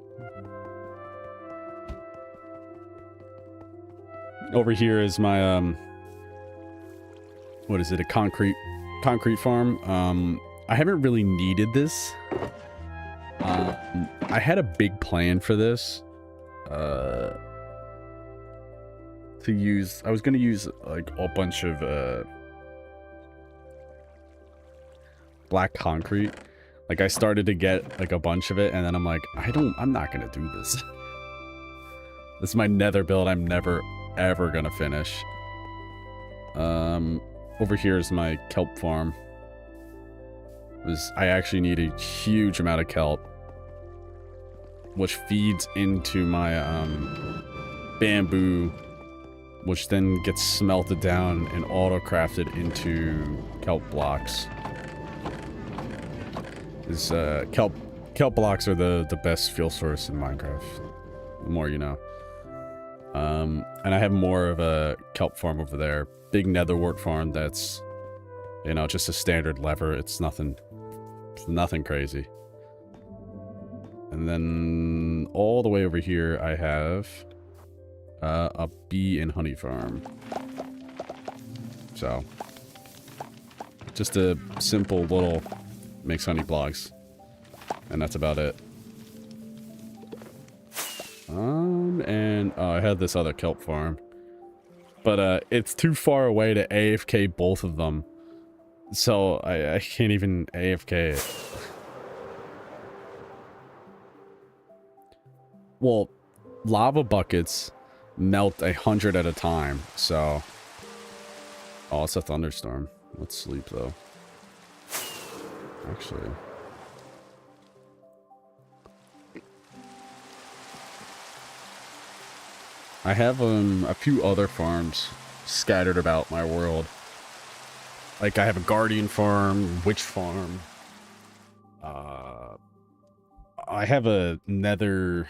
Over here is my, what is it? A concrete farm. I haven't really needed this. I had a big plan for this. To use, I was going to use, like, a bunch of, black concrete. Like, I started to get, like, a bunch of it, and then I'm like, I'm not going to do this. This is my nether build. I'm never ever gonna finish. Over here is my kelp farm. I actually need a huge amount of kelp, which feeds into my bamboo, which then gets smelted down and auto-crafted into kelp blocks. Kelp blocks are the best fuel source in Minecraft. The more you know. And I have more of a kelp farm over there. Big netherwort farm that's, you know, just a standard lever. It's nothing crazy. And then all the way over here I have a bee and honey farm. So, just a simple little makes honey blocks. And that's about it. And I had this other kelp farm, but it's too far away to AFK both of them, so I can't even AFK it. Well, lava buckets melt 100 at a time, so... Oh, it's a thunderstorm. Let's sleep, though. Actually... I have a few other farms scattered about my world. Like, I have a guardian farm, witch farm. I have a nether...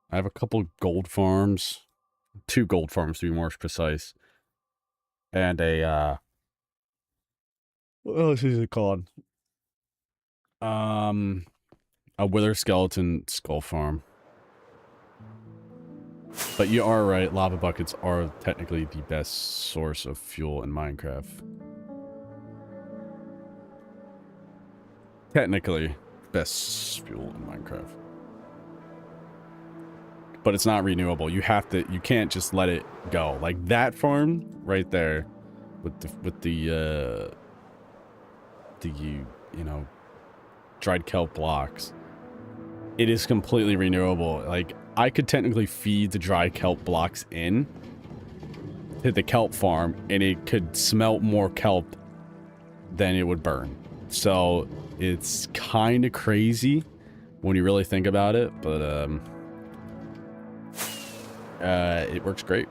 I have a couple gold farms. 2 gold farms, to be more precise. And a, what else is it called? A wither skeleton skull farm. But you are right, lava buckets are technically the best source of fuel in Minecraft. Technically, best fuel in Minecraft. But it's not renewable. You can't just let it go. Like that farm right there with the you know, dried kelp blocks. It is completely renewable. Like, I could technically feed the dry kelp blocks in to the kelp farm, and it could smelt more kelp than it would burn. So, it's kind of crazy when you really think about it, but, it works great.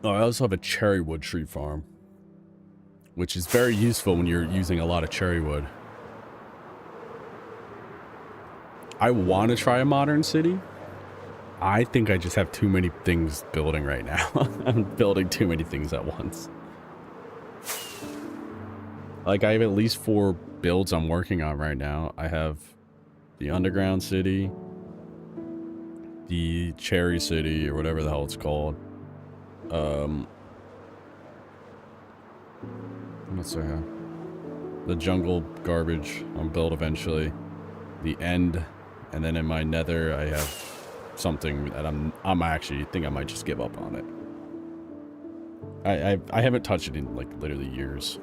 Oh, I also have a cherry wood tree farm, which is very useful when you're using a lot of cherry wood. I want to try a modern city. I think I just have too many things building right now. I'm building too many things at once. Like, I have at least 4 builds I'm working on right now. I have the underground city, the cherry city, or whatever the hell it's called. What's there? The jungle garbage I'll build eventually. The end, and then in my nether I have something that I'm actually think I might just give up on it. I haven't touched it in like literally years.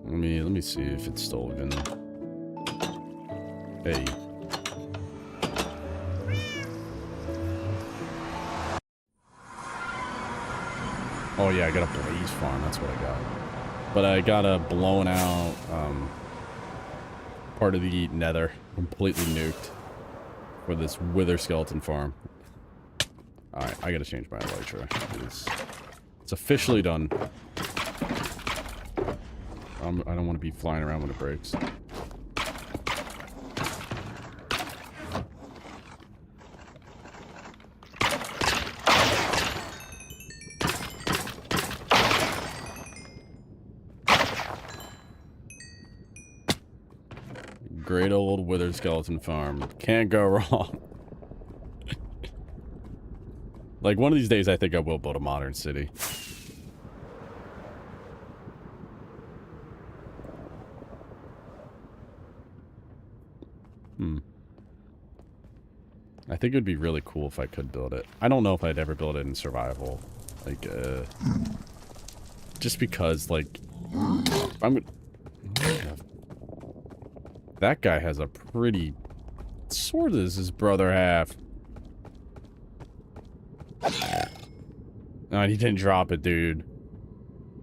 Let me see if it's still even. Hey. Oh yeah, I got a blaze farm. That's what I got. But I got a blown out part of the nether, completely nuked, for this wither skeleton farm. All right, I gotta change my elytra. It's officially done. I don't want to be flying around when it breaks. Great old wither skeleton farm. Can't go wrong. Like, one of these days I think I will build a modern city. I think it would be really cool if I could build it. I don't know if I'd ever build it in survival. Like, just because, like, that guy has a pretty... What sword does his brother have? No, he didn't drop it, dude.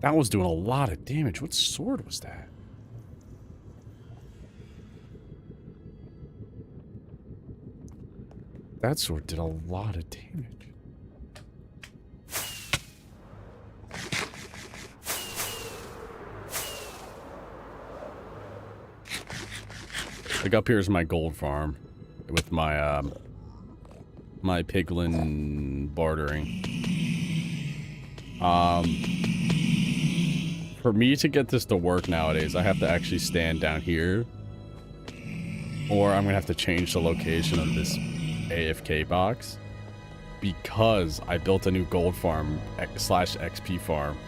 That was doing a lot of damage. What sword was that? That sword did a lot of damage. Like, up here is my gold farm with my my piglin bartering. For me to get this to work nowadays, I have to actually stand down here, or I'm gonna have to change the location of this AFK box, because I built a new gold farm slash XP farm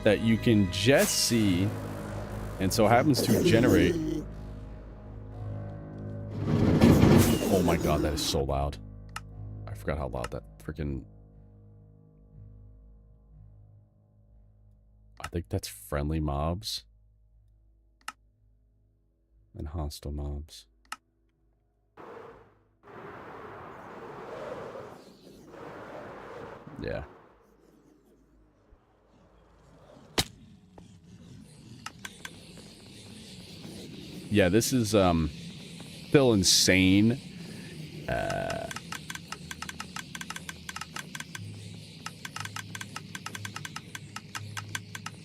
that you can just see, and so happens to generate. Oh my god, that is so loud. I forgot how loud that freaking... I think that's friendly mobs and hostile mobs. Yeah. Yeah, this is still insane.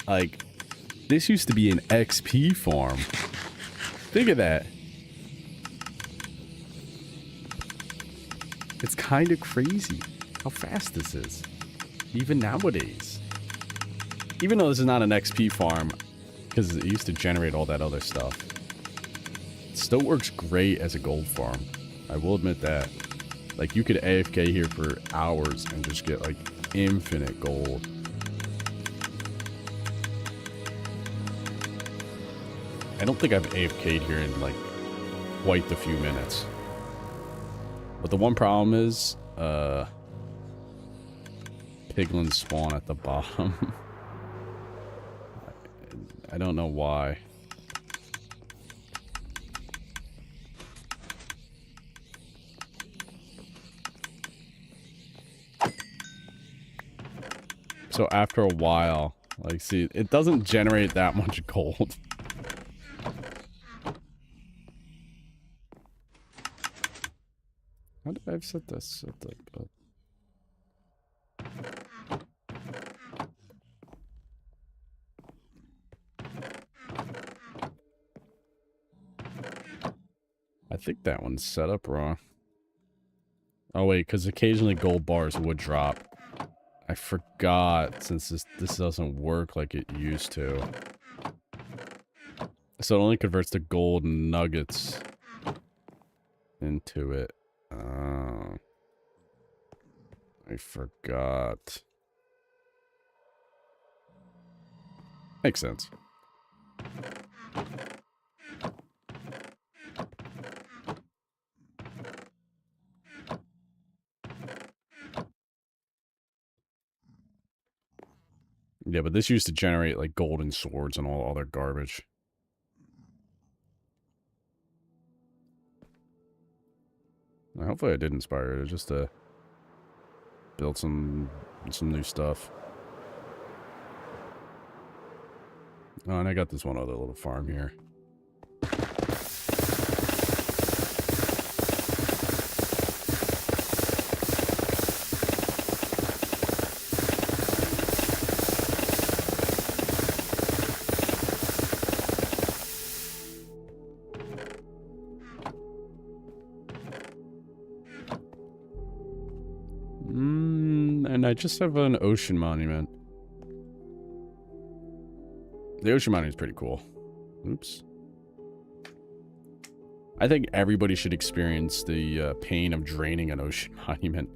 Like, this used to be an XP farm. Think of that. It's kind of crazy how fast this is, even nowadays. Even though this is not an XP farm, because it used to generate all that other stuff, it still works great as a gold farm. I will admit that. Like, you could AFK here for hours and just get, like, infinite gold. I don't think I've AFK'd here in, like, quite the few minutes. But the one problem is, piglins spawn at the bottom. I don't know why. So after a while, like, see, it doesn't generate that much gold. How did I set this up? I think that one's set up wrong. Oh wait, because occasionally gold bars would drop. I forgot, since this doesn't work like it used to. So it only converts the gold nuggets into it. Oh. I forgot. Makes sense. Yeah, but this used to generate, like, golden swords and all other garbage. Hopefully I did inspire it, just to build some new stuff. Oh, and I got this one other little farm here. And I just have an ocean monument. The ocean monument is pretty cool. Oops. I think everybody should experience the pain of draining an ocean monument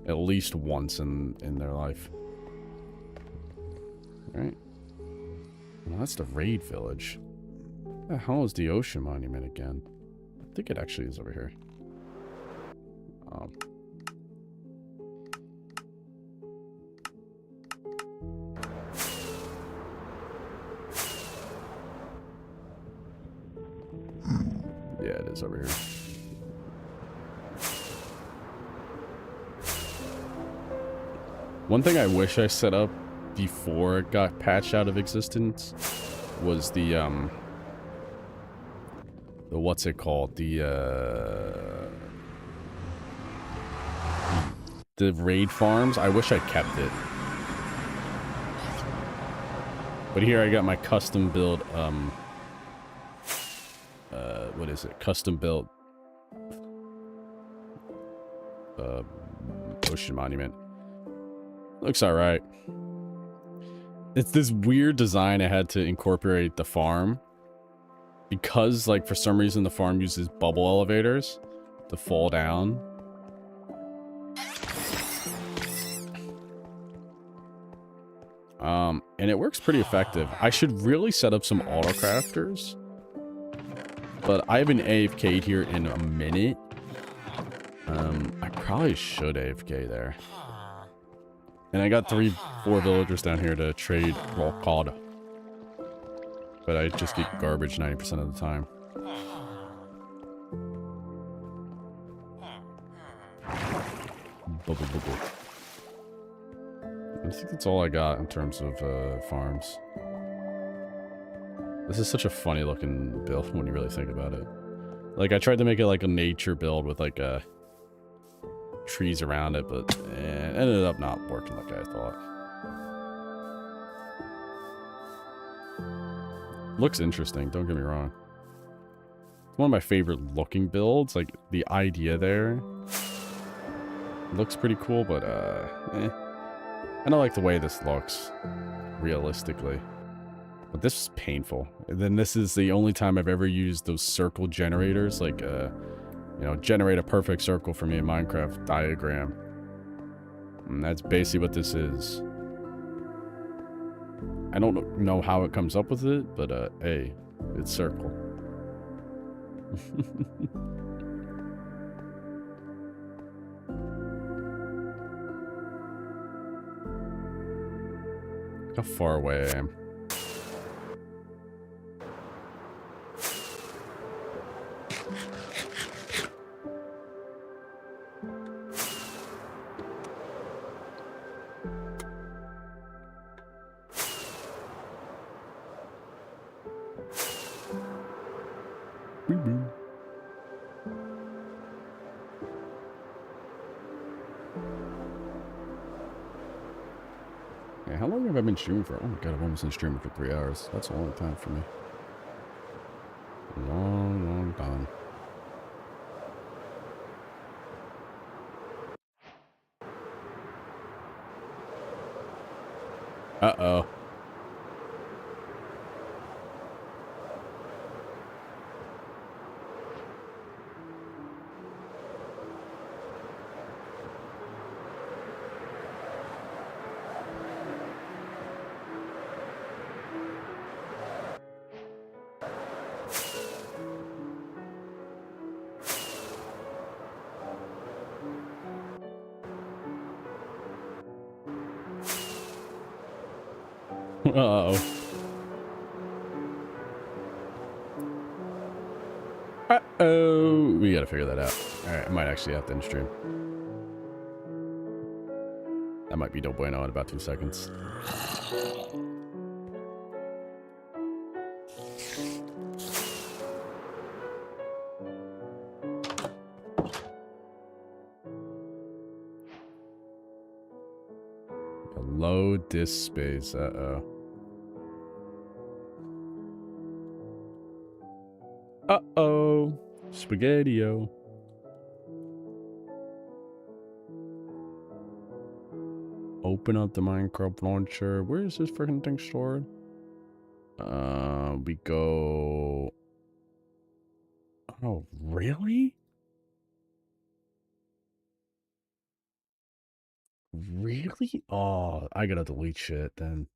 at least once in their life. Right? Well, that's the raid village. What the hell is the ocean monument again? I think it actually is over here. Yeah, it is over here. One thing I wish I set up before it got patched out of existence was the what's it called? The raid farms. I wish I kept it. But here I got my custom built what is it? Custom built ocean monument. Looks alright. It's this weird design I had to incorporate the farm. Because, like, for some reason the farm uses bubble elevators to fall down. And it works pretty effective. I should really set up some autocrafters. But I haven't AFK'd here in a minute. I probably should AFK there. And I got 4 villagers down here to trade raw cod. But I just get garbage 90% of the time. Bubble, bubble. I think that's all I got in terms of farms. This is such a funny looking build when you really think about it. Like, I tried to make it like a nature build with like trees around it, but it ended up not working like I thought. Looks interesting, don't get me wrong. It's one of my favorite looking builds. Like, the idea there looks pretty cool, but I don't like the way this looks realistically. But this is painful. And then this is the only time I've ever used those circle generators, like you know, generate a perfect circle for me in Minecraft diagram. And that's basically what this is. I don't know how it comes up with it, but hey, it's circle. How far away I am. Yeah, how long have I been streaming for? Oh my god, I've almost been streaming for 3 hours. That's a long time for me. Long, long time. Uh-oh. Uh-oh. Uh-oh. We gotta figure that out. Alright, I might actually have to end stream. That might be no bueno in about 2 seconds. Load disk space. Uh-oh. Uh-oh. Spaghetti-o. Open up the Minecraft launcher. Where is this freaking thing stored? We go... Oh, really? Really? Oh, I gotta delete shit then.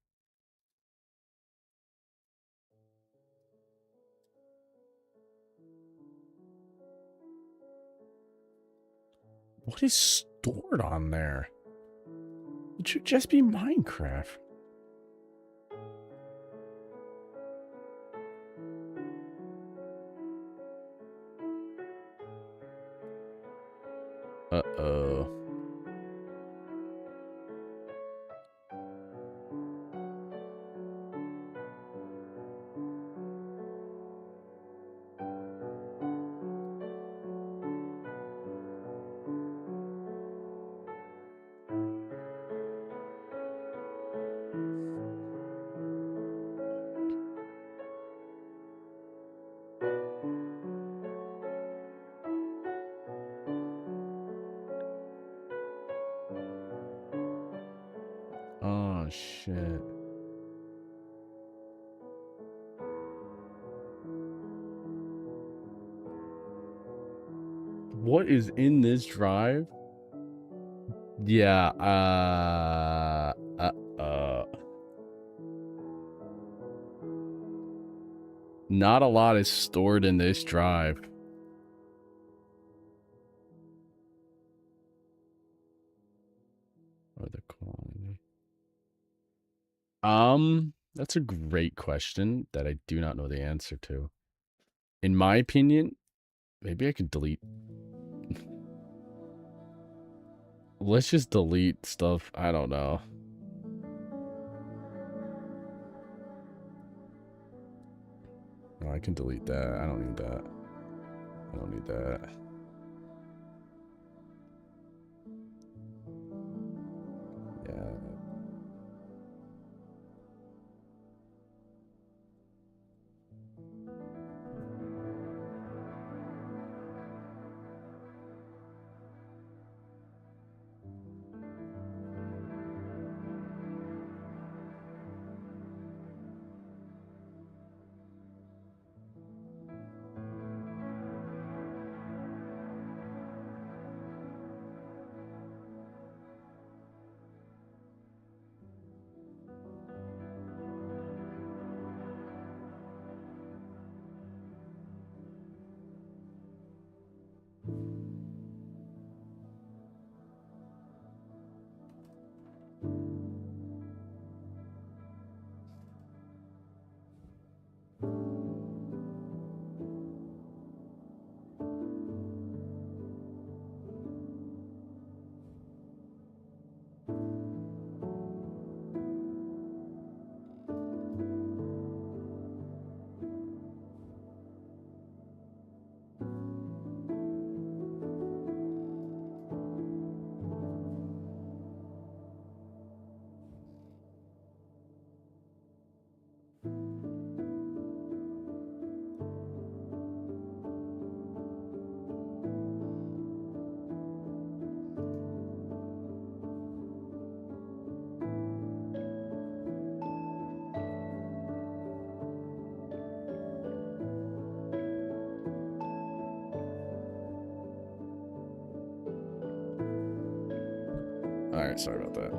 What is stored on there? It should just be Minecraft. Uh-oh. Oh, shit. What is in this drive? Yeah, not a lot is stored in this drive. Or the quality. That's a great question that I do not know the answer to. In my opinion, maybe I could delete. Let's just delete stuff. I don't know. No, I can delete that. I don't need that. I don't need that. Yeah. Alright, sorry about that.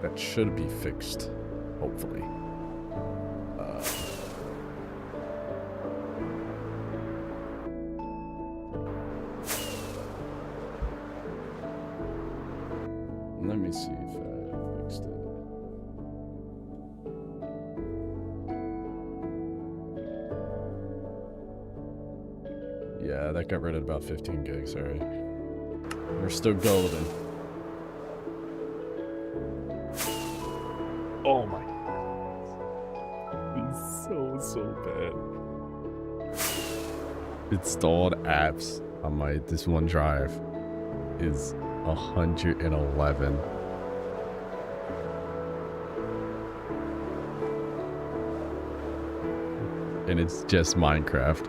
That should be fixed, hopefully. Let me see if I fixed it. Yeah, that got rid of about 15 gigs, alright. We're still golden. Oh my. He's so bad. Installed apps on this one drive is 111. And it's just Minecraft.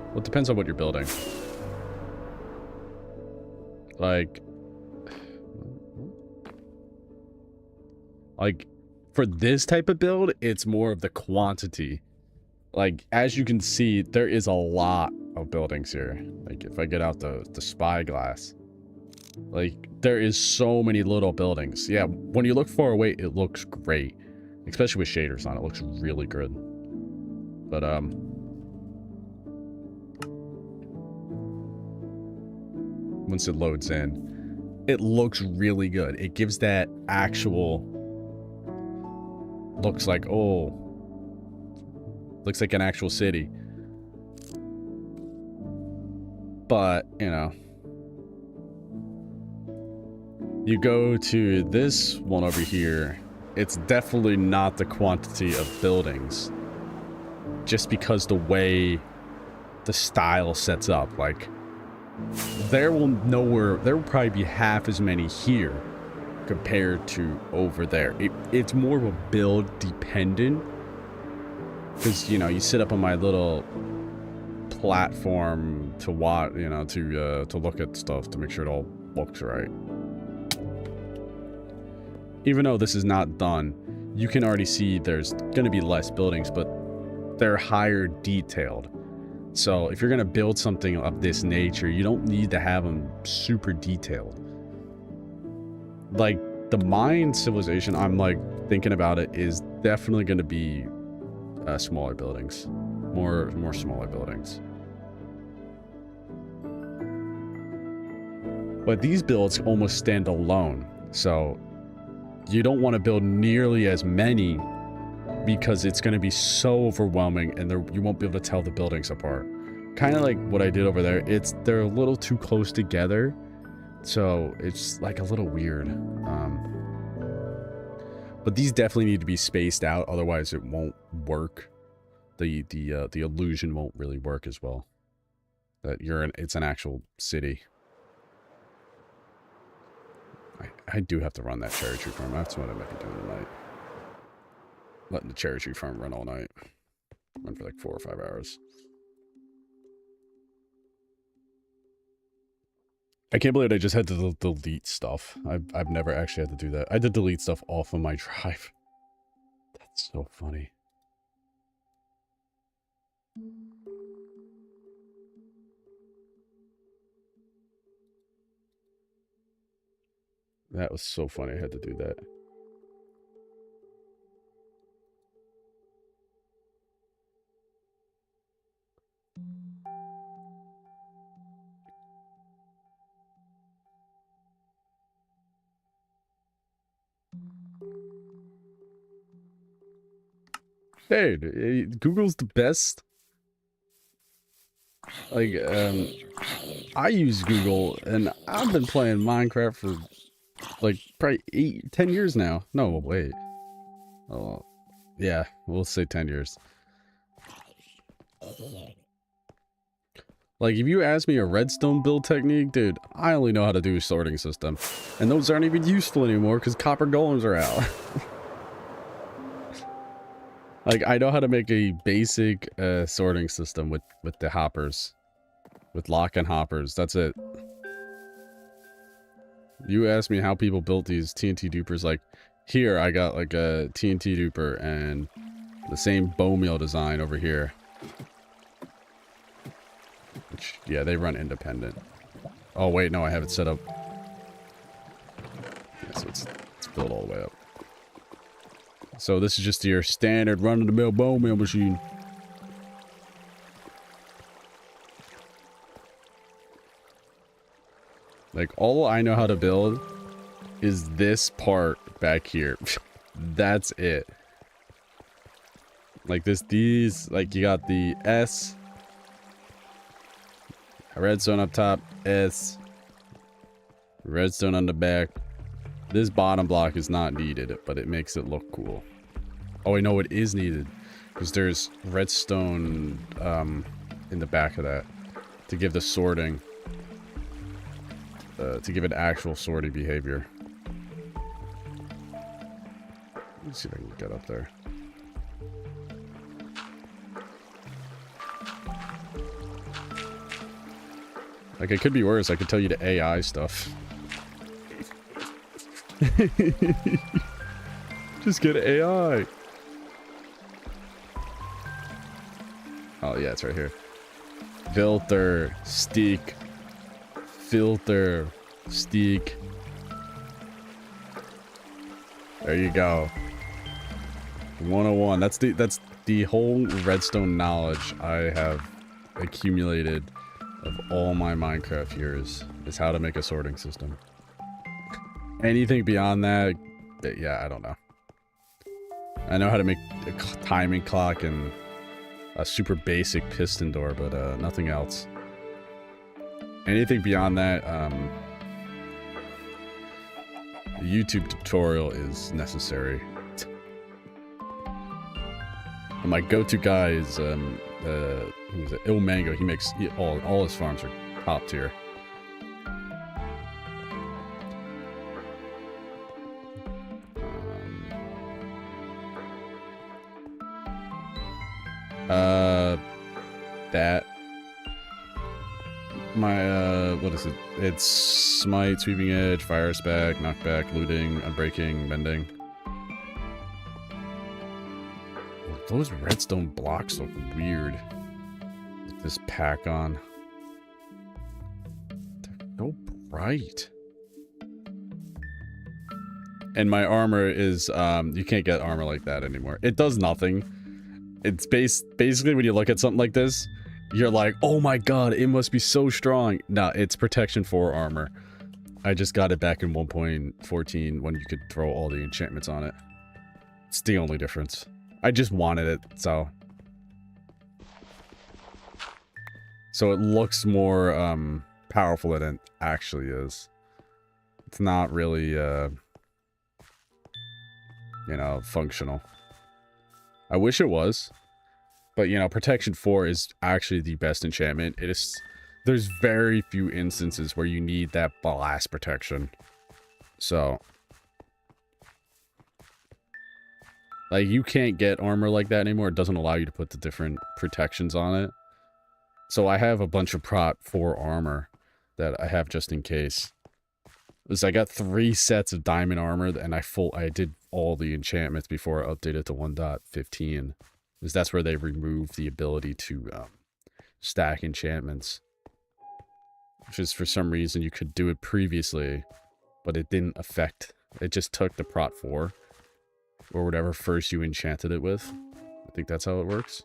Well, it depends on what you're building. Like for this type of build, it's more of the quantity. Like, as you can see, there is a lot of buildings here. Like, if I get out the spyglass, like, there is so many little buildings. Yeah, when you look far away, it looks great. Especially with shaders on, it looks really good. But, once it loads in, it looks really good. It gives that actual, looks like an actual city. But, you know, you go to this one over here, it's definitely not the quantity of buildings. Just because the way the style sets up, like, there will probably be half as many here compared to over there. It's more of a build dependent, because, you know, you sit up on my little platform to watch, you know, to look at stuff to make sure it all looks right. Even though this is not done, you can already see there's gonna be less buildings, but they're higher detailed. So if you're gonna build something of this nature, you don't need to have them super detailed. Like, the Mayan civilization, I'm like thinking about it, is definitely gonna be smaller buildings, more smaller buildings. But these builds almost stand alone, so you don't want to build nearly as many, because it's going to be so overwhelming and you won't be able to tell the buildings apart. Kind of like what I did over there. They're a little too close together, so it's like a little weird. But these definitely need to be spaced out, otherwise it won't work. The illusion won't really work as well. That it's an actual city. I do have to run that cherry tree farm. That's what I might be doing tonight. Letting the cherry tree farm run all night. Run for like 4 or 5 hours. I can't believe I just had to delete stuff. I've never actually had to do that. I had to delete stuff off of my drive. That's so funny. That was so funny. I had to do that. Dude, Google's the best. Like, I use Google, and I've been playing Minecraft for, like, probably 10 years now. No, wait. Oh, yeah, we'll say 10 years. Like, if you ask me a redstone build technique, dude, I only know how to do a sorting system. And those aren't even useful anymore, because copper golems are out. Like, I know how to make a basic sorting system with the hoppers. With lock and hoppers. That's it. You asked me how people built these TNT dupers. Like, here I got like a TNT duper and the same bone meal design over here. Which, yeah, they run independent. Oh, wait, no, I have it set up. Yeah, so it's built all the way up. So this is just your standard run-of-the-mill bone meal machine. Like, all I know how to build is this part back here. That's it. Like, these, like, you got the S. Redstone up top, S. Redstone on the back. This bottom block is not needed, but it makes it look cool. Oh, I know it is needed. Because there's redstone in the back of that. To give the sorting. To give it actual sorting behavior. Let's see if I can get up there. Like, it could be worse. I could tell you to AI stuff. Just get AI. Oh, yeah, it's right here. Filter, steak. Filter, steak. There you go. 101. That's the whole redstone knowledge I have accumulated of all my Minecraft years is how to make a sorting system. Anything beyond that, yeah, I don't know. I know how to make a timing clock and a super basic piston door, but nothing else. Anything beyond that, the YouTube tutorial is necessary. And my go-to guy is who is it? Ilmango. He makes all his farms are top tier. That. My, what is it? It's smite, sweeping edge, fire spec, knockback, looting, unbreaking, mending. Those redstone blocks look weird. With this pack on. They're so bright. And my armor is, you can't get armor like that anymore. It does nothing. It's basically when you look at something like this, you're like, oh my god, it must be so strong. No, it's protection 4 armor. I just got it back in 1.14 when you could throw all the enchantments on it. It's the only difference. I just wanted it, so. So it looks more powerful than it actually is. It's not really, you know, functional. I wish it was. But, you know, Protection 4 is actually the best enchantment. It is. There's very few instances where you need that blast protection. So. Like, you can't get armor like that anymore. It doesn't allow you to put the different protections on it. So I have a bunch of Prot 4 armor that I have just in case. I got 3 sets of diamond armor, and I did all the enchantments before I updated to 1.15. Because that's where they removed the ability to stack enchantments. Which is, for some reason, you could do it previously, but it didn't affect. It just took the Prot 4, or whatever first you enchanted it with. I think that's how it works.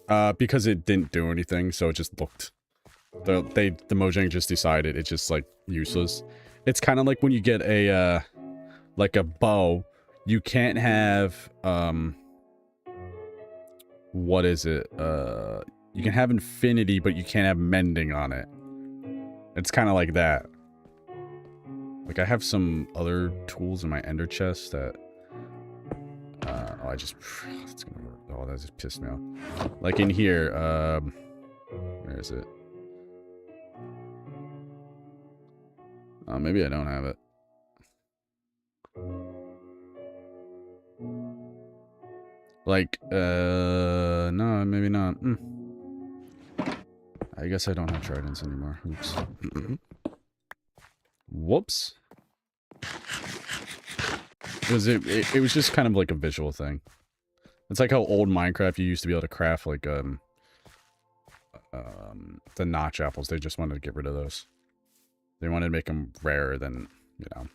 Because it didn't do anything, so it just looked. The Mojang just decided it's just, like, useless. It's kind of like when you get a, like a bow. You can't have, what is it? You can have infinity, but you can't have mending on it. It's kind of like that. Like, I have some other tools in my ender chest that, oh, it's gonna work. Oh, that just pissed me off. Like in here, where is it? Oh, maybe I don't have it. Like, no, maybe not. I guess I don't have tridents anymore. Oops. Whoops. Because it was just kind of like a visual thing. It's like how old Minecraft you used to be able to craft like the notch apples. They just wanted to get rid of those. They wanted to make them rarer than, you know,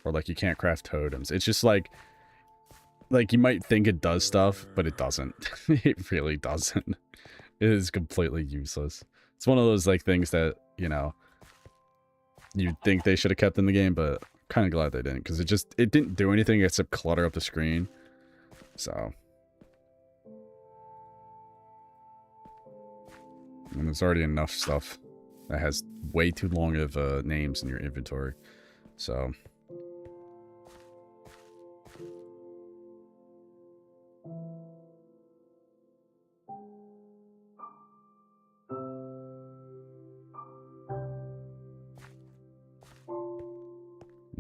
or like you can't craft totems. It's just like you might think it does stuff, but it doesn't. It really doesn't. It is completely useless. It's one of those like things that, you know, you'd think they should have kept in the game, but I'm kind of glad they didn't, because it didn't do anything except clutter up the screen. So, and there's already enough stuff that has way too long of names in your inventory. So,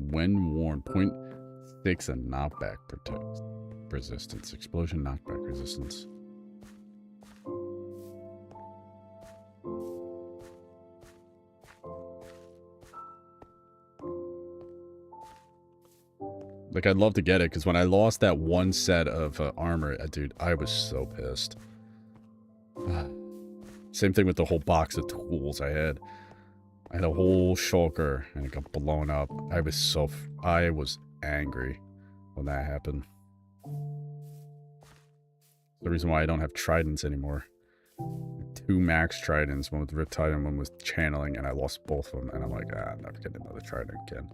when worn, 0.6 and knockback resistance. Explosion knockback resistance. Like, I'd love to get it, because when I lost that one set of armor, dude, I was so pissed. Same thing with the whole box of tools I had. I had a whole shulker, and it got blown up. I was angry when that happened. The reason why I don't have tridents anymore. 2 max tridents, one with Riptide and one with channeling, and I lost both of them, and I'm like, I'm never getting another trident again.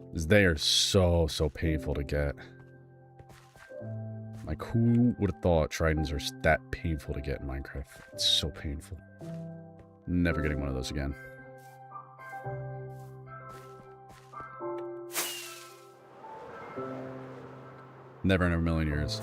Because they are so painful to get. Like, who would have thought tridents are that painful to get in Minecraft? It's so painful. Never getting one of those again. Never in a million years.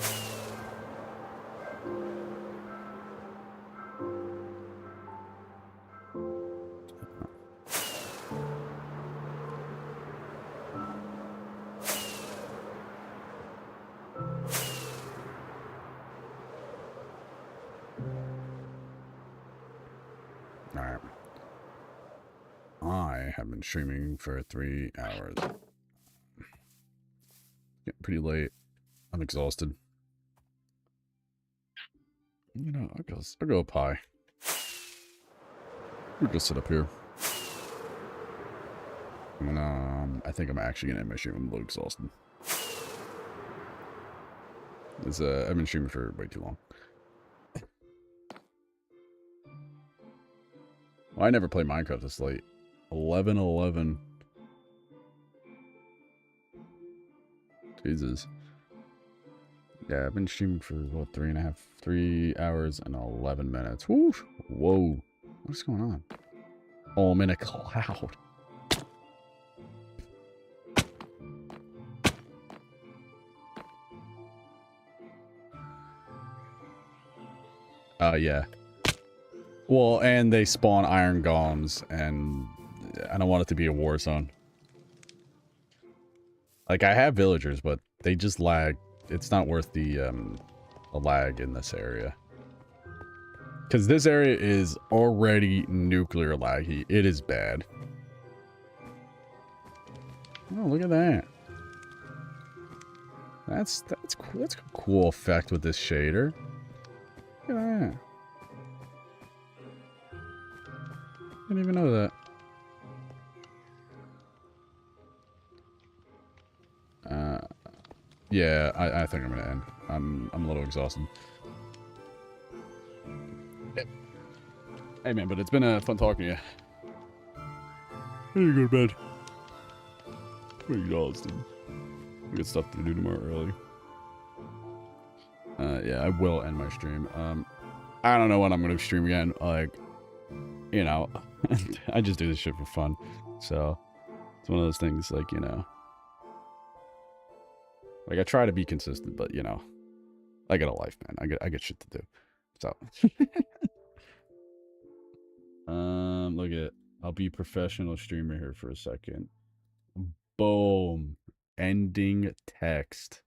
Alright. I have been streaming for 3 hours. Getting pretty late. I'm exhausted. You know, I'll go pie. We'll just sit up here. And, I think I'm actually gonna end my stream. I'm a little exhausted. I've been streaming for way too long. Well, I never play Minecraft this late. 11:11. Jesus. Yeah, I've been streaming for, what, 3 hours and 11 minutes. Woo! Whoa. What's going on? Oh, I'm in a cloud. Yeah. Well, and they spawn iron golems, and I don't want it to be a war zone. Like, I have villagers, but they just lag. It's not worth the lag in this area. Because this area is already nuclear laggy. It is bad. Oh, look at that. That's cool. That's a cool effect with this shader. Look at that. I didn't even know that. Yeah, I think I'm gonna end. I'm a little exhausted. Hey man, but it's been fun talking to you. I need to go to bed. I'm exhausted. We got stuff to do tomorrow early. Yeah, I will end my stream. I don't know when I'm gonna stream again. Like, you know, I just do this shit for fun. So it's one of those things, like, you know. Like, I try to be consistent, but, you know, I got a life, man. I get shit to do. So. Look at, I'll be professional streamer here for a second. Boom. Ending text.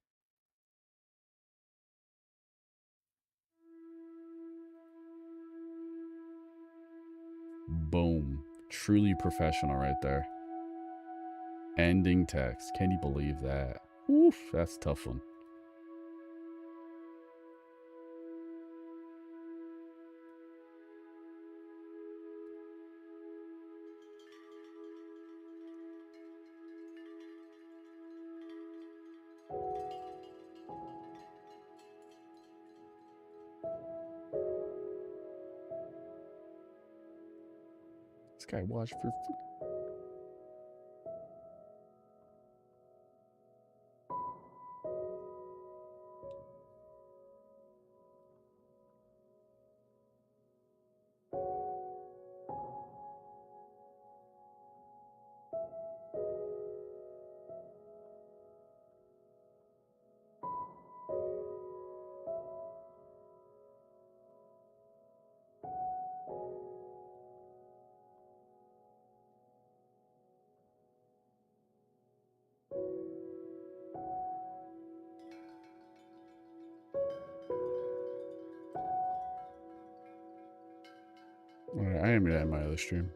Boom. Truly professional right there. Ending text. Can you believe that? Oof, that's a tough one. This guy watched for... Alright, I am gonna end my other stream.